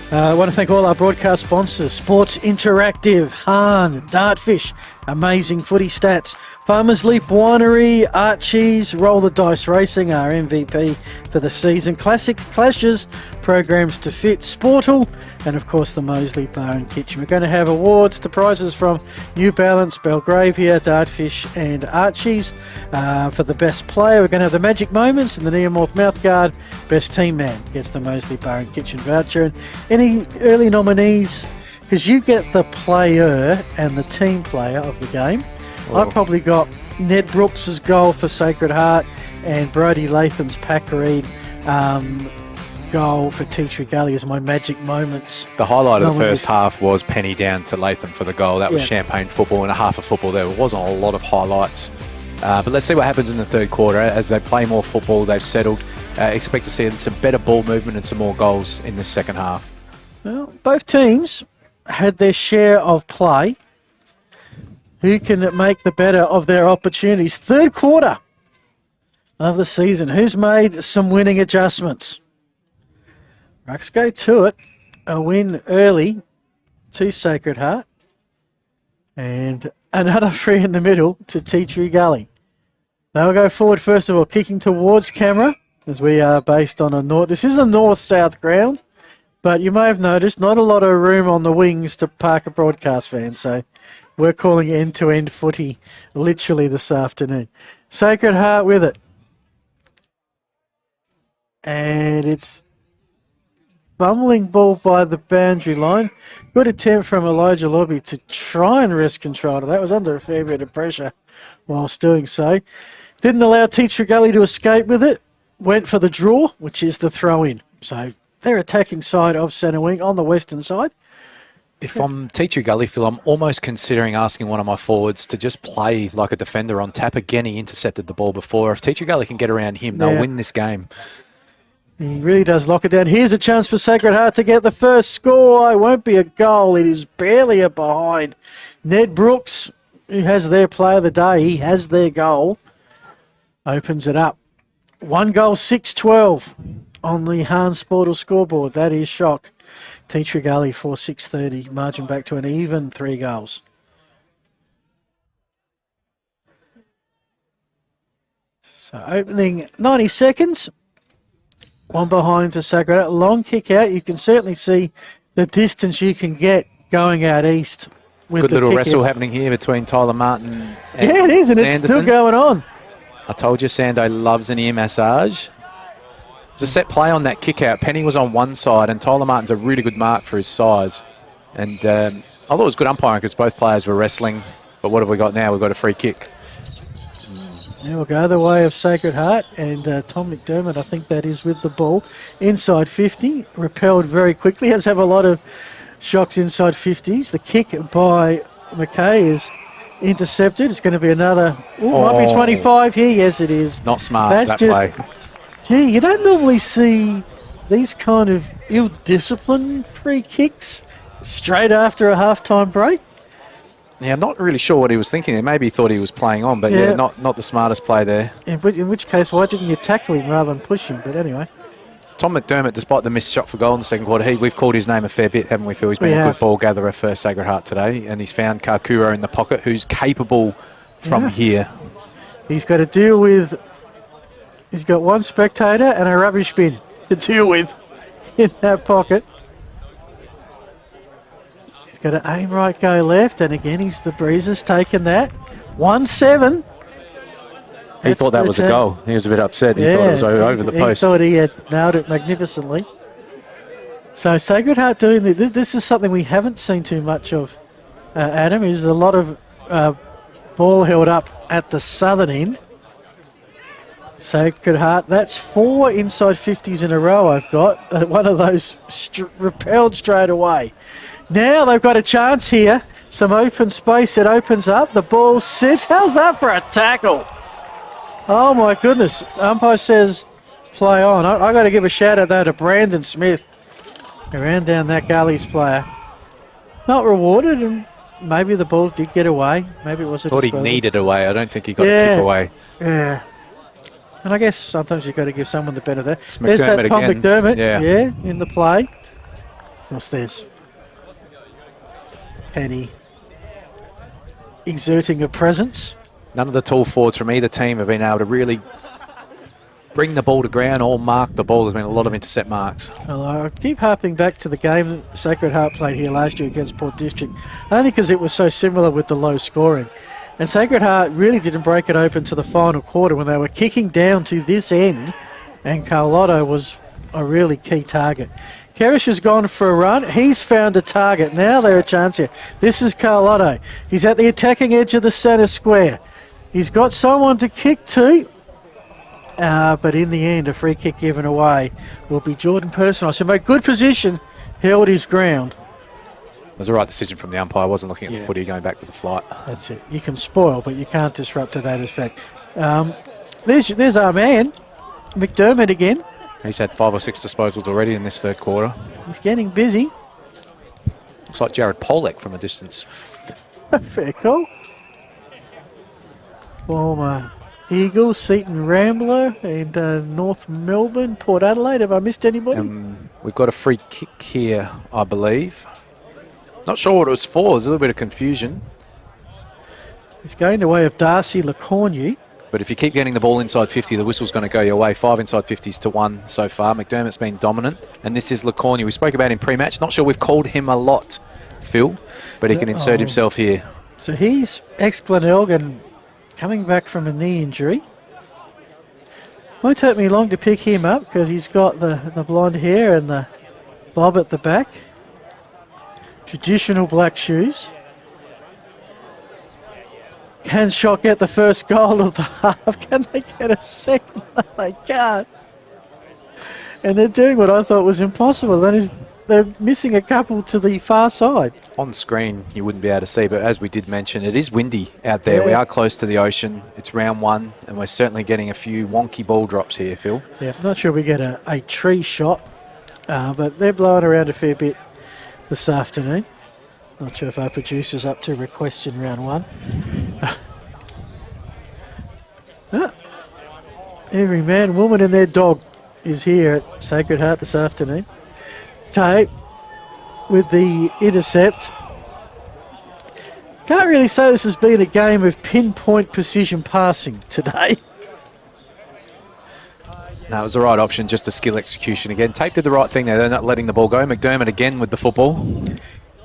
Speaker 3: I want to thank all our broadcast sponsors: Sports Interactive, Hahn, Dartfish, Amazing Footy Stats, Farmers Leap Winery, Archie's, Roll the Dice Racing, our MVP for the season, Classic Clashes, Programs to Fit, Sportal, and of course the Moseley Bar and Kitchen. We're going to have awards to prizes from New Balance, Belgravia, Dartfish and Archie's. For the best player, we're going to have the Magic Moments and the Neomorph Mouthguard. Best team man gets the Moseley Bar and Kitchen voucher. And any early nominees, because you get the player and the team player of the game. I probably got Ned Brooks' goal for Sacred Heart and Brodie Latham's Packereed goal for Teacher Gully as my magic moments.
Speaker 4: The highlight of the first half was Penny down to Latham for the goal. That was champagne football and a half of football. There wasn't a lot of highlights. But let's see what happens in the third quarter. As they play more football, they've settled. Expect to see some better ball movement and some more goals in the second half.
Speaker 3: Well, both teams had their share of play. Who can make the better of their opportunities? Third quarter of the season. Who's made some winning adjustments? Rucks go to it. A win early to Sacred Heart. And another free in the middle to Tea Tree Gully. They'll go forward first of all, kicking towards camera, as we are based on a north. This is a north-south ground, but you may have noticed not a lot of room on the wings to park a broadcast van, so we're calling end-to-end footy literally this afternoon. Sacred Heart with it. And it's bumbling ball by the boundary line. Good attempt from Elijah Lobby to try and wrest control. That was under a fair bit of pressure whilst doing so. Didn't allow Teacher Gully to escape with it. Went for the draw, which is the throw-in. So their attacking side of centre wing on the western side.
Speaker 4: If I'm Teacher Gully, Phil, I'm almost considering asking one of my forwards to just play like a defender on tap. Again, he intercepted the ball before. If Teacher Gully can get around him, they'll win this game.
Speaker 3: He really does lock it down. Here's a chance for Sacred Heart to get the first score. It won't be a goal. It is barely a behind. Ned Brooks, who has their player of the day, he has their goal, opens it up. 1 goal, 6-12 on the Hans Sportal scoreboard. That is shock. Teacher Gully 4-6-30, margin back to an even 3 goals. So opening 90 seconds. One behind to Sacred Heart. Long kick out. You can certainly see the distance you can get going out east. With
Speaker 4: Good
Speaker 3: the
Speaker 4: little
Speaker 3: kick
Speaker 4: wrestle
Speaker 3: out.
Speaker 4: happening here between Tyler Martin and
Speaker 3: it is, and it's still going on.
Speaker 4: I told you Sando loves an ear massage. There's a set play on that kick out. Penny was on one side, and Tyler Martin's a really good mark for his size. And I thought it was good umpiring because both players were wrestling. But what have we got now? We've got a free kick.
Speaker 3: Yeah, we'll go the way of Sacred Heart, and Tom McDermott, I think that is with the ball. Inside 50, repelled very quickly. Has have a lot of shocks inside 50s. The kick by McKay is intercepted. It's going to be another, might be 25 here. Yes, it is.
Speaker 4: Not smart,
Speaker 3: That's
Speaker 4: that
Speaker 3: just,
Speaker 4: play.
Speaker 3: Gee, you don't normally see these kind of ill-disciplined free kicks straight after a half-time break.
Speaker 4: Yeah, I'm not really sure what he was thinking there. Maybe he thought he was playing on, but yeah, not the smartest play there.
Speaker 3: In which case, why didn't you tackle him rather than push him? But anyway.
Speaker 4: Tom McDermott, despite the missed shot for goal in the second quarter, we've called his name a fair bit, haven't we, Phil? He's been a good ball gatherer for Sacred Heart today, and he's found Kakuro in the pocket, who's capable from here.
Speaker 3: He's got to deal with... He's got one spectator and a rubbish bin to deal with in that pocket. He's got to aim right, go left, and again, the breezer's taken that. 1-7.
Speaker 4: He thought that was a goal. He was a bit upset. He thought it was over the post.
Speaker 3: He thought he had nailed it magnificently. So Sacred Heart doing this. This is something we haven't seen too much of, Adam. There's a lot of ball held up at the southern end. Sacred Heart, that's 4 inside 50s in a row I've got. One of those repelled straight away. Now they've got a chance here. Some open space. It opens up. The ball sits. How's that for a tackle? Oh, my goodness. Umpire says play on. I got to give a shout out, though, to Brandon Smith. He ran down that Gully's player. Not rewarded, and maybe the ball did get away. Maybe it was a
Speaker 4: thought he needed away. I don't think he got a kick away.
Speaker 3: Yeah. And I guess sometimes you've got to give someone the better there.
Speaker 4: There's
Speaker 3: that Tom
Speaker 4: again.
Speaker 3: McDermott, in the play. Of course, there's Penny exerting a presence.
Speaker 4: None of the tall forwards from either team have been able to really bring the ball to ground or mark the ball. There's been a lot of intercept marks.
Speaker 3: Well, I keep harping back to the game that Sacred Heart played here last year against Port District, only because it was so similar with the low scoring. And Sacred Heart really didn't break it open to the final quarter when they were kicking down to this end, and Carlotta was a really key target. Kerish has gone for a run. He's found a target. Now they're a chance here. This is Carlotta. He's at the attacking edge of the centre square. He's got someone to kick to. But in the end, a free kick given away will be Jordan Personal. So made good position, held his ground.
Speaker 4: It was the right decision from the umpire. I wasn't looking at the footy going back with the flight.
Speaker 3: That's it. You can spoil, but you can't disrupt to that effect. There's our man, McDermott again.
Speaker 4: He's had 5 or 6 disposals already in this third quarter.
Speaker 3: He's getting busy.
Speaker 4: Looks like Jared Polek from a distance.
Speaker 3: Fair call. Former Eagle, Seaton Rambler, and North Melbourne, Port Adelaide. Have I missed anybody?
Speaker 4: We've got a free kick here, I believe. Not sure what it was for. There's a little bit of confusion.
Speaker 3: He's going the way of Darcy Lacornu.
Speaker 4: But if you keep getting the ball inside 50, the whistle's going to go your way. 5 inside 50s to 1 so far. McDermott's been dominant. And this is Lacornu. We spoke about him pre-match. Not sure we've called him a lot, Phil, but he can insert himself here.
Speaker 3: So he's ex-Glenelg coming back from a knee injury. Won't take me long to pick him up because he's got the blonde hair and the bob at the back. Traditional black shoes. Can Shock get the first goal of the half? Can they get a second? No, they can't. And they're doing what I thought was impossible. That is, they're missing a couple to the far side.
Speaker 4: On screen, you wouldn't be able to see, but as we did mention, it is windy out there. We are close to the ocean. It's round 1, and we're certainly getting a few wonky ball drops here, Phil.
Speaker 3: Yeah, not sure we get a tree shot, but they're blowing around a fair bit this afternoon. Not sure if our producer's up to requests in round 1. Every man, woman and their dog is here at Sacred Heart this afternoon. Tate with the intercept. Can't really say this has been a game of pinpoint precision passing today.
Speaker 4: No, it was the right option, just a skill execution again. Tate did the right thing there. They're not letting the ball go. McDermott again with the football.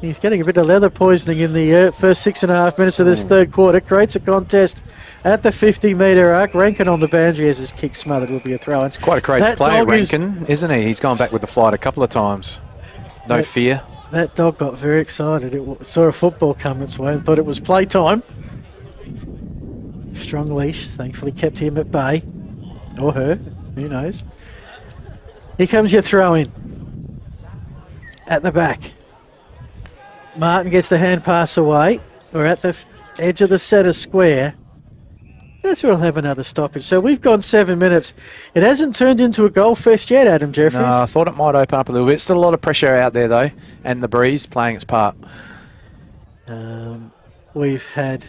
Speaker 3: He's getting a bit of leather poisoning in the first 6.5 minutes of this third quarter. Creates a contest at the 50-metre arc. Rankin on the boundary as his kick smothered will be a throw-in.
Speaker 4: It's quite a crazy player, Rankin, isn't he? He's gone back with the flight a couple of times. No fear.
Speaker 3: That dog got very excited. It saw a football come its way and thought it was playtime. Strong leash, thankfully kept him at bay. Or her, who knows. Here comes your throw-in. At the back. Martin gets the hand pass away. We're at the edge of the centre square. That's where we'll have another stoppage. So we've gone 7 minutes. It hasn't turned into a goal fest yet, Adam Jeffries.
Speaker 4: No, I thought it might open up a little bit. Still a lot of pressure out there, though, and the breeze playing its part.
Speaker 3: We've had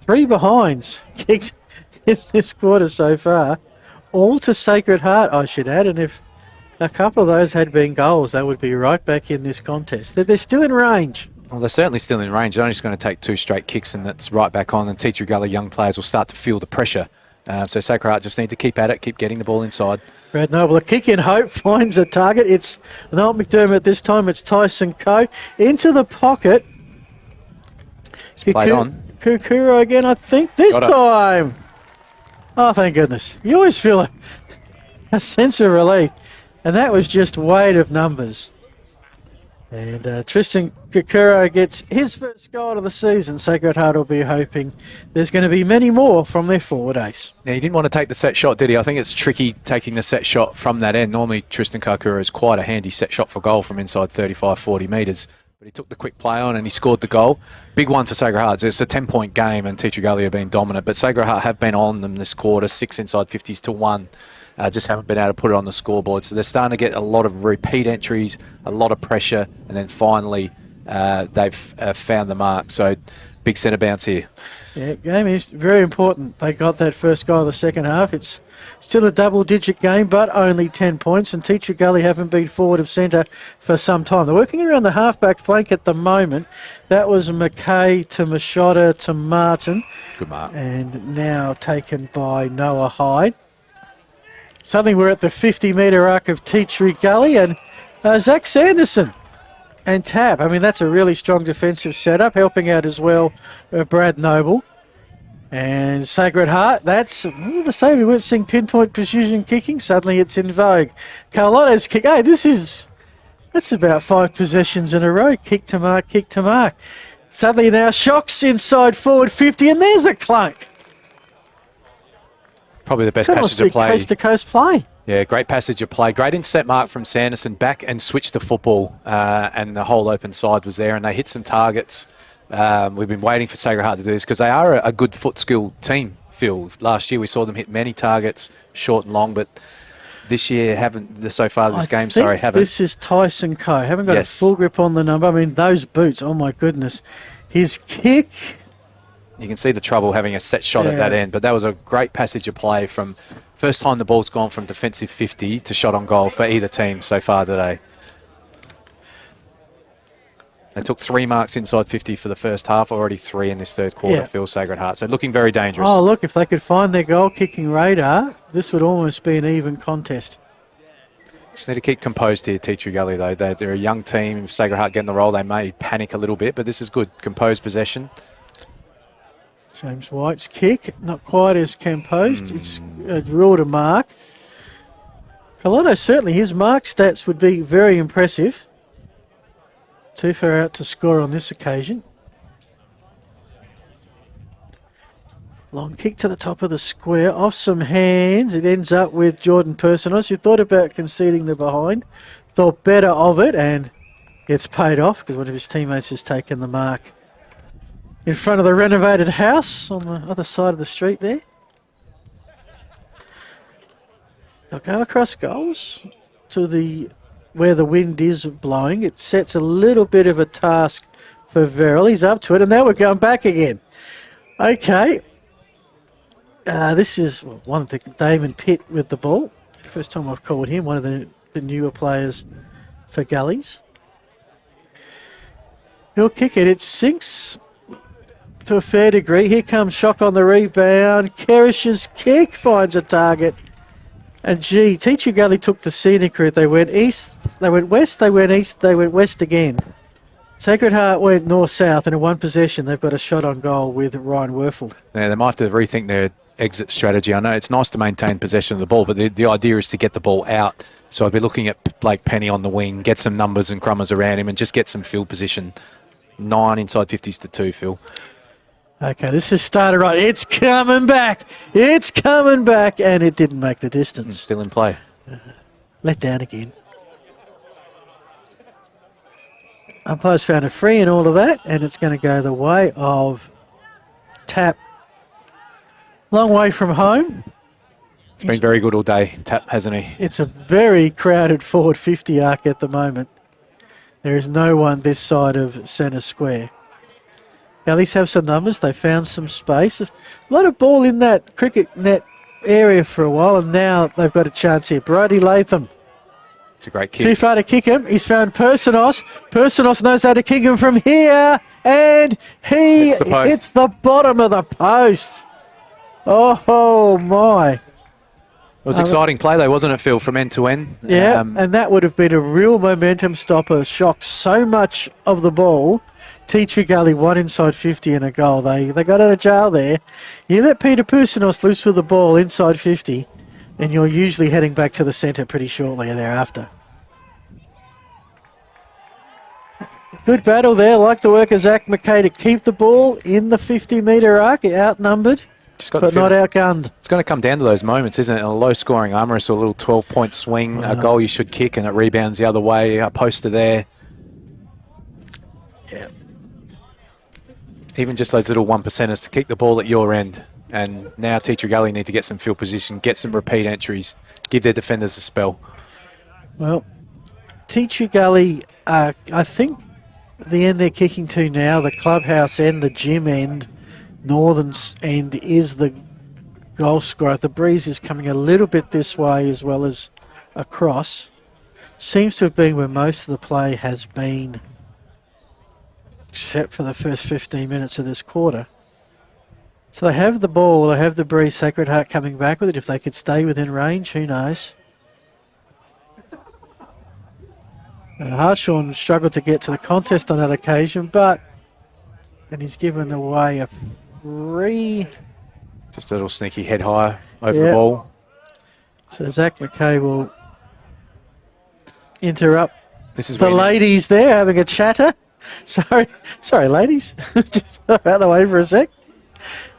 Speaker 3: 3 behinds kicked in this quarter so far. All to Sacred Heart, I should add. And if a couple of those had been goals, they would be right back in this contest. They're still in range.
Speaker 4: Well, they're certainly still in range. They're only just going to take 2 straight kicks and that's right back on. And Teacher Gully young players will start to feel the pressure. So Sacred Heart just need to keep at it, keep getting the ball inside.
Speaker 3: Brad Noble, a kick in hope, finds a target. It's not McDermott this time, it's Tyson Coe. Into the pocket.
Speaker 4: He's played on.
Speaker 3: Kukuro again, I think, this time. Oh, thank goodness. You always feel a sense of relief. And that was just weight of numbers. And Tristan Kukuro gets his first goal of the season. Sacred Heart will be hoping there's going to be many more from their forward ace.
Speaker 4: Yeah, he didn't want to take the set shot, did he? I think it's tricky taking the set shot from that end. Normally, Tristan Kukuro is quite a handy set shot for goal from inside 35, 40 metres. But he took the quick play on and he scored the goal. Big one for Sacred Heart. It's a 10-point game and Teacher Gully have been dominant. But Sacred Heart have been on them this quarter, 6 inside 50s to 1. Just haven't been able to put it on the scoreboard. So they're starting to get a lot of repeat entries, a lot of pressure, and then finally they've found the mark. So big centre bounce here.
Speaker 3: Yeah, game is very important. They got that first goal of the second half. It's still a double-digit game, but only 10 points, and Teacher Gully haven't been forward of centre for some time. They're working around the half-back flank at the moment. That was McKay to Machota to Martin.
Speaker 4: Good mark.
Speaker 3: And now taken by Noah Hyde. Suddenly we're at the 50-metre arc of Teacher Gully, and Zach Sanderson and Tab. I mean, that's a really strong defensive setup, helping out as well Brad Noble. And Sacred Heart, that's, I'm going to say we weren't seeing pinpoint precision kicking. Suddenly it's in vogue. Carlotto's kick, hey, that's about 5 possessions in a row. Kick to mark, kick to mark. Suddenly now Shocks inside forward 50, and there's a clunk.
Speaker 4: Probably the best passage of play.
Speaker 3: Coast-to-coast play.
Speaker 4: Yeah, great passage of play. Great inset mark from Sanderson, back and switched the football, and the whole open side was there, and they hit some targets. We've been waiting for Sacred Heart to do this because they are a good foot skill team, Phil. Last year we saw them hit many targets, short and long, but this year haven't.
Speaker 3: This is Tyson Coe. Haven't got a full grip on the number. I mean, those boots, oh my goodness. His kick.
Speaker 4: You can see the trouble having a set shot at that end, but that was a great passage of play from first time the ball's gone from defensive 50 to shot on goal for either team so far today. They took 3 marks inside 50 for the first half, already 3 in this third quarter, Phil, Sacred Heart. So looking very dangerous.
Speaker 3: Oh, look, if they could find their goal-kicking radar, this would almost be an even contest.
Speaker 4: Just need to keep composed here, Teacher Gully, though. They're a young team. If Sacred Heart get in the role, they may panic a little bit, but this is good. Composed possession.
Speaker 3: James White's kick, not quite as composed. It's ruled a mark. Colotto, certainly his mark stats would be very impressive. Too far out to score on this occasion. Long kick to the top of the square, off some hands. It ends up with Jordan Personos, who thought about conceding the behind, thought better of it, and it's paid off because one of his teammates has taken the mark. In front of the renovated house on the other side of the street there. They'll go across goals to where the wind is blowing. It sets a little bit of a task for Verrill. He's up to it, and now we're going back again. Okay. This is one of the Damon Pitt with the ball. First time I've called him, one of the newer players for Gullies. He'll kick it. It sinks to a fair degree. Here comes Shock on the rebound. Kerish's kick finds a target. And gee, Teacher Gully took the scenic route. They went east, they went west, they went east, they went west again. Sacred Heart went north-south, and in one possession they've got a shot on goal with Ryan Werfel.
Speaker 4: Yeah, they might have to rethink their exit strategy. I know it's nice to maintain possession of the ball, but the idea is to get the ball out. So I'd be looking at Blake Penny on the wing, get some numbers and crummers around him, and just get some field position. 9 inside 50s to 2, Phil.
Speaker 3: Okay, this has started right. It's coming back. It's coming back, and it didn't make the distance.
Speaker 4: It's still in play.
Speaker 3: Let down again. Umpires found a free and all of that, and it's going to go the way of Tap. Long way from home.
Speaker 4: It's been very good all day, Tap, hasn't he?
Speaker 3: It's a very crowded forward 50 arc at the moment. There is no one this side of centre square. Gullies have some numbers. They found some space. A lot of ball in that cricket net area for a while, and now they've got a chance here. Brody Latham.
Speaker 4: It's a great kick.
Speaker 3: Too far to kick him. He's found Personos. Personos knows how to kick him from here, and he hits the bottom of the post. Oh, my.
Speaker 4: It was exciting play, though, wasn't it, Phil, from end to end?
Speaker 3: Yeah, and that would have been a real momentum stopper. Shocked so much of the ball. Teacher Gully 1 inside 50 and a goal. They got out of jail there. You let Peter Personos loose with the ball inside 50, and you're usually heading back to the centre pretty shortly thereafter. Good battle there. Like the work of Zach McKay to keep the ball in the 50-metre arc. Outnumbered, but not outgunned.
Speaker 4: It's going to come down to those moments, isn't it? A low-scoring Amherst, a little 12-point swing, a goal you should kick, and it rebounds the other way. A poster there.
Speaker 3: Yeah.
Speaker 4: Even just those little 1%ers to keep the ball at your end. And now Teacher Gully need to get some field position, get some repeat entries, give their defenders a spell.
Speaker 3: Well, Teacher Gully, I think the end they're kicking to now, the clubhouse end, the gym end, northern end is the goal scorer. The breeze is coming a little bit this way as well as across. Seems to have been where most of the play has been, except for the first 15 minutes of this quarter. So they have the ball, they have the breeze. Sacred Heart coming back with it. If they could stay within range, who knows? Hartshorn struggled to get to the contest on that occasion, and he's given away a free.
Speaker 4: Just a little sneaky head higher over the ball.
Speaker 3: So Zach McKay will interrupt
Speaker 4: the
Speaker 3: ladies there having a chatter. Sorry, ladies. Just out the way for a sec.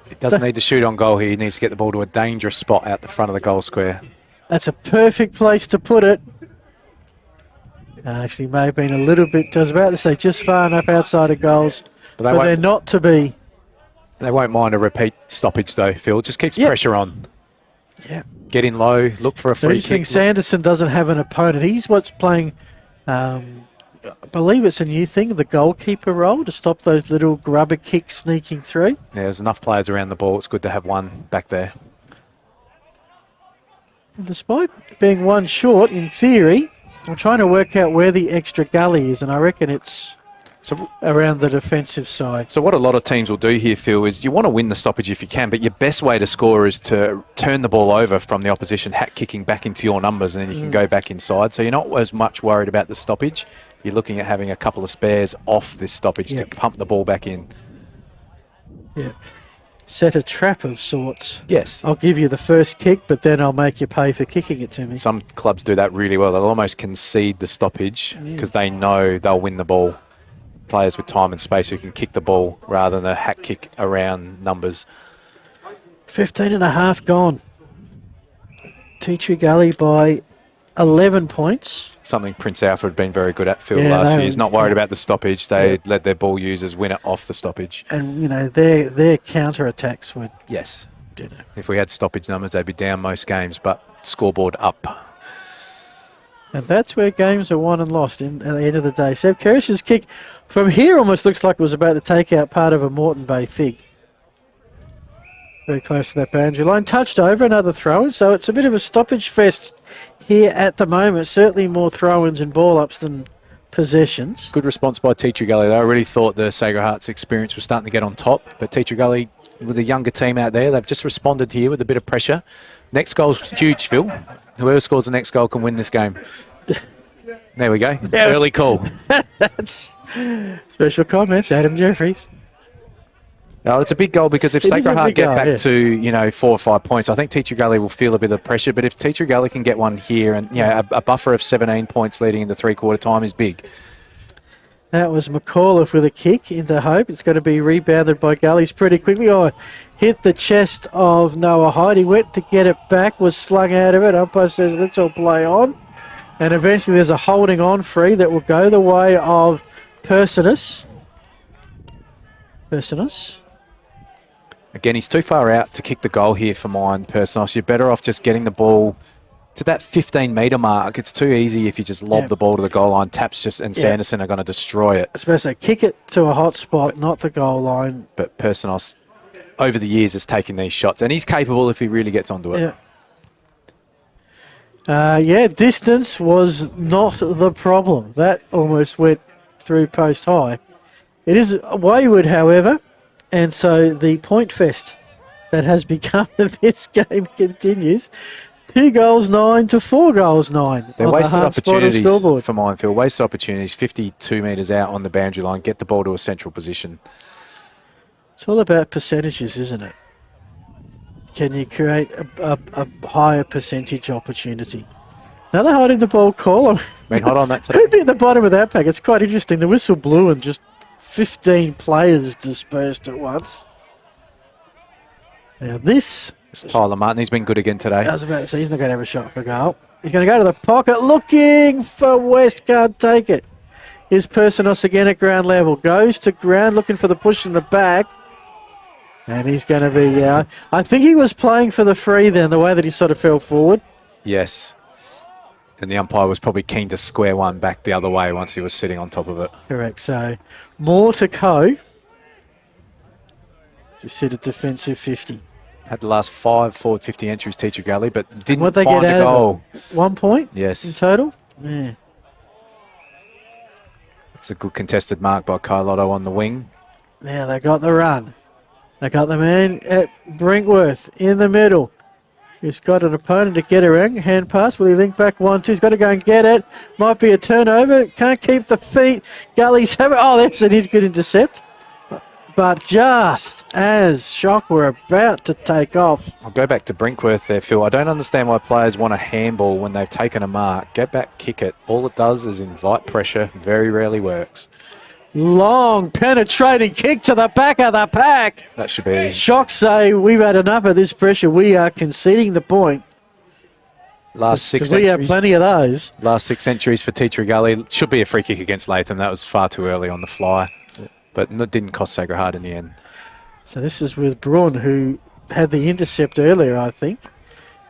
Speaker 4: He doesn't need to shoot on goal here. He needs to get the ball to a dangerous spot out the front of the goal square.
Speaker 3: That's a perfect place to put it. Actually, may have been a little bit, I was about to say, just far enough outside of goals, but they're not to be.
Speaker 4: They won't mind a repeat stoppage, though, Phil. Just keeps pressure on.
Speaker 3: Yeah.
Speaker 4: Get in low, look for a free kick.
Speaker 3: Sanderson doesn't have an opponent. He's what's playing, I believe it's a new thing, the goalkeeper role to stop those little grubber kicks sneaking through.
Speaker 4: Yeah, there's enough players around the ball. It's good to have one back there.
Speaker 3: Despite being one short, in theory, I'm trying to work out where the extra gully is, and I reckon it's around the defensive side.
Speaker 4: So what a lot of teams will do here, Phil, is you want to win the stoppage if you can, but your best way to score is to turn the ball over from the opposition, hat kicking back into your numbers, and then you can go back inside. So you're not as much worried about the stoppage. You're looking at having a couple of spares off this stoppage to pump the ball back in.
Speaker 3: Yeah. Set a trap of sorts.
Speaker 4: Yes.
Speaker 3: I'll give you the first kick, but then I'll make you pay for kicking it to me.
Speaker 4: Some clubs do that really well. They'll almost concede the stoppage because they know they'll win the ball. Players with time and space who can kick the ball rather than a hat kick around numbers.
Speaker 3: 15 and a half gone. Tea Tree Gully by 11 points.
Speaker 4: Something Prince Alfred had been very good at, Phil, last year. He's not worried about the stoppage. They let their ball users win it off the stoppage.
Speaker 3: And, you know, their counter-attacks would...
Speaker 4: Yes. If we had stoppage numbers, they'd be down most games, but scoreboard up.
Speaker 3: And that's where games are won and lost at the end of the day. Seb Kerish's kick from here almost looks like it was about to take out part of a Moreton Bay fig. Very close to that boundary line. Touched over, another throw-in. So it's a bit of a stoppage fest here at the moment. Certainly more throw-ins and ball-ups than possessions.
Speaker 4: Good response by Tea Tree Gully. I really thought the Sacred Hearts experience was starting to get on top. But Tea Tree Gully, with a younger team out there, they've just responded here with a bit of pressure. Next goal's huge, Phil. Whoever scores the next goal can win this game. There we go. Yeah. Early call.
Speaker 3: That's special comments, Adam Jeffries.
Speaker 4: No, it's a big goal because if Sacred Heart get back to 4 or 5 points, I think Tea Tree Gully will feel a bit of pressure. But if Tea Tree Gully can get one here, and a buffer of 17 points leading into three-quarter time is big.
Speaker 3: That was McAuliffe with a kick into Hope. It's going to be rebounded by Gullies pretty quickly. Hit the chest of Noah Hyde. He went to get it back, was slung out of it. Umpire says, let's all play on. And eventually there's a holding on free that will go the way of Persinus.
Speaker 4: Again, he's too far out to kick the goal here for mine, Persinus. You're better off just getting the ball to that 15-metre mark. It's too easy if you just lob the ball to the goal line. Taps and Sanderson are going to destroy it.
Speaker 3: I suppose they kick it to a hot spot, not the goal line.
Speaker 4: But Persinus, over the years, has taken these shots, and he's capable if he really gets onto it.
Speaker 3: Distance was not the problem. That almost went through post high. It is wayward, however, and so the point fest that has become this game continues. 2 goals 9 to 4 goals 9.
Speaker 4: They're wasted opportunities for Minefield. Wasted opportunities, 52 metres out on the boundary line. Get the ball to a central position.
Speaker 3: It's all about percentages, isn't it? Can you create a higher percentage opportunity? Now they're holding the ball call.
Speaker 4: Hold on, that's
Speaker 3: who'd be at the bottom of that pack? It's quite interesting. The whistle blew and just 15 players dispersed at once. Now this...
Speaker 4: It's Tyler Martin. He's been good again today.
Speaker 3: I was about to say, he's not going to have a shot for goal. He's going to go to the pocket, looking for West, can't take it. Here's Persinus again at ground level. Goes to ground, looking for the push in the back. And he's going to be... I think he was playing for the free then, the way that he sort of fell forward.
Speaker 4: Yes. And the umpire was probably keen to square one back the other way once he was sitting on top of it.
Speaker 3: Correct. So more to go. Just set a defensive 50.
Speaker 4: Had the last 5 forward 50 entries, Teacher Gully, but didn't
Speaker 3: What'd they
Speaker 4: find
Speaker 3: get
Speaker 4: a
Speaker 3: out
Speaker 4: goal.
Speaker 3: of it? 1 point?
Speaker 4: Yes.
Speaker 3: In total? Yeah.
Speaker 4: It's a good contested mark by Carlotto on the wing.
Speaker 3: Now they got the run. They got the man at Brinkworth in the middle. He's got an opponent to get around. Hand pass. Will he link back 1-2? He's got to go and get it. Might be a turnover. Can't keep the feet. Gully's having. Oh, that's a good intercept. But just as Shock were about to take off.
Speaker 4: I'll go back to Brinkworth there, Phil. I don't understand why players want a handball when they've taken a mark. Get back, kick it. All it does is invite pressure. Very rarely works.
Speaker 3: Long penetrating kick to the back of the pack.
Speaker 4: That should be.
Speaker 3: Shock say we've had enough of this pressure. We are conceding the point.
Speaker 4: Last 6
Speaker 3: we
Speaker 4: entries.
Speaker 3: have plenty of those.
Speaker 4: Last 6 entries for Teacher Gully. Should be a free kick against Latham. That was far too early on the fly. But it didn't cost Sacred Heart in the end.
Speaker 3: So this is with Braun, who had the intercept earlier, I think.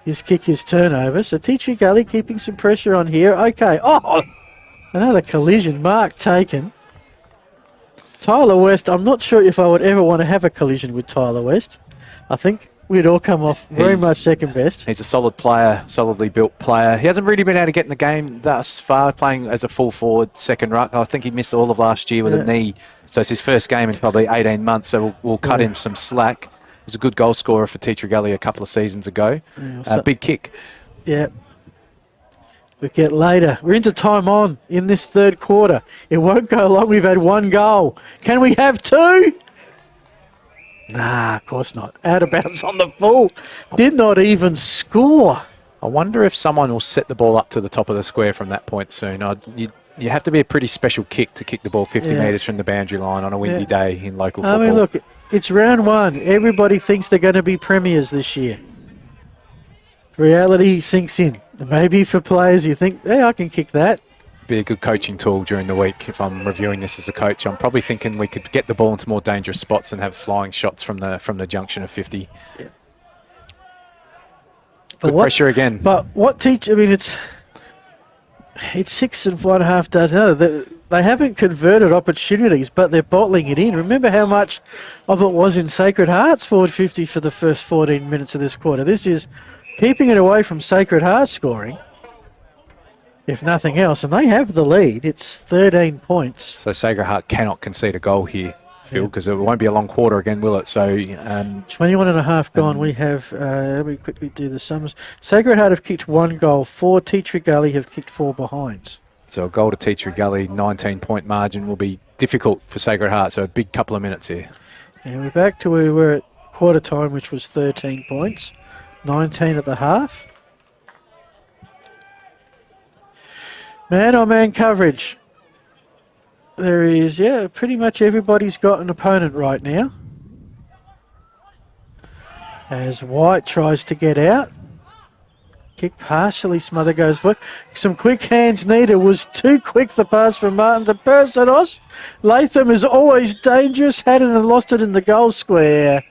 Speaker 3: His kick is turnover. So Teacher Gully keeping some pressure on here. Okay. Oh, another collision mark taken. Tyler West, I'm not sure if I would ever want to have a collision with Tyler West. I think we'd all come off very much second best.
Speaker 4: He's a solid player, solidly built player. He hasn't really been able to get in the game thus far, playing as a full forward, second ruck. I think he missed all of last year with a knee. So it's his first game in probably 18 months, so we'll cut him some slack. He was a good goal scorer for Teacher Gully a couple of seasons ago. Big kick.
Speaker 3: Yeah. We get later. We're into time on in this third quarter. It won't go long. We've had 1 goal. Can we have 2? Nah, of course not. Out of bounds on the full. Did not even score.
Speaker 4: I wonder if someone will set the ball up to the top of the square from that point soon. You have to be a pretty special kick to kick the ball 50 metres from the boundary line on a windy day in local football.
Speaker 3: I mean, look, it's round 1. Everybody thinks they're going to be premiers this year. Reality sinks in. Maybe for players you think, hey, I can kick that.
Speaker 4: Be a good coaching tool during the week. If I'm reviewing this as a coach, I'm probably thinking we could get the ball into more dangerous spots and have flying shots from the junction of 50. Yeah. Good pressure again.
Speaker 3: But what I mean, it's 6 1/2 dozen. They haven't converted opportunities, but they're bottling it in. Remember how much of it was in Sacred Heart's forward 50 for the first 14 minutes of this quarter. This is keeping it away from Sacred Heart scoring, if nothing else. And they have the lead. It's 13 points.
Speaker 4: So Sacred Heart cannot concede a goal here, Phil, because it won't be a long quarter again, will it? So
Speaker 3: 21 and a half gone. We have, let me quickly do the sums. Sacred Heart have kicked 1 goal. 4 Teacher Gully have kicked 4 behinds.
Speaker 4: So a goal to Teacher Gully, 19-point margin will be difficult for Sacred Heart. So a big couple of minutes here.
Speaker 3: And we're back to where we were at quarter time, which was 13 points. 19 at the half. Man-on-man coverage. There is, pretty much everybody's got an opponent right now. As White tries to get out. Kick partially smothered, goes foot. Some quick hands needed. Was too quick the pass from Martin to Persinos. Latham is always dangerous. Had it and lost it in the goal square.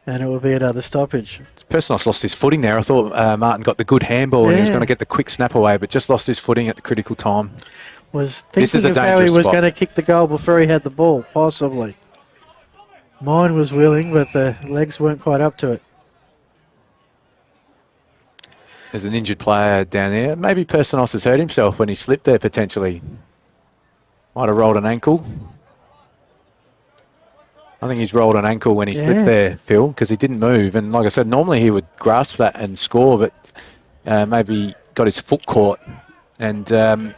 Speaker 3: And it will be another stoppage.
Speaker 4: Persinos lost his footing there. I thought Martin got the good handball and he was going to get the quick snap away, but just lost his footing at the critical time.
Speaker 3: Was thinking of how he was going to kick the goal before he had the ball, possibly. Mine was willing, but the legs weren't quite up to it.
Speaker 4: There's an injured player down there. Maybe Persinos has hurt himself when he slipped there, potentially. Might have rolled an ankle. I think he's rolled an ankle when he slipped there, Phil, because he didn't move. And like I said, normally he would grasp that and score, but maybe got his foot caught. And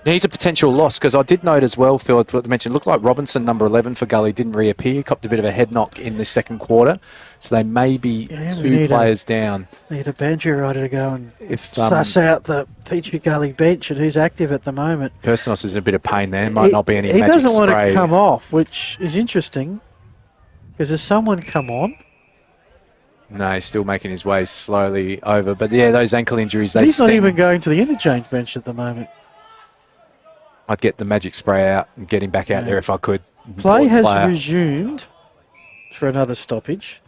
Speaker 4: he's a potential loss, because I did note as well, Phil, I forgot to mention, looked like Robinson, number 11 for Gully, didn't reappear. Copped a bit of a head knock in the second quarter. So they may be 2 players down.
Speaker 3: Need a bencher rider to go and suss out the Teacher Gully bench and who's active at the moment.
Speaker 4: Persinos is in a bit of pain there. Might not be any magic spray.
Speaker 3: He doesn't want to come off, which is interesting, because there's someone come on.
Speaker 4: No, he's still making his way slowly over. But yeah, those ankle injuries, they
Speaker 3: He's
Speaker 4: sting.
Speaker 3: not even going to the interchange bench at the moment.
Speaker 4: I'd get the magic spray out and get him back out there if I could.
Speaker 3: Play has resumed for another stoppage.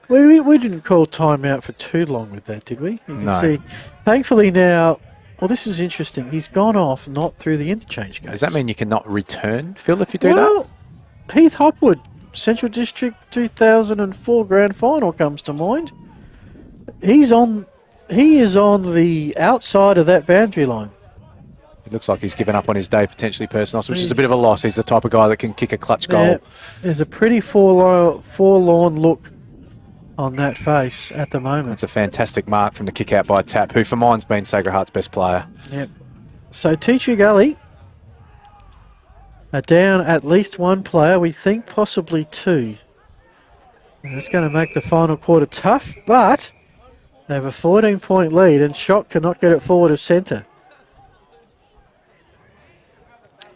Speaker 3: We didn't call time out for too long with that, did we? You can see, thankfully now Well, this is interesting. He's gone off, not through the interchange gates.
Speaker 4: Does that mean you cannot return, Phil, if you do
Speaker 3: Well, Heath Hopwood, Central District 2004 Grand Final comes to mind. He is on the outside of that boundary line.
Speaker 4: It looks like he's given up on his day, potentially personal, which is a bit of a loss. He's the type of guy that can kick a clutch goal.
Speaker 3: Yeah, there's a pretty forlorn look on that face at the moment.
Speaker 4: It's a fantastic mark from the kick out by Tap, who for mine's been Sacred Heart's best player.
Speaker 3: Yep. So Teacher Gully are down at least one player, we think possibly two. And it's going to make the final quarter tough, but they have a 14-point lead and Shock cannot get it forward of centre.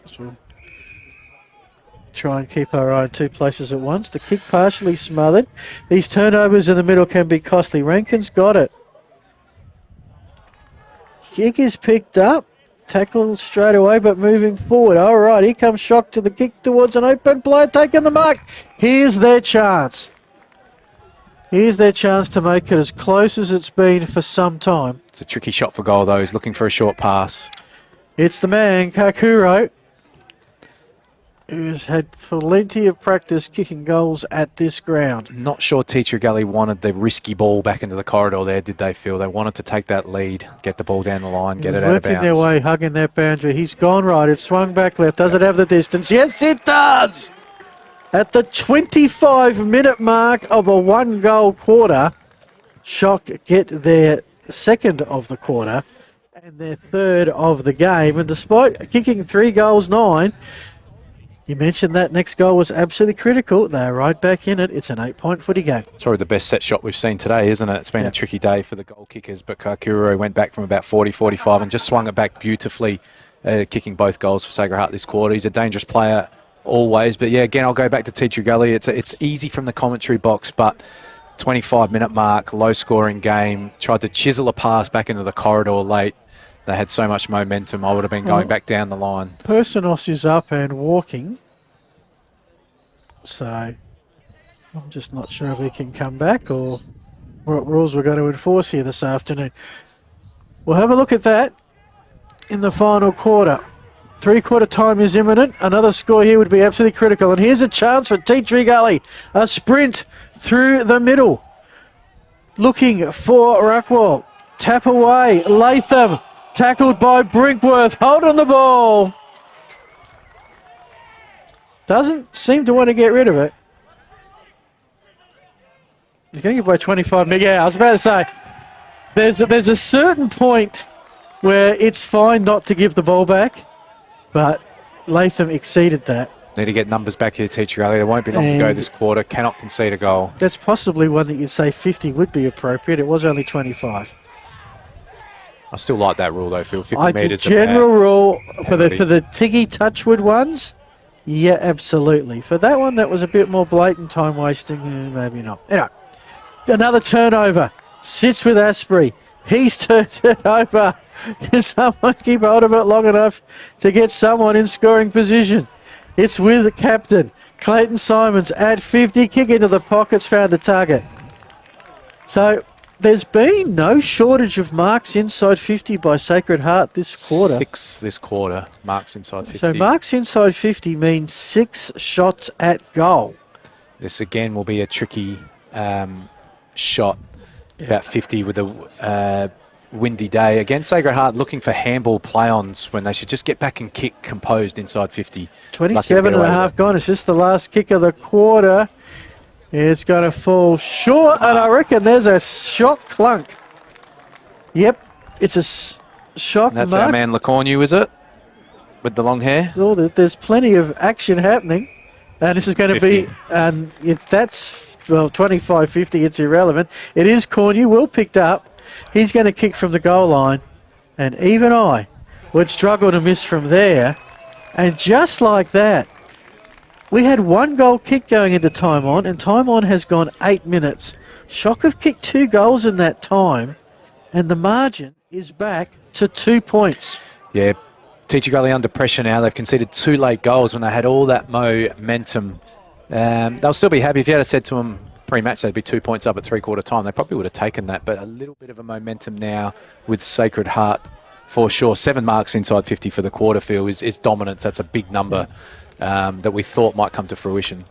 Speaker 3: So we'll try and keep our eye in two places at once. The kick partially smothered. These turnovers in the middle can be costly. Rankin's got it. Kick is picked up. Tackle straight away, but moving forward. All right, here comes Shock to the kick towards an open player, taking the mark. Here's their chance. Here's their chance to make it as close as it's been for some time.
Speaker 4: It's a tricky shot for goal, though. He's looking for a short pass.
Speaker 3: It's the man, Kakuro, who's had plenty of practice kicking goals at this ground.
Speaker 4: Not sure Teacher Gully wanted the risky ball back into the corridor there, did they, Phil? They wanted to take that lead, get the ball down the line, get it out of bounds.
Speaker 3: Working their way, hugging that boundary. He's gone right. It swung back left. Does it have the distance? Yes, it does! At the 25-minute mark of a one-goal quarter, Shock get their second of the quarter and their third of the game. And despite kicking 3 goals, 9, you mentioned that next goal was absolutely critical. They're right back in it. It's an 8-point footy game.
Speaker 4: It's probably the best set shot we've seen today, isn't it? It's been a tricky day for the goal kickers, but Kakuro went back from about 40, 45 and just swung it back beautifully, kicking both goals for Sacred Heart this quarter. He's a dangerous player always, but yeah, again, I'll go back to Teacher Gully. It's easy from the commentary box, but 25-minute mark, low-scoring game, tried to chisel a pass back into the corridor late. They had so much momentum, I would have been going back down the line.
Speaker 3: Personos is up and walking, so I'm just not sure if he can come back or what rules we're going to enforce here this afternoon. We'll have a look at that in the final quarter. Three-quarter time is imminent. Another score here would be absolutely critical. And here's a chance for Teacher Gully. A sprint through the middle. Looking for Rockwell. Tap away. Latham. Tackled by Brinkworth. Holding the ball. Doesn't seem to want to get rid of it. He's going to get by 25. Yeah, I was about to say, there's a certain point where it's fine not to give the ball back. But Latham exceeded that.
Speaker 4: Need to get numbers back here, Teacher Gully. There won't be long to go this quarter. Cannot concede a goal.
Speaker 3: That's possibly one that you'd say 50 would be appropriate. It was only 25.
Speaker 4: I still like that rule, though, Phil. 50 metres.
Speaker 3: General rule for the Tiggy Touchwood ones, yeah, absolutely. For that one, that was a bit more blatant time wasting. Maybe not. Anyway, another turnover. Sits with Asprey. He's turned it over. Can someone keep hold of it long enough to get someone in scoring position? It's with the captain, Clayton Simons, at 50. Kick into the pockets, found the target. So there's been no shortage of marks inside 50 by Sacred Heart this quarter.
Speaker 4: 6 this quarter, marks inside 50.
Speaker 3: So marks inside 50 means 6 shots at goal.
Speaker 4: This again will be a tricky shot. About 50 with a windy day. Again, Sacred Heart looking for handball play-ons when they should just get back and kick composed inside 50.
Speaker 3: 27 and a half gone. It's just the last kick of the quarter. It's going to fall short, and I reckon there's a shot clunk. Yep, it's a shot.
Speaker 4: And that's our man LeCornu, is it? With the long hair?
Speaker 3: Oh, there's plenty of action happening. And this is going to be, and that's, well, 25-50, it's irrelevant. It is Cornu, well picked up. He's going to kick from the goal line, and even I would struggle to miss from there. And just like that, we had 1 goal kick going into time on, and time on has gone 8 minutes. Shock have kicked 2 goals in that time, and the margin is back to 2 points.
Speaker 4: Yeah, Teacher Gully under pressure now. They've conceded 2 late goals when they had all that momentum. They'll still be happy. If you had said to them pre-match they'd be 2 points up at three-quarter time, they probably would have taken that, but a little bit of a momentum now with Sacred Heart for sure. 7 marks inside 50 for the quarter, Phil, is dominance. That's a big number that we thought might come to fruition.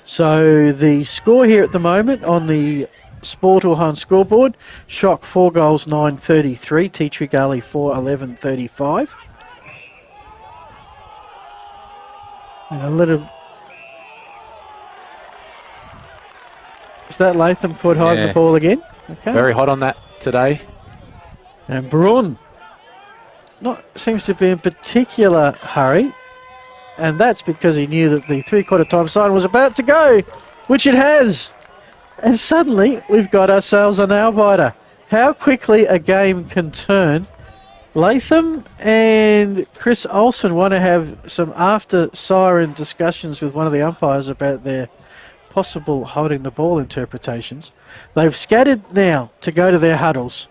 Speaker 3: So the score here at the moment on the Sport Orhan scoreboard: Shock 4 goals, 9.33. Tea Tree Gully 4, 11.35. And a little... Is that Latham caught high on the ball again? Okay.
Speaker 4: Very hot on that today.
Speaker 3: And Braun seems to be in particular hurry. And that's because he knew that the three-quarter time sign was about to go, which it has. And suddenly we've got ourselves a nail-biter. How quickly a game can turn. Latham and Chris Olsen want to have some after-siren discussions with one of the umpires about their possible holding the ball interpretations. They've scattered now to go to their huddles.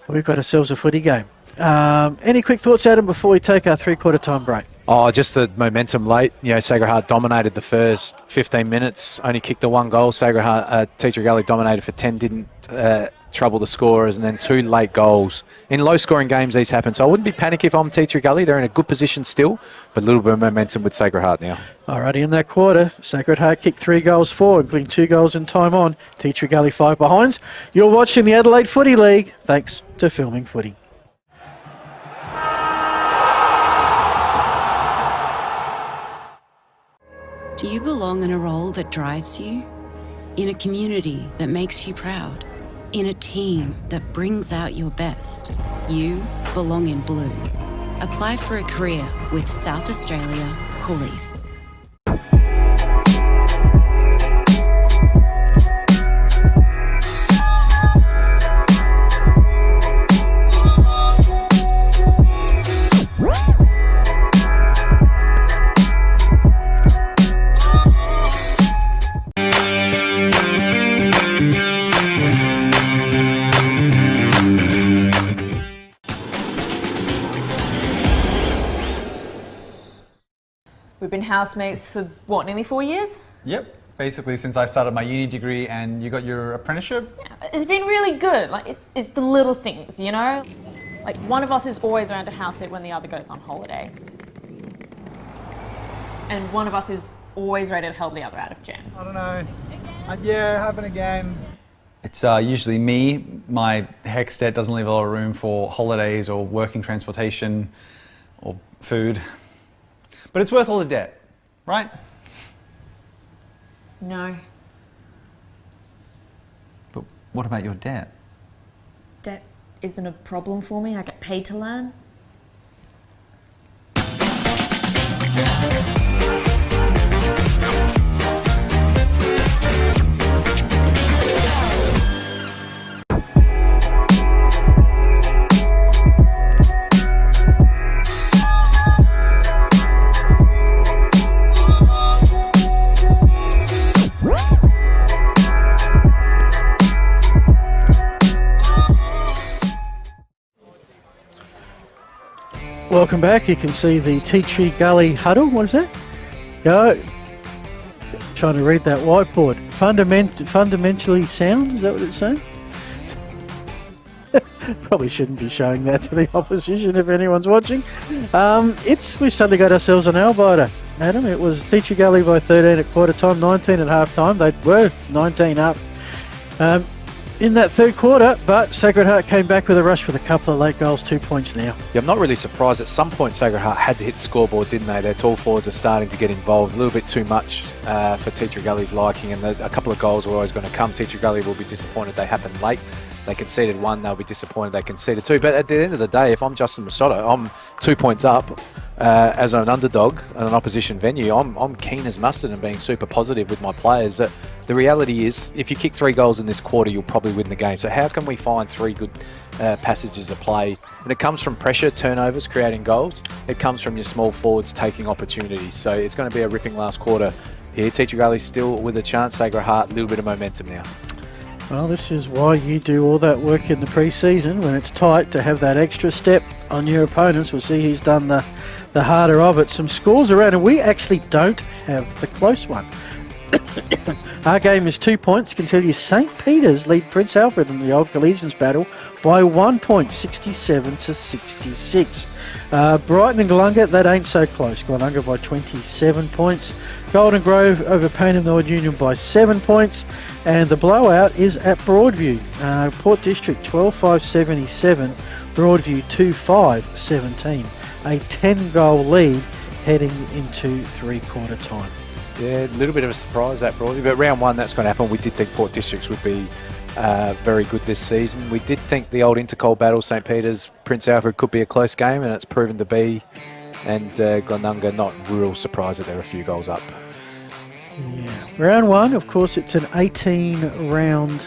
Speaker 3: We've got ourselves a footy game. Any quick thoughts, Adam, before we take our three-quarter time break?
Speaker 4: Oh, just the momentum late. Sacred Heart dominated the first 15 minutes, only kicked the 1 goal. Sacred Heart, Tea Tree Gully dominated for 10, didn't trouble the scorers, and then 2 late goals. In low-scoring games, these happen, so I wouldn't be panicked if I'm Tea Tree Gully. They're in a good position still, but a little bit of momentum with Sacred Heart now. Alrighty,
Speaker 3: in that quarter, Sacred Heart kicked 3 goals for, including 2 goals in time on. Tea Tree Gully 5 behinds. You're watching the Adelaide Footy League, thanks to Filming Footy.
Speaker 5: Do you belong in a role that drives you? In a community that makes you proud? In a team that brings out your best? You belong in blue. Apply for a career with South Australia Police.
Speaker 6: We've been housemates for, what, nearly 4 years?
Speaker 7: Yep, basically since I started my uni degree and you got your apprenticeship.
Speaker 6: Yeah, it's been really good. Like, it's the little things, you know? Like, one of us is always around to house it when the other goes on holiday. And one of us is always ready to help the other out of jam.
Speaker 2: I don't know. Yeah, happen again.
Speaker 7: It's usually me. My HECS debt doesn't leave a lot of room for holidays or working transportation or food. But it's worth all the debt, right?
Speaker 6: No.
Speaker 7: But what about your debt?
Speaker 6: Debt isn't a problem for me. I get paid to learn.
Speaker 3: Welcome back. You can see the Tea Tree Gully huddle. What is that? Go. Trying to read that whiteboard. Fundamentally sound. Is that what it's saying? Probably shouldn't be showing that to the opposition if anyone's watching. We've suddenly got ourselves an nail-biter, Adam. It was Tea Tree Gully by 13 at quarter time, 19 at half time. They were 19 up in that third quarter, but Sacred Heart came back with a rush with a couple of late goals, 2 points now.
Speaker 4: Yeah, I'm not really surprised. At some point, Sacred Heart had to hit the scoreboard, didn't they? Their tall forwards are starting to get involved a little bit too much for Tea Tree Gully's liking, and a couple of goals were always going to come. Tea Tree Gully will be disappointed they happened late. They conceded 1, they'll be disappointed they conceded 2. But at the end of the day, if I'm Justin Masotto, I'm 2 points up as an underdog at an opposition venue. I'm keen as mustard and being super positive with my players. The reality is, if you kick 3 goals in this quarter, you'll probably win the game. So how can we find 3 good passages of play? And it comes from pressure, turnovers, creating goals. It comes from your small forwards taking opportunities. So it's going to be a ripping last quarter here. Tea Tree Gully still with a chance. Sacred Heart, a little bit of momentum now.
Speaker 3: Well, this is why you do all that work in the pre-season when it's tight, to have that extra step on your opponents. We'll see who's done the harder of it. Some scores around, and we actually don't have the close one. Our game is 2 points. Can tell you St. Peter's lead Prince Alfred in the Old Collegians battle by 1 point, 67 to 66. Brighton and Gully, that ain't so close. Gully by 27 points. Golden Grove over Payneham Norwood Union by 7 points. And the blowout is at Broadview. Port District 12-5-77. Broadview 2-5-17. A 10-goal lead heading into three-quarter time.
Speaker 4: Yeah, a little bit of a surprise at Broadview, but round one that's going to happen. We did think Port Districts would be very good this season. We did think the old Intercol battle, St. Peter's, Prince Alfred could be a close game, and it's proven to be. And Glenunga, not real surprised that they're a few goals up.
Speaker 3: Yeah. Round one, of course, it's an 18-round,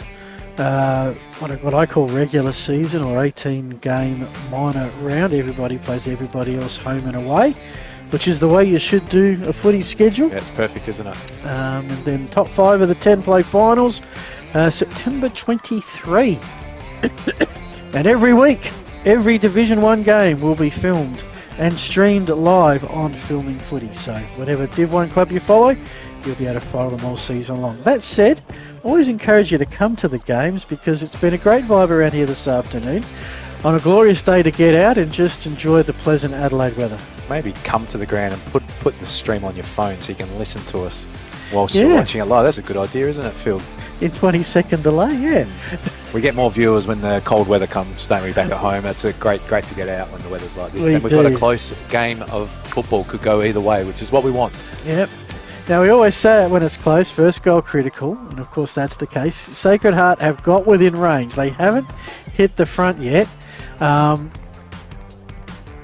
Speaker 3: what I call regular season or 18-game minor round. Everybody plays everybody else home and away, which is the way you should do a footy schedule.
Speaker 4: Yeah, it's perfect, isn't it?
Speaker 3: And then top 5 of the 10-play finals, September 23. And every week, every Division 1 game will be filmed and streamed live on Filming Footy. So whatever Div 1 club you follow, you'll be able to follow them all season long. That said, I always encourage you to come to the games because it's been a great vibe around here this afternoon on a glorious day to get out and just enjoy the pleasant Adelaide weather.
Speaker 4: Maybe come to the ground and put the stream on your phone so you can listen to us whilst you're watching it live. That's a good idea, isn't it, Phil?
Speaker 3: In 20-second delay, yeah.
Speaker 4: We get more viewers when the cold weather comes, don't we, back at home. It's a great to get out when the weather's like this.
Speaker 3: We've
Speaker 4: got a close game of football, could go either way, which is what we want.
Speaker 3: Yep. Now, we always say it when it's close, first goal critical, and of course that's the case. Sacred Heart have got within range. They haven't hit the front yet.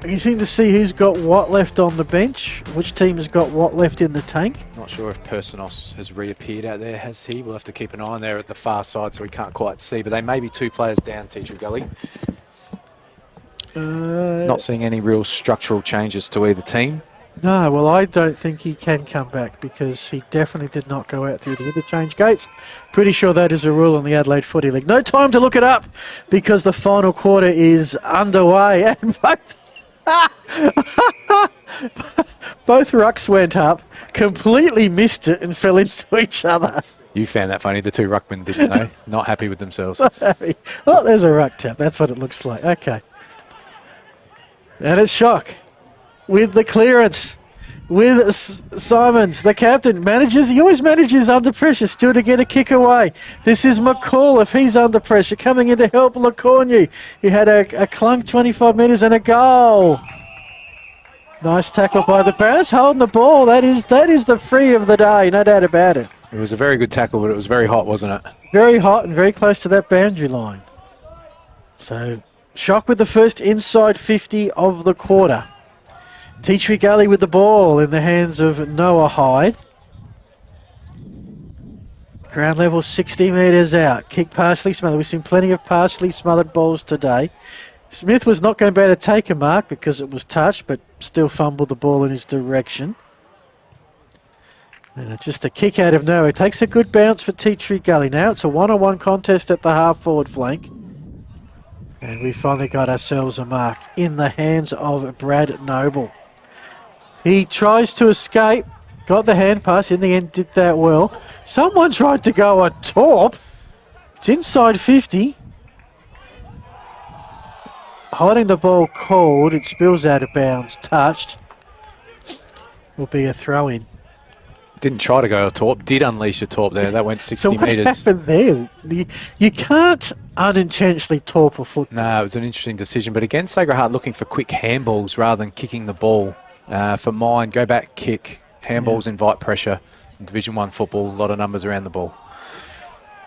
Speaker 3: You seem to see who's got what left on the bench, which team has got what left in the tank.
Speaker 4: Not sure if Personos has reappeared out there, has he? We'll have to keep an eye on there at the far side so we can't quite see, but they may be 2 players down, Teacher Gully. Not seeing any real structural changes to either team.
Speaker 3: No, well, I don't think he can come back because he definitely did not go out through the interchange gates. Pretty sure that is a rule in the Adelaide Footy League. No time to look it up because the final quarter is underway. And both rucks went up, completely missed it and fell into each other.
Speaker 4: You found that funny, the 2 ruckmen, didn't they? Not happy with themselves.
Speaker 3: Oh, there's a ruck tap. That's what it looks like. Okay. And it's Shock with the clearance. With Simons, the captain, he always manages under pressure still to get a kick away. This is McCall if he's under pressure, coming in to help Lacornu. He had a clunk 25 metres and a goal. Nice tackle by the Barons, holding the ball. That is the free of the day, no doubt about it.
Speaker 4: It was a very good tackle, but it was very hot, wasn't it?
Speaker 3: Very hot and very close to that boundary line. So, Shock with the first inside 50 of the quarter. Tea Tree Gully with the ball in the hands of Noah Hyde. Ground level 60 metres out. Kick partially smothered. We've seen plenty of partially smothered balls today. Smith was not going to be able to take a mark because it was touched, but still fumbled the ball in his direction. And it's just a kick out of nowhere. It takes a good bounce for Tea Tree Gully. Now it's a one-on-one contest at the half-forward flank. And we finally got ourselves a mark in the hands of Brad Noble. He tries to escape, got the hand pass, in the end did that well. Someone tried to go a torp. It's inside 50. Hiding the ball called, it spills out of bounds, touched. Will be a throw-in.
Speaker 4: Didn't try to go a torp, did unleash a torp there. That went 60 metres.
Speaker 3: So what happened there? You can't unintentionally torp a foot.
Speaker 4: No, it was an interesting decision. But again, Sacred Heart looking for quick handballs rather than kicking the ball. For mine, go back, kick. Handballs invite pressure. In Division 1 football, a lot of numbers around the ball.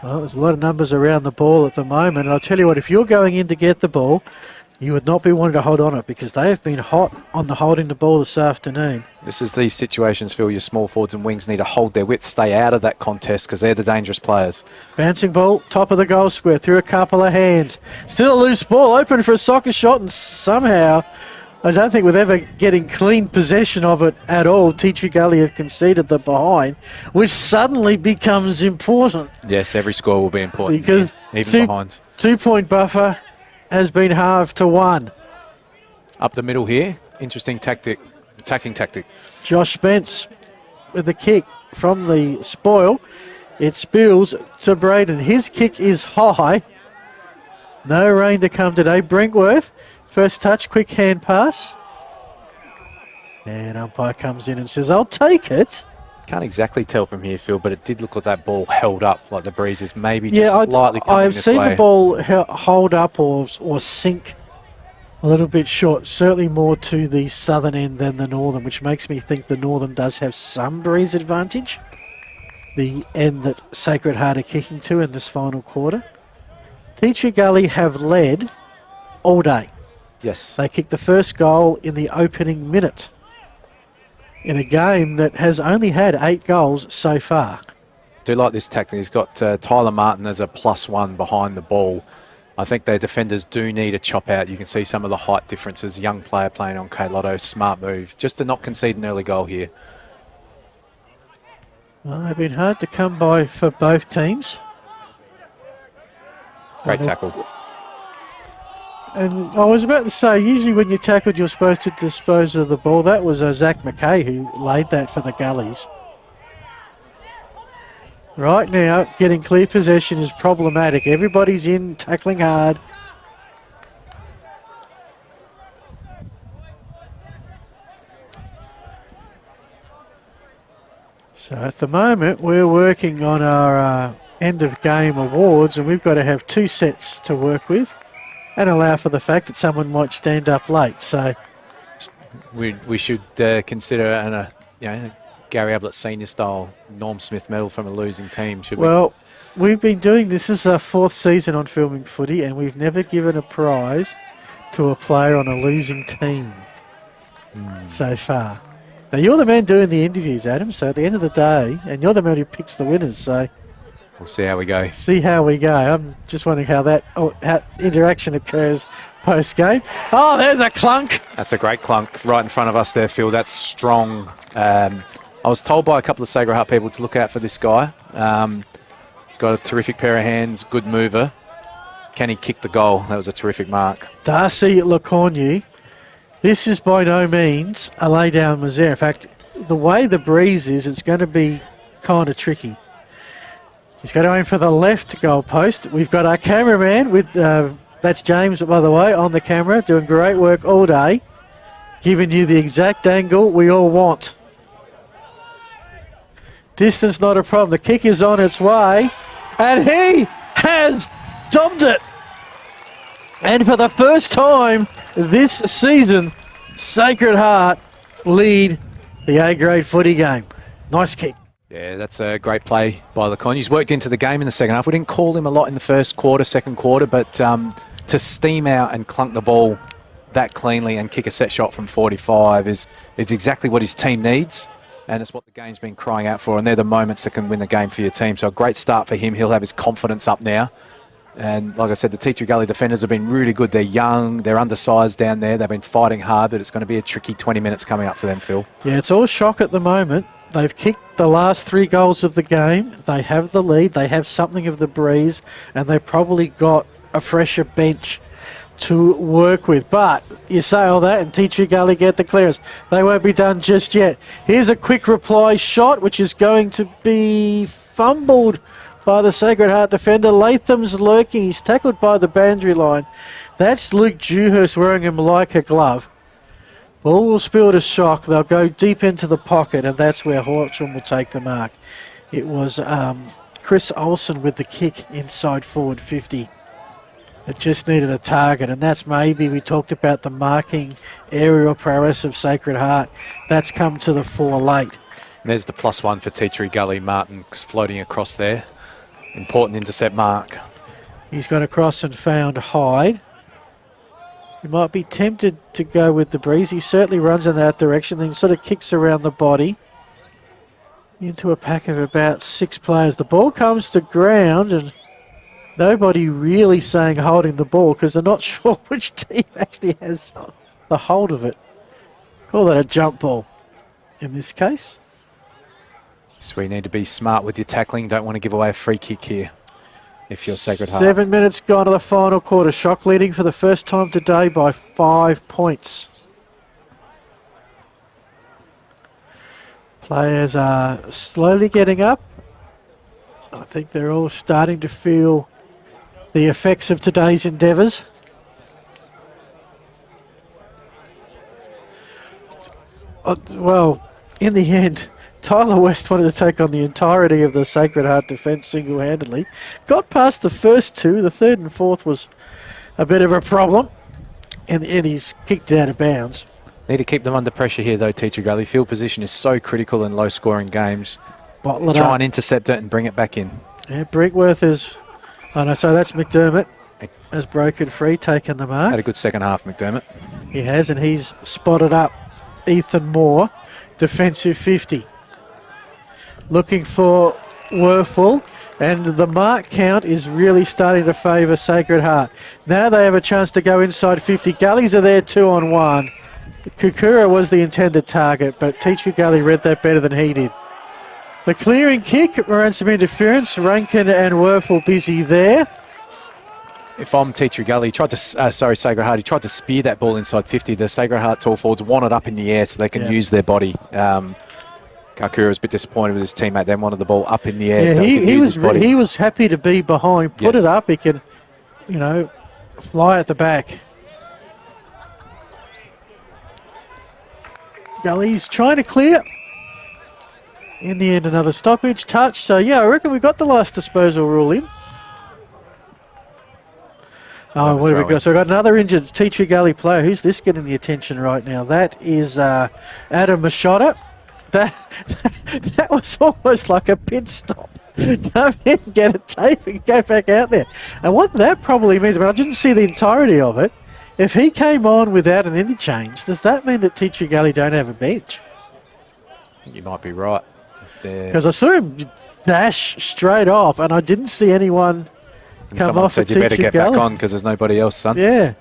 Speaker 3: Well, there's a lot of numbers around the ball at the moment. And I'll tell you what, if you're going in to get the ball, you would not be wanting to hold on it because they have been hot on the holding the ball this afternoon.
Speaker 4: This is these situations, Phil, your small forwards and wings need to hold their width, stay out of that contest because they're the dangerous players.
Speaker 3: Bouncing ball, top of the goal square, through a couple of hands. Still a loose ball, open for a soccer shot, and somehow, I don't think with ever getting clean possession of it at all, Tea Tree Gully have conceded the behind, which suddenly becomes important.
Speaker 4: Yes, every score will be important,
Speaker 3: because
Speaker 4: even behinds.
Speaker 3: 2-point buffer has been halved to 1.
Speaker 4: Up the middle here, interesting tactic, attacking tactic.
Speaker 3: Josh Spence with the kick, from the spoil. It spills to Braden. His kick is high. No rain to come today. Brinkworth, first touch, quick hand pass. And umpire comes in and says, I'll take it.
Speaker 4: Can't exactly tell from here, Phil, but it did look like that ball held up, like the breeze is maybe just slightly coming
Speaker 3: I've
Speaker 4: this
Speaker 3: seen
Speaker 4: way.
Speaker 3: the ball hold up or sink a little bit short, certainly more to the southern end than the northern, which makes me think the northern does have some breeze advantage. The end that Sacred Heart are kicking to in this final quarter. Teacher Gully have led all day.
Speaker 4: Yes.
Speaker 3: They kicked the first goal in the opening minute in a game that has only had 8 goals so far.
Speaker 4: Do like this tactic. He's got Tyler Martin as a +1 behind the ball. I think their defenders do need a chop out. You can see some of the height differences. Young player playing on K-Lotto, smart move, just to not concede an early goal here.
Speaker 3: Well, they've been hard to come by for both teams.
Speaker 4: Great tackle.
Speaker 3: And I was about to say, usually when you tackled, you're supposed to dispose of the ball. That was Zach McKay who laid that for the Gullies. Right now, getting clear possession is problematic. Everybody's in, tackling hard. So at the moment, we're working on our end of game awards, and we've got to have 2 sets to work with and allow for the fact that someone might stand up late. So
Speaker 4: we should consider a Gary Ablett senior style Norm Smith medal from a losing team, should we?
Speaker 3: Well, we've been doing this as our 4th season on Filming Footy, and we've never given a prize to a player on a losing team so far. Now, you're the man doing the interviews, Adam, so at the end of the day, and you're the man who picks the winners, so
Speaker 4: we'll see how we go.
Speaker 3: See how we go. I'm just wondering how that how interaction occurs post-game. Oh, there's a clunk.
Speaker 4: That's a great clunk right in front of us there, Phil. That's strong. I was told by a couple of Sacred Heart people to look out for this guy. He's got a terrific pair of hands, good mover. Can he kick the goal? That was a terrific mark.
Speaker 3: Darcy Lacornu. This is by no means a lay-down misère. In fact, the way the breeze is, it's going to be kind of tricky. He's going to aim for the left goal post. We've got our cameraman with, that's James, by the way, on the camera, doing great work all day, giving you the exact angle we all want. Distance not a problem. The kick is on its way, and he has domed it. And for the first time this season, Sacred Heart lead the A-grade footy game. Nice kick.
Speaker 4: Yeah, that's a great play by Lacornu. He's worked into the game in the second half. We didn't call him a lot in the first quarter, second quarter, but to steam out and clunk the ball that cleanly and kick a set shot from 45 is exactly what his team needs, and it's what the game's been crying out for, and they're the moments that can win the game for your team. So a great start for him. He'll have his confidence up now. And like I said, the Teacher Gully defenders have been really good. They're young, they're undersized down there. They've been fighting hard, but it's going to be a tricky 20 minutes coming up for them, Phil.
Speaker 3: Yeah, it's all shock at the moment. They've kicked the last 3 goals of the game. They have the lead. They have something of the breeze, and they've probably got a fresher bench to work with. But you say all that, and Teacher Gully get the clearance. They won't be done just yet. Here's a quick reply shot, which is going to be fumbled by the Sacred Heart defender. Latham's lurking. He's tackled by the boundary line. That's Luke Dewhurst wearing him like a glove. Ball will spill to Shock. They'll go deep into the pocket, and that's where Hortram will take the mark. It was Chris Olsen with the kick inside forward 50. It just needed a target, and that's maybe, we talked about the marking aerial prowess of Sacred Heart. That's come to the fore late.
Speaker 4: There's the +1 for Teacher Gully. Martin floating across there. Important intercept mark.
Speaker 3: He's gone across and found Hyde. He might be tempted to go with the breeze. He certainly runs in that direction, then sort of kicks around the body into a pack of about 6 players. The ball comes to ground, and nobody really saying holding the ball because they're not sure which team actually has the hold of it. Call that a jump ball in this case.
Speaker 4: So we need to be smart with your tackling. Don't want to give away a free kick here if you're Sacred Heart.
Speaker 3: 7 minutes gone to the final quarter. Shock leading for the first time today by 5 points. Players are slowly getting up. I think they're all starting to feel the effects of today's endeavours. Well, in the end, Tyler West wanted to take on the entirety of the Sacred Heart defence single-handedly. Got past the first two. The third and fourth was a bit of a problem. And he's kicked out of bounds.
Speaker 4: Need to keep them under pressure here, though, Teacher Gully. Field position is so critical in low-scoring games.
Speaker 3: Bottle it
Speaker 4: Try
Speaker 3: up.
Speaker 4: and intercept it and bring it back in.
Speaker 3: Yeah, Brinkworth is... Oh, no, so that's McDermott. Has broken free, taken the mark.
Speaker 4: Had a good second half, McDermott.
Speaker 3: He has, and he's spotted up Ethan Moore, defensive 50. Looking for Werfel, and the mark count is really starting to favour Sacred Heart. Now they have a chance to go inside 50. Gullies are there 2-on-1. Kukura was the intended target, but Teacher Gully read that better than he did. The clearing kick around some interference. Rankin and Werfel busy there.
Speaker 4: If I'm Teacher Gully, Sacred Heart, he tried to spear that ball inside 50. The Sacred Heart tall forwards want it up in the air so they can use their body. Kakura was a bit disappointed with his teammate. They wanted the ball up in the air.
Speaker 3: Yeah, he was happy to be behind. Put it up. He can, fly at the back. Gully's trying to clear. In the end, another stoppage, touch. So, yeah, I reckon we got the last disposal rule in. Oh, what have we got? So, we've got another injured Teacher Gully player. Who's this getting the attention right now? That is Adam Machota. That was almost like a pit stop. Come in, get a tape, and go back out there. And what that probably means, I didn't see the entirety of it. If he came on without an interchange, does that mean that Teacher Gully don't have a bench?
Speaker 4: You might be right.
Speaker 3: Because I saw him dash straight off, and I didn't see anyone come off.
Speaker 4: Someone said you better get back on because there's nobody else, son.
Speaker 3: Yeah.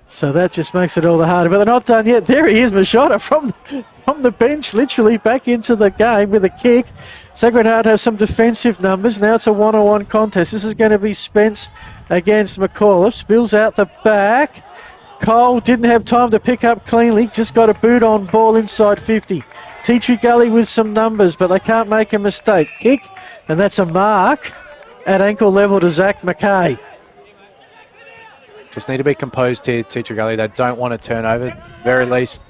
Speaker 3: So that just makes it all the harder. But they're not done yet. There he is, Machota from the bench, literally back into the game with a kick. Sacred Heart have some defensive numbers. Now it's a one-on-one contest. This is going to be Spence against McAuliffe. Spills out the back. Cole didn't have time to pick up cleanly. Just got a boot on ball inside 50. Teacher Gully with some numbers, but they can't make a mistake. Kick, and that's a mark at ankle level to Zach McKay.
Speaker 4: Just need to be composed here, Teacher Gully. They don't want to turn over. Very least,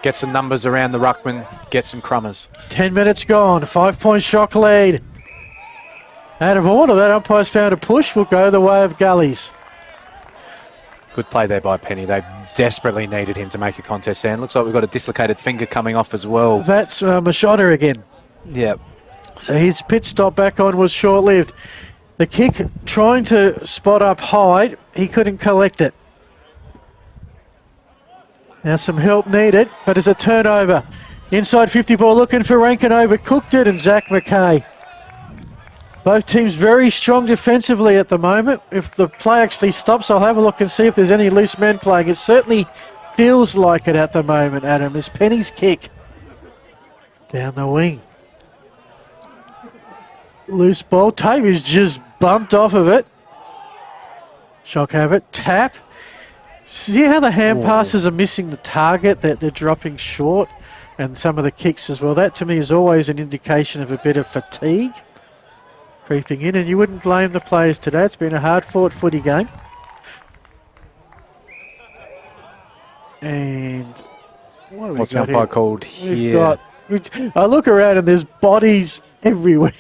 Speaker 4: get some numbers around the ruckman, get some crummers.
Speaker 3: 10 minutes gone, 5-point shock lead. Out of order, that umpire's found a push, will go the way of Gullies.
Speaker 4: Good play there by Penny. They desperately needed him to make a contest stand. Looks like we've got a dislocated finger coming off as well.
Speaker 3: That's Machota again.
Speaker 4: Yep.
Speaker 3: So his pit stop back on was short-lived. The kick, trying to spot up Hyde, he couldn't collect it. Now some help needed, but it's a turnover. Inside 50 ball looking for Rankin, overcooked it, and Zach McKay. Both teams very strong defensively at the moment. If the play actually stops, I'll have a look and see if there's any loose men playing. It certainly feels like it at the moment, Adam. It's Penny's kick down the wing. Loose ball. Tape is just bumped off of it. Shock have it. Tap. See how the hand passes are missing the target, that they're dropping short, and some of the kicks as well. That to me is always an indication of a bit of fatigue creeping in, and you wouldn't blame the players today. It's been a hard-fought footy game. And what have
Speaker 4: What's
Speaker 3: we got
Speaker 4: umpire
Speaker 3: here?
Speaker 4: called here?
Speaker 3: I look around and there's bodies everywhere.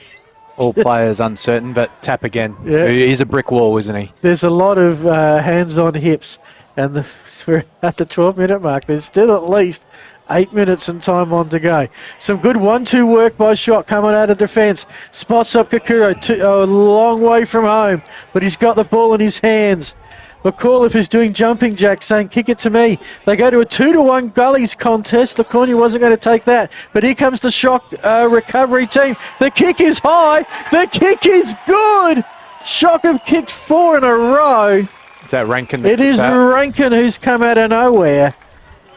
Speaker 4: All players uncertain, but tap again.
Speaker 3: Yeah.
Speaker 4: He's a brick wall, isn't he?
Speaker 3: There's a lot of hands on hips, and we're at the 12-minute mark. There's still at least 8 minutes and time on to go. Some good 1-2 work by Shot coming out of defence. Spots up Kakuro, a long way from home, but he's got the ball in his hands. McAuliffe is doing jumping jacks, saying, kick it to me. They go to a 2-1 Gullies contest. LaCornia wasn't going to take that, but here comes the Shock recovery team. The kick is high. The kick is good. Shock have kicked 4 in a row.
Speaker 4: Is that Rankin?
Speaker 3: It is Rankin who's come out of nowhere.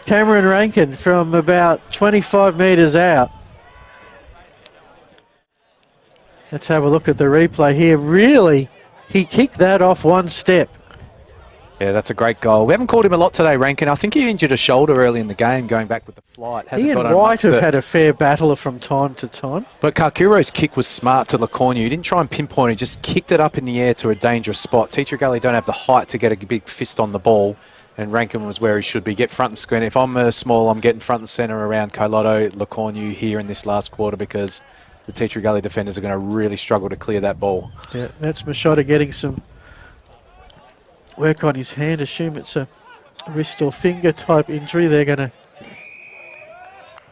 Speaker 3: Cameron Rankin from about 25 metres out. Let's have a look at the replay here. Really, he kicked that off one step.
Speaker 4: Yeah, that's a great goal. We haven't called him a lot today, Rankin. I think he injured a shoulder early in the game going back with the flight.
Speaker 3: He and White have had a fair battle from time to time.
Speaker 4: But Kakuro's kick was smart to Lacornu. He didn't try and pinpoint, he just kicked it up in the air to a dangerous spot. Teacher Gully don't have the height to get a big fist on the ball, and Rankin was where he should be. Get front and centre. If I'm small, I'm getting front and centre around Kailotto, Lacornu here in this last quarter because the Teacher Gully defenders are going to really struggle to clear that ball.
Speaker 3: Yeah, that's Machado getting some work on his hand. Assume it's a wrist or finger type injury. They're going to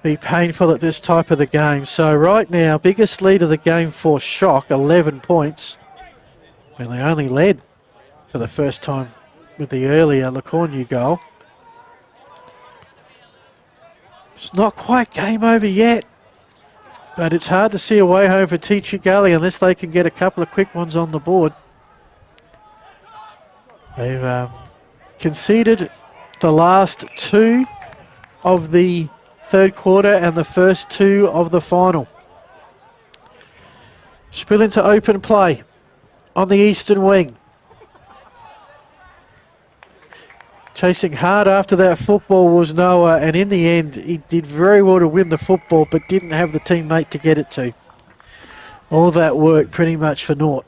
Speaker 3: be painful at this type of the game. So right now, biggest lead of the game for Shock, 11 points. And they only led for the first time with the earlier Lacornu goal. It's not quite game over yet, but it's hard to see a way home for Teacher Gully unless they can get a couple of quick ones on the board. They've conceded the last 2 of the third quarter and the first 2 of the final. Spill into open play on the eastern wing. Chasing hard after that football was Noah, and in the end he did very well to win the football but didn't have the teammate to get it to. All that work pretty much for naught.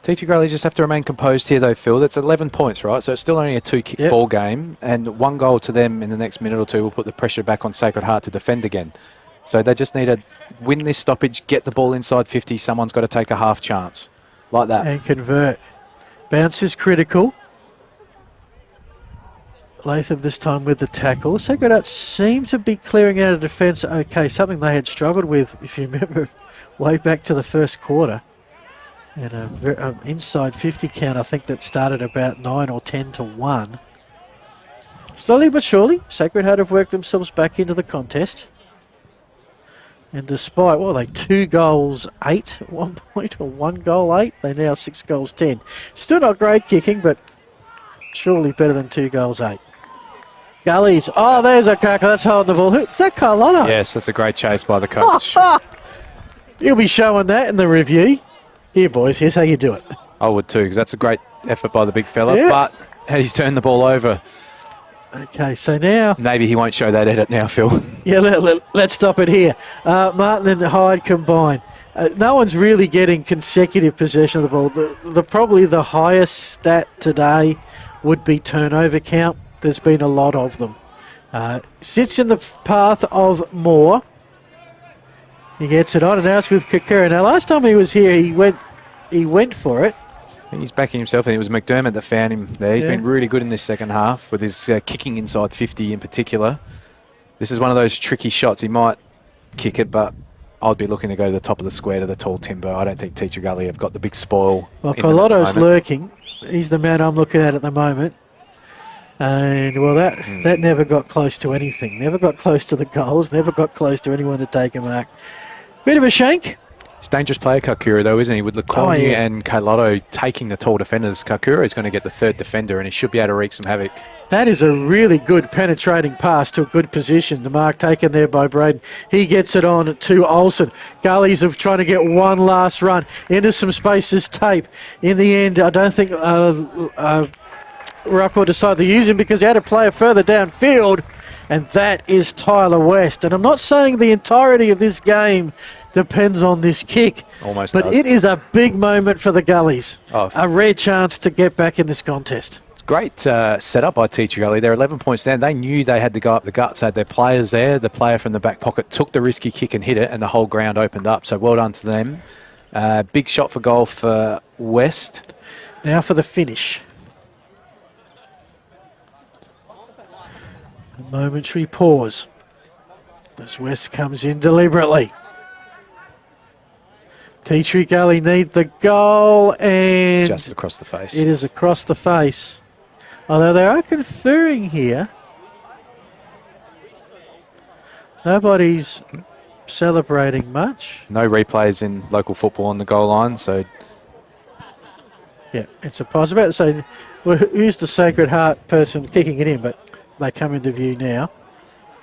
Speaker 4: Teacher Gully just have to remain composed here though, Phil. That's 11 points, right? So it's still only a 2-kick ball game, and 1 goal to them in the next minute or 2 will put the pressure back on Sacred Heart to defend again. So they just need to win this stoppage, get the ball inside 50. Someone's got to take a half chance like that.
Speaker 3: And convert. Bounce is critical. Latham this time with the tackle. Sacred Heart seem to be clearing out of defence okay, something they had struggled with, if you remember, way back to the first quarter. And an inside 50 count, I think that started about 9 or 10 to 1. Slowly but surely, Sacred Heart have worked themselves back into the contest. And despite, what are they, 2 goals 8 at one point, or 1 goal 8? They're now 6 goals 10. Still not great kicking, but surely better than 2 goals 8. Gullies, oh, there's a cracker, that's holding the ball. Is that Carlotta?
Speaker 4: Yes, that's a great chase by the coach.
Speaker 3: He'll be showing that in the review. Here, boys, here's how you do it.
Speaker 4: I would too, because that's a great effort by the big fella,
Speaker 3: Yeah.
Speaker 4: but he's turned the ball over.
Speaker 3: Okay, so now...
Speaker 4: Maybe he won't show that edit now, Phil.
Speaker 3: Yeah, let's stop it here. Martin and Hyde combine. No one's really getting consecutive possession of the ball. Probably the highest stat today would be turnover count. There's been a lot of them. Sits in the path of Moore. He gets it on, and now it's with Kakura. Now, last time he was here, he went for it.
Speaker 4: He's backing himself, and it was McDermott that found him there. He's been really good in this second half with his kicking inside 50 in particular. This is one of those tricky shots. He might kick it, but I'd be looking to go to the top of the square to the tall timber. I don't think Teacher Gully have got the big spoil.
Speaker 3: Well, Carlotto's lurking. He's the man I'm looking at the moment. And, well, that never got close to anything. Never got close to the goals. Never got close to anyone to take a mark. Bit of a shank.
Speaker 4: It's a dangerous player, Kakura, though, isn't he? With Lacornu and Kailotto taking the tall defenders, Kakura is going to get the 3rd defender, and he should be able to wreak some havoc.
Speaker 3: That is a really good penetrating pass to a good position. The mark taken there by Braden. He gets it on to Olsen. Gullies of trying to get one last run into some spaces. Tape. In the end, I don't think Ruckle decided to use him because he had a player further downfield, and that is Tyler West. And I'm not saying the entirety of this game depends on this kick, but it is a big moment for the Gullies. A rare chance to get back in this contest.
Speaker 4: Great setup by Teacher Gully. They're 11 points down. They knew they had to go up the guts. Had their players there. The player from the back pocket took the risky kick and hit it, and the whole ground opened up. So well done to them. Big shot for goal for West.
Speaker 3: Now for the finish. A momentary pause as West comes in deliberately. Teacher Gully need the goal, and
Speaker 4: just across the face.
Speaker 3: It is across the face. Although they are conferring here. Nobody's celebrating much.
Speaker 4: No replays in local football on the goal line, so...
Speaker 3: Yeah, it's a possibility. So who's the Sacred Heart person kicking it in, but they come into view now.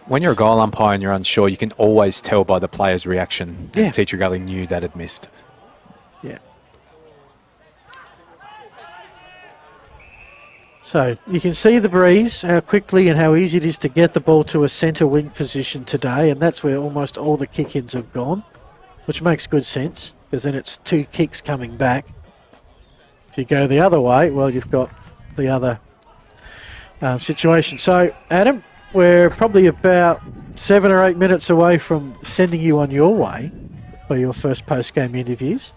Speaker 4: When you're a goal umpire and you're unsure, you can always tell by the player's reaction.
Speaker 3: Yeah.
Speaker 4: Teacher Gully knew that had missed.
Speaker 3: Yeah. So you can see the breeze, how quickly and how easy it is to get the ball to a centre wing position today, and that's where almost all the kick-ins have gone, which makes good sense, because then it's 2 kicks coming back. If you go the other way, well, you've got the other situation. So, Adam, we're probably about 7 or 8 minutes away from sending you on your way for your first post-game interviews.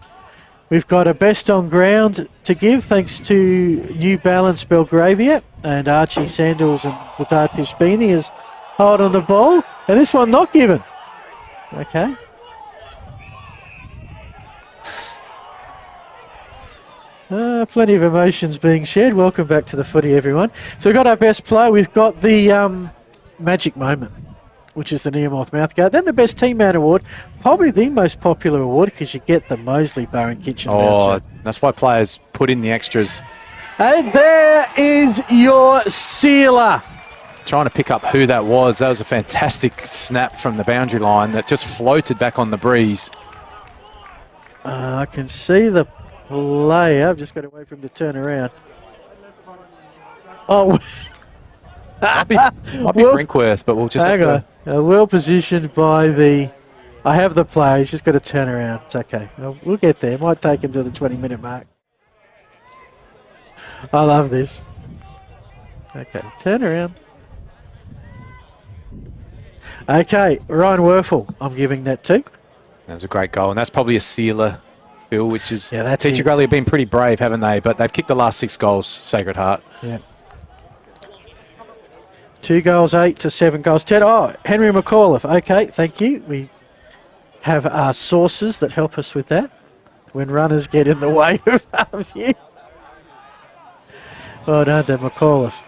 Speaker 3: We've got a best on ground to give thanks to New Balance Belgravia and Archie Sandals and the Dartfish Beanie is hard on the ball. And this one not given. Okay. Plenty of emotions being shared. Welcome back to the footy, everyone. So we've got our best player. We've got the magic moment, which is the Nearmouth mouthguard. Then the best team man award, probably the most popular award because you get the Moseley Bar and Kitchen voucher.
Speaker 4: That's why players put in the extras.
Speaker 3: And there is your sealer.
Speaker 4: Trying to pick up who that was. That was a fantastic snap from the boundary line that just floated back on the breeze.
Speaker 3: I can see the player. I've just got to wait for him to turn around. Oh,
Speaker 4: might be Brinkworth, but we'll just
Speaker 3: hang on. Well positioned by the... I have the player. He's just got to turn around. It's okay. We'll get there. Might take him to the 20-minute mark. I love this. Okay, turn around. Okay, Ryan Werfel, I'm giving that to.
Speaker 4: That was a great goal, and that's probably a sealer, Bill, which is...
Speaker 3: Yeah, that's
Speaker 4: Teacher Gully have been pretty brave, haven't they? But they've kicked the last 6 goals, Sacred Heart.
Speaker 3: Yeah. 2 goals, 8 to 7 goals, 10. Oh, Henry McAuliffe. Okay, thank you. We have our sources that help us with that when runners get in the way of our view. Well done to McAuliffe.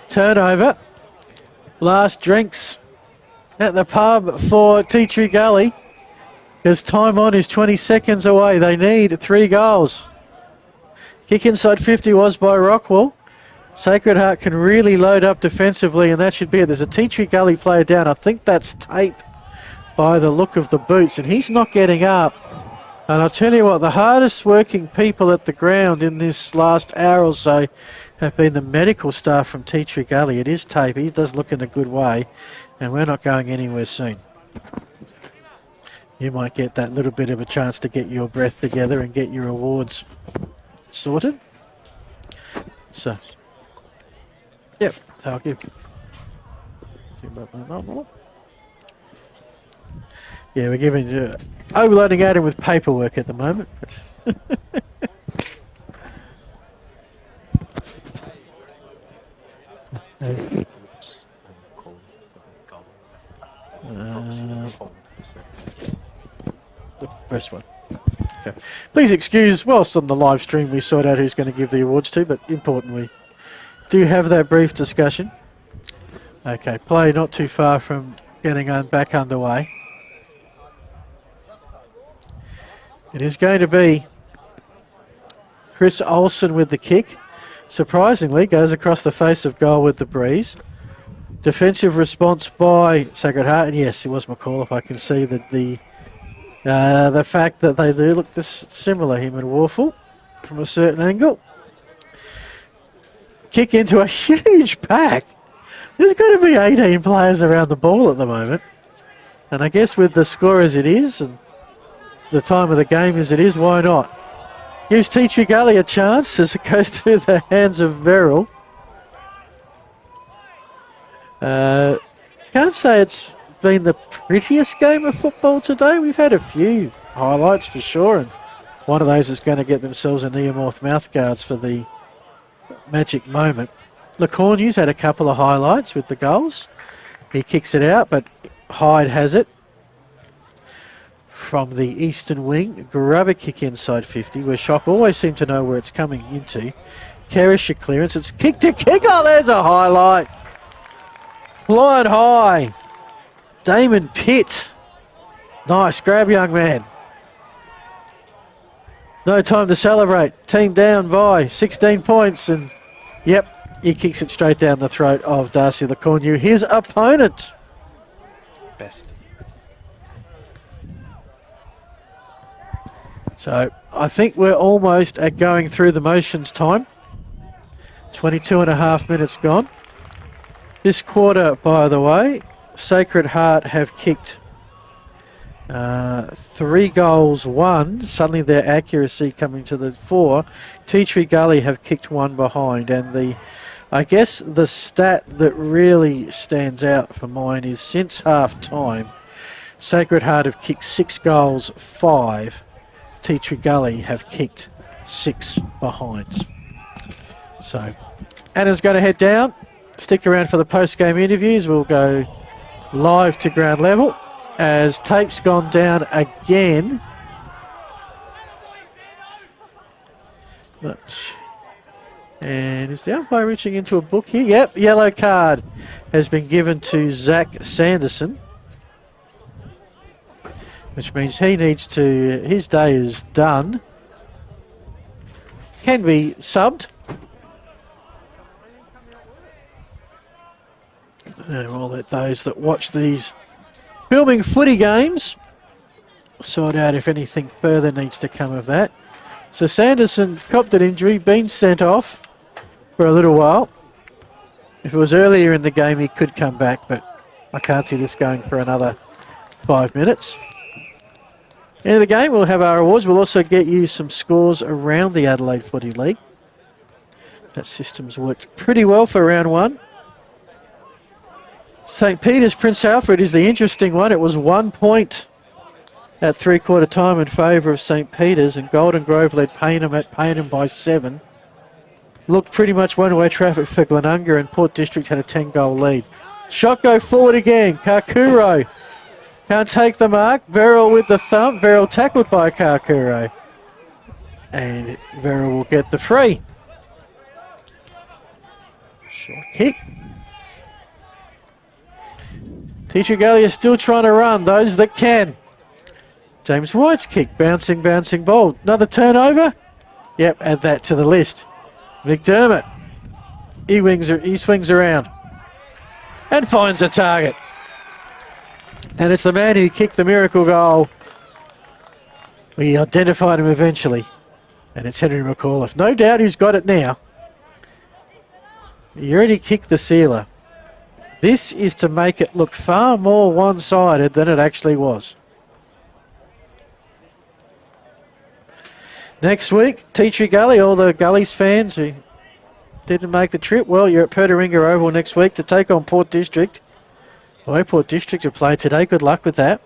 Speaker 3: Turnover. Last drinks at the pub for Tea Tree Gully. Because time on is 20 seconds away. They need 3 goals. Kick inside 50 was by Rockwell. Sacred Heart can really load up defensively, and that should be it. There's a Tea Tree Gully player down. I think that's Tape by the look of the boots, and he's not getting up. And I'll tell you what, the hardest working people at the ground in this last hour or so have been the medical staff from Tea Tree Gully. It is Tape. He does look in a good way, and we're not going anywhere soon. You might get that little bit of a chance to get your breath together and get your awards sorted. So, yep, so I'll give. Yeah, we're giving you overloading Adam with paperwork at the moment. The first one. Okay. Please excuse, whilst on the live stream we sort out who's going to give the awards to, but importantly, do have that brief discussion. Okay, play not too far from getting back underway. It is going to be Chris Olsen with the kick. Surprisingly, goes across the face of goal with the breeze. Defensive response by Sacred Heart, and yes, it was McAuliffe. I can see that the fact that they do look similar, him and Warfel, from a certain angle. Kick into a huge pack. There's got to be 18 players around the ball at the moment. And I guess with the score as it is, and the time of the game as it is, why not? Gives Tea Tree Gully a chance as it goes through the hands of Verrill. Can't say it's been the prettiest game of football today. We've had a few highlights for sure, and one of those is going to get themselves a Nearmouth mouthguards for the magic moment. LeCornew's had a couple of highlights with the goals. He kicks it out, but Hyde has it. From the eastern wing, grab a kick inside 50, where Shock always seem to know where it's coming into. Kerish a clearance, it's kick to kick. Oh, there's a highlight. Flying high. Damon Pitt. Nice grab, young man. No time to celebrate. Team down by 16 points, and yep, he kicks it straight down the throat of Darcy LeCornew, his opponent.
Speaker 4: Best.
Speaker 3: So I think we're almost at going through the motions time. 22 and a half minutes gone. This quarter, by the way, Sacred Heart have kicked 3 goals, 1. Suddenly their accuracy coming to the fore. Tea Tree Gully have kicked 1 behind, and I guess the stat that really stands out for mine is since half time, Sacred Heart have kicked 6 goals, 5. Tea Tree Gully have kicked 6 behinds. So Adam's going to head down. Stick around for the post-game interviews. We'll go live to ground level as tape's gone down again. And is the umpire reaching into a book here? Yep, yellow card has been given to Zach Sanderson, which means he needs to, his day is done. Can be subbed. And we'll let those that watch these filming footy games sort out if anything further needs to come of that. So Sanderson's copped an injury, been sent off for a little while. If it was earlier in the game, he could come back, but I can't see this going for another 5 minutes. End of the game, we'll have our awards. We'll also get you some scores around the Adelaide Footy League. That system's worked pretty well for round 1. St. Peter's Prince Alfred is the interesting one. It was 1 point at three-quarter time in favour of St. Peter's, and Golden Grove led Payneham at Payneham by 7. Looked pretty much one-way traffic for Glenunga, and Port District had a 10-goal lead. Shot go forward again. Kakuro can't take the mark. Verrill with the thump. Verrill tackled by Kakuro. And Verrill will get the free. Short kick. Teacher Gully is still trying to run, those that can. James White's kick, bouncing ball. Another turnover? Yep, add that to the list. McDermott, he swings around and finds a target. And it's the man who kicked the miracle goal. We identified him eventually, and it's Henry McAuliffe. No doubt who's got it now. He already kicked the sealer. This is to make it look far more one-sided than it actually was. Next week, Tea Tree Gully, all the Gullies fans who didn't make the trip, well, you're at Pertaringa Oval next week to take on Port District. The way Port District have played today, good luck with that.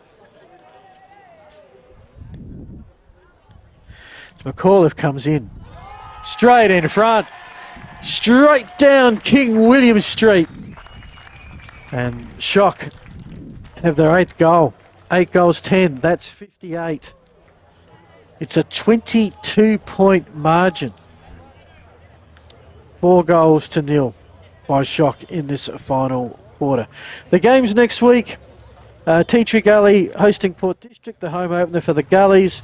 Speaker 3: So McAuliffe comes in. Straight in front. Straight down King William Street. And Shock have their 8th goal. 8 goals, 10. That's 58. It's a 22-point margin. 4 goals to 0 by Shock in this final quarter. The games next week. Tea Tree Gully hosting Port District, the home opener for the Gullies.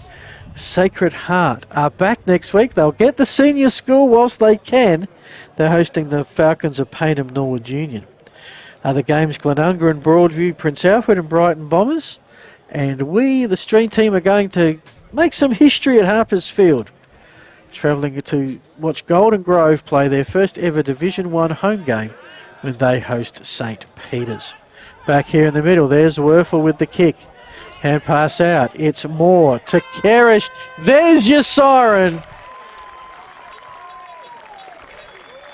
Speaker 3: Sacred Heart are back next week. They'll get the senior school whilst they can. They're hosting the Falcons of Payneham Norwood Union. Other games, Glenunga and Broadview, Prince Alfred and Brighton Bombers. And we, the Stream team, are going to make some history at Harpers Field. Travelling to watch Golden Grove play their first ever Division 1 home game when they host St. Peter's. Back here in the middle, there's Werfel with the kick. Hand pass out. It's Moore to Kerish. There's your siren.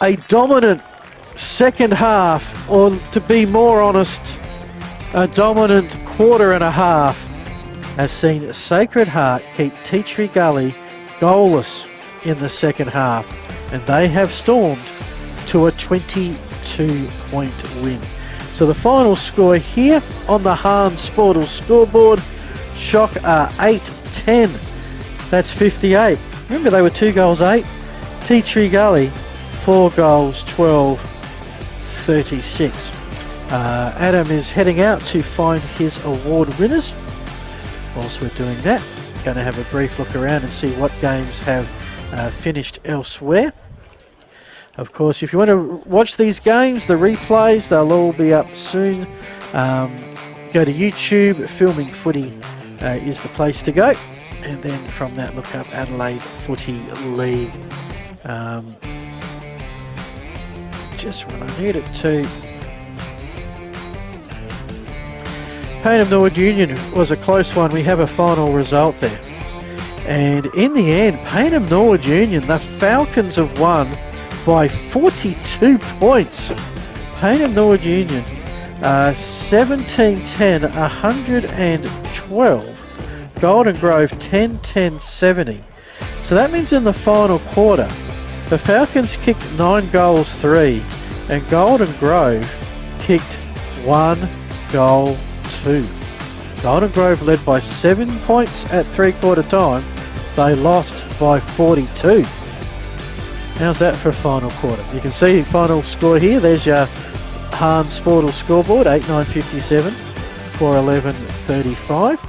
Speaker 3: A dominant second half, or to be more honest, a dominant quarter and a half has seen Sacred Heart keep Tea Tree Gully goalless in the second half, and they have stormed to a 22-point win. So the final score here on the Hans Sportal scoreboard, Shock are 8-10. That's 58. Remember, they were 2 goals 8. Tea Tree Gully 4 goals 12-36. Adam is heading out to find his award winners. Whilst we're doing that, going to have a brief look around and see what games have finished elsewhere. Of course, if you want to watch these games, the replays, they'll all be up soon. Go to YouTube. Filming Footy is the place to go. and then from that look up Adelaide Footy League. Just when I need it to. Payneham Norwood Union was a close one. We have a final result there. And in the end, Payneham Norwood Union, the Falcons have won by 42 points. Payneham Norwood Union, 17-10, 112. Golden Grove, 10-10-70. So that means in the final quarter, the Falcons kicked 9 goals 3, and Golden Grove kicked 1 goal 2. Golden Grove led by 7 points at 3/4 time. They lost by 42. How's that for a final quarter? You can see final score here. There's your Hahn Sportal scoreboard, 8-9-57, 4-11-35.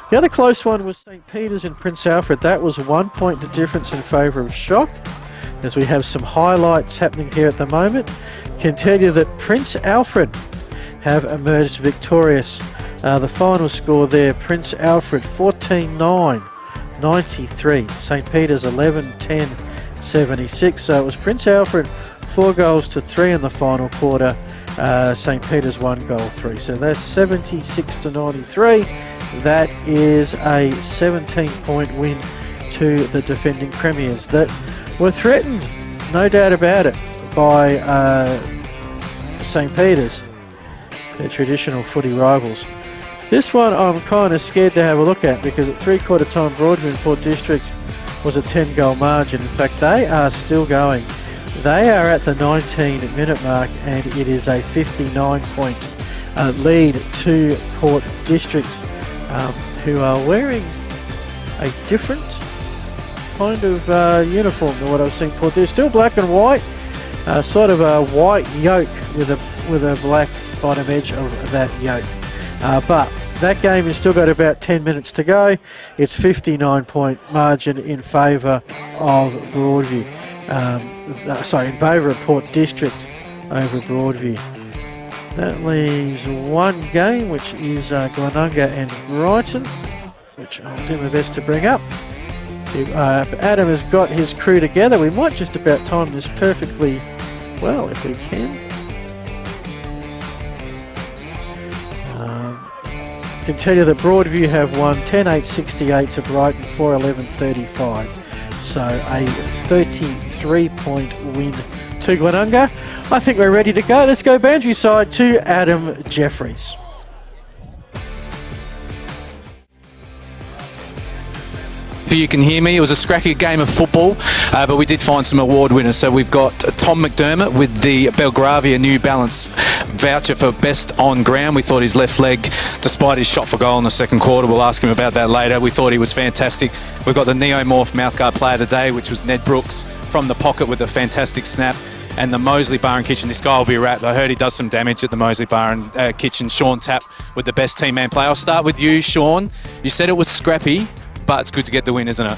Speaker 3: The other close one was St. Peter's and Prince Alfred. That was 1 point the difference in favour of Shock. As we have some highlights happening here at the moment, can tell you that Prince Alfred have emerged victorious. The final score there, Prince Alfred 14-9, 93. St. Peter's 11-10, 76. So it was Prince Alfred 4 goals to 3 in the final quarter. St. Peter's 1 goal 3. So that's 76-93. That is a 17-point win to the defending premiers that were threatened, no doubt about it, by St. Peter's, their traditional footy rivals. This one I'm kind of scared to have a look at because at 3/4 time Broadview and Port District was a 10-goal margin. In fact, they are still going. They are at the 19-minute mark and it is a 59-point lead to Port District, who are wearing a different kind of uniform than what I've seen Port District. Still black and white, sort of a white yoke with a black bottom edge of that yoke. But that game has still got about 10 minutes to go. It's 59-point margin in favour of Broadview. In favour of Port District over Broadview. That leaves one game, which is Glenunga and Brighton, which I'll do my best to bring up. See, Adam has got his crew together. We might just about time this perfectly well if we can. Can tell you that Broadview have won 10-8-68 to Brighton, 4-11-35. So a 33-point win to Glenunga. I think we're ready to go. Let's go boundary side to Adam Jeffries.
Speaker 4: If you can hear me, it was a scrappy game of football, but we did find some award winners. So we've got Tom McDermott with the Belgravia New Balance voucher for best on ground. We thought his left leg, despite his shot for goal in the second quarter, we'll ask him about that later, we thought he was fantastic. We've got the Neomorph mouthguard player of the day, which was Ned Brooks from the pocket with a fantastic snap. And the Moseley Bar and Kitchen, this guy will be wrapped. I heard he does some damage at the Moseley Bar and Kitchen. Sean Tapp with the best team man play. I'll start with you, Sean. You said it was scrappy, but it's good to get the win, isn't it?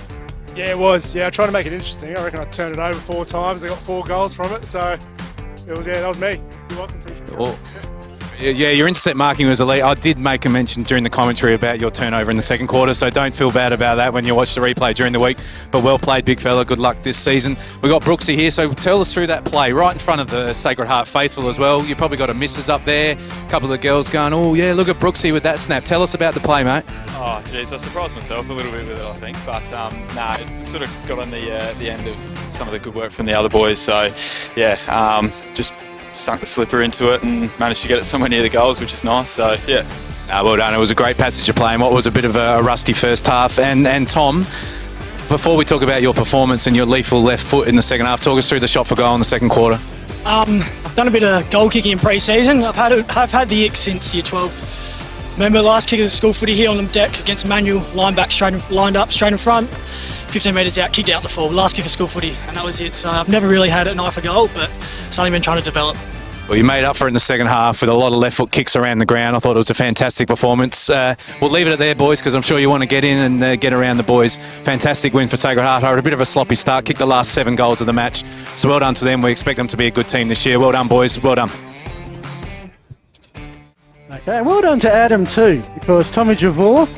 Speaker 1: Yeah, it was. Yeah, I tried to make it interesting. I reckon I turned it over 4 times. They got 4 goals from it, so it was. Yeah, that was me. You're welcome, teacher. Yeah, your intercept marking was elite. I did make a mention during the commentary about your turnover in the second quarter, so don't feel bad about that when you watch the replay during the week. But well played, big fella. Good luck this season. We've got Brooksy here, so tell us through that play right in front of the Sacred Heart faithful as well. You probably got a missus up there. A couple of girls going, oh yeah, look at Brooksy with that snap. Tell us about the play, mate.
Speaker 12: Oh, geez, I surprised myself a little bit with it, I think. But, it sort of got on the end of some of the good work from the other boys. So, yeah, just sunk the slipper into it and managed to get it somewhere near the goals, which is nice. So, yeah.
Speaker 4: Well done. It was a great passage of play in what was a bit of a rusty first half. And Tom, before we talk about your performance and your lethal left foot in the second half, talk us through the shot for goal in the second quarter.
Speaker 13: I've done a bit of goal kicking in pre-season. I've had the ick since year 12. Remember last kick of school footy here on the deck against Manuel, lined up straight in front, 15 metres out, kicked out the full. Last kick of school footy, and that was it. So I've never really had an eye for goal, but something I've been trying to develop.
Speaker 4: Well, you made up for it in the second half with a lot of left foot kicks around the ground. I thought it was a fantastic performance. We'll leave it at there, boys, because I'm sure you want to get in and get around the boys. Fantastic win for Sacred Heart. A bit of a sloppy start, kicked the last 7 goals of the match. So well done to them. We expect them to be a good team this year. Well done, boys. Well done.
Speaker 3: Okay, well done to Adam too, because Tommy Javor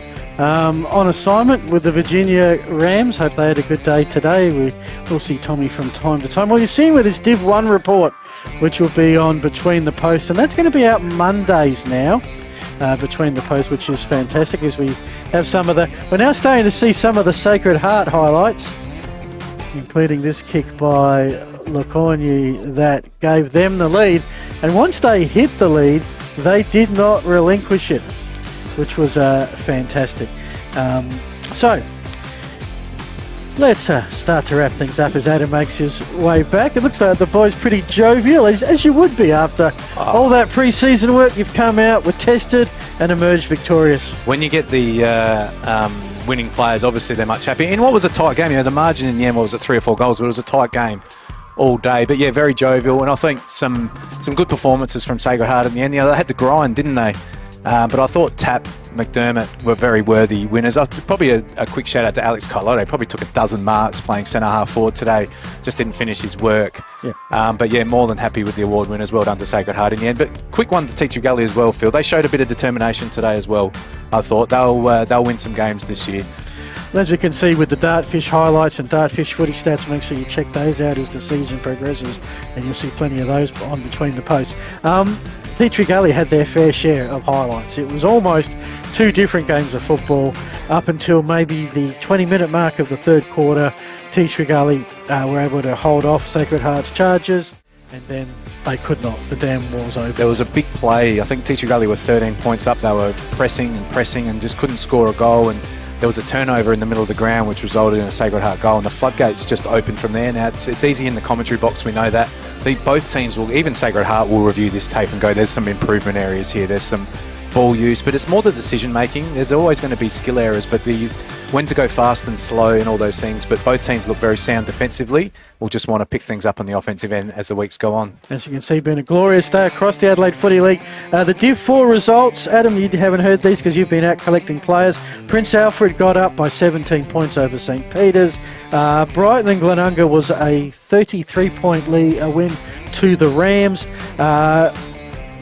Speaker 3: on assignment with the Virginia Rams. Hope they had a good day today. We'll see Tommy from time to time. Well, you're seeing with this Div 1 report, which will be on Between the Posts, and that's going to be out Mondays now. Between the Posts, which is fantastic, as we have we're now starting to see some of the Sacred Heart highlights, including this kick by Lecornu that gave them the lead. And once they hit the lead, they did not relinquish it, which was fantastic. So let's start to wrap things up as Adam makes his way back. It looks like the boys pretty jovial, as you would be after all that pre-season work. You've come out, were tested and emerged victorious.
Speaker 4: When you get the winning players, obviously they're much happier. In what was a tight game, the margin in the end, was it 3 or 4 goals, but it was a tight game all day. But yeah, very jovial, and I think some good performances from Sacred Heart in the end. They had to grind, didn't they? But I thought Tap, McDermott were very worthy winners. Probably a quick shout out to Alex Carlotto. Probably took a dozen marks playing centre half forward today. Just didn't finish his work. Yeah. But yeah, more than happy with the award winners. Well done to Sacred Heart in the end. But quick one to Teacher Gully as well, Phil. They showed a bit of determination today as well. I thought they'll win some games this year.
Speaker 3: As we can see with the Dartfish highlights and Dartfish footy stats, make sure you check those out as the season progresses, and you'll see plenty of those on Between the Posts. Petrie Gully had their fair share of highlights. It was almost 2 different games of football up until maybe the 20-minute mark of the third quarter. Petrie Gully were able to hold off Sacred Heart's charges, and then they could not. The dam walls open.
Speaker 4: There was a big play. I think Teacher Gully were 13 points up. They were pressing and just couldn't score a goal, and there was a turnover in the middle of the ground which resulted in a Sacred Heart goal, and the floodgates just opened from there. Now it's easy in the commentary box, we know that. Both teams will, even Sacred Heart will review this tape and go, there's some improvement areas here, there's some ball use, but it's more the decision making. There's always going to be skill errors, but when to go fast and slow and all those things. But both teams look very sound defensively. We'll just want to pick things up on the offensive end as the weeks go on.
Speaker 3: As you can see, been a glorious day across the Adelaide Footy League. The Div 4 results, Adam, you haven't heard these because you've been out collecting players. Prince Alfred got up by 17 points over St Peter's. Brighton and Glenunga was a 33-point win to the Rams.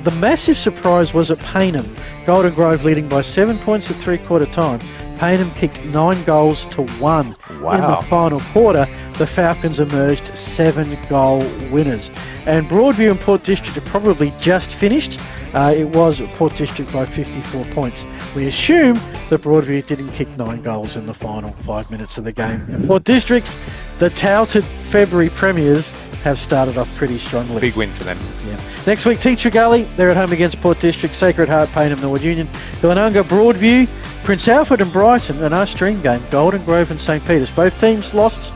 Speaker 3: The massive surprise was at Payneham. Golden Grove leading by 7 points at 3/4 time. Payneham kicked 9 goals to 1 in the final quarter. The Falcons emerged 7-goal winners. And Broadview and Port District are probably just finished. It was Port District by 54 points. We assume that Broadview didn't kick 9 goals in the final 5 minutes of the game. And Port Districts, the touted February premiers, have started off pretty strongly.
Speaker 4: Big win for them.
Speaker 3: Yeah. Next week, Teacher Gully, they're at home against Port District, Sacred Heart, Payneham, Norwood Union, Glenunga, Broadview, Prince Alfred and Brighton, and our stream game, Golden Grove and St Peter's. Both teams lost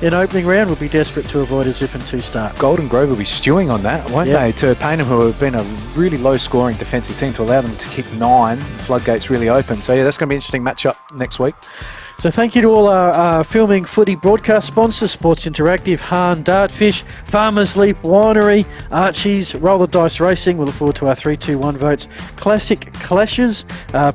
Speaker 3: in opening round, will be desperate to avoid a 0-2 start.
Speaker 4: Golden Grove will be stewing on that, won't they? To Payneham, who have been a really low-scoring defensive team, to allow them to kick 9, floodgates really open. So yeah, that's going to be an interesting matchup next week.
Speaker 3: So thank you to all our filming footy broadcast sponsors, Sports Interactive, Hahn, Dartfish, Farmers Leap, Winery, Archie's, Roll the Dice Racing. We look forward to our 3-2-1 votes. Classic Clashes,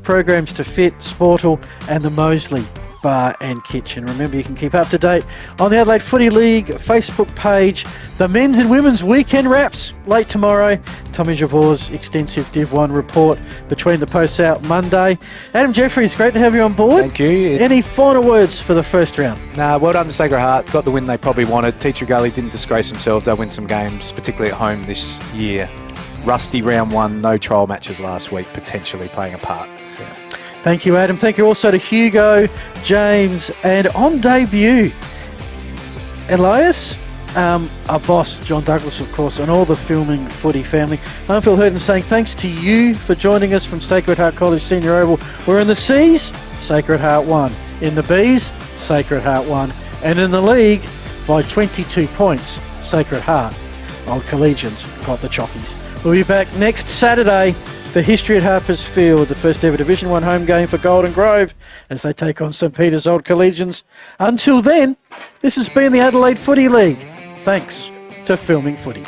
Speaker 3: programs to Fit, Sportal, and the Moseley Bar and Kitchen. Remember, you can keep up to date on the Adelaide Footy League Facebook page. The men's and women's weekend wraps late tomorrow. Tommy Javour's extensive Div 1 report. Between the Posts out Monday. Adam Jeffries, great to have you on board.
Speaker 4: Thank you.
Speaker 3: Any final words for the first round?
Speaker 4: Well done to Sacred Heart. Got the win they probably wanted. Teacher Gully didn't disgrace themselves. They'll win some games, particularly at home this year. Rusty round 1, no trial matches last week, potentially playing a part.
Speaker 3: Thank you, Adam. Thank you also to Hugo, James, and on debut, Elias, our boss, John Douglas, of course, and all the filming footy family. I'm Phil Hurton saying thanks to you for joining us from Sacred Heart College Senior Oval. We're in the C's, Sacred Heart won. In the B's, Sacred Heart won. And in the league, by 22 points, Sacred Heart. Old Collegians got the chockies. We'll be back next Saturday for History at Harpers Field, the first ever Division 1 home game for Golden Grove as they take on St Peter's Old Collegians. Until then, this has been the Adelaide Footy League. Thanks to Filming Footy.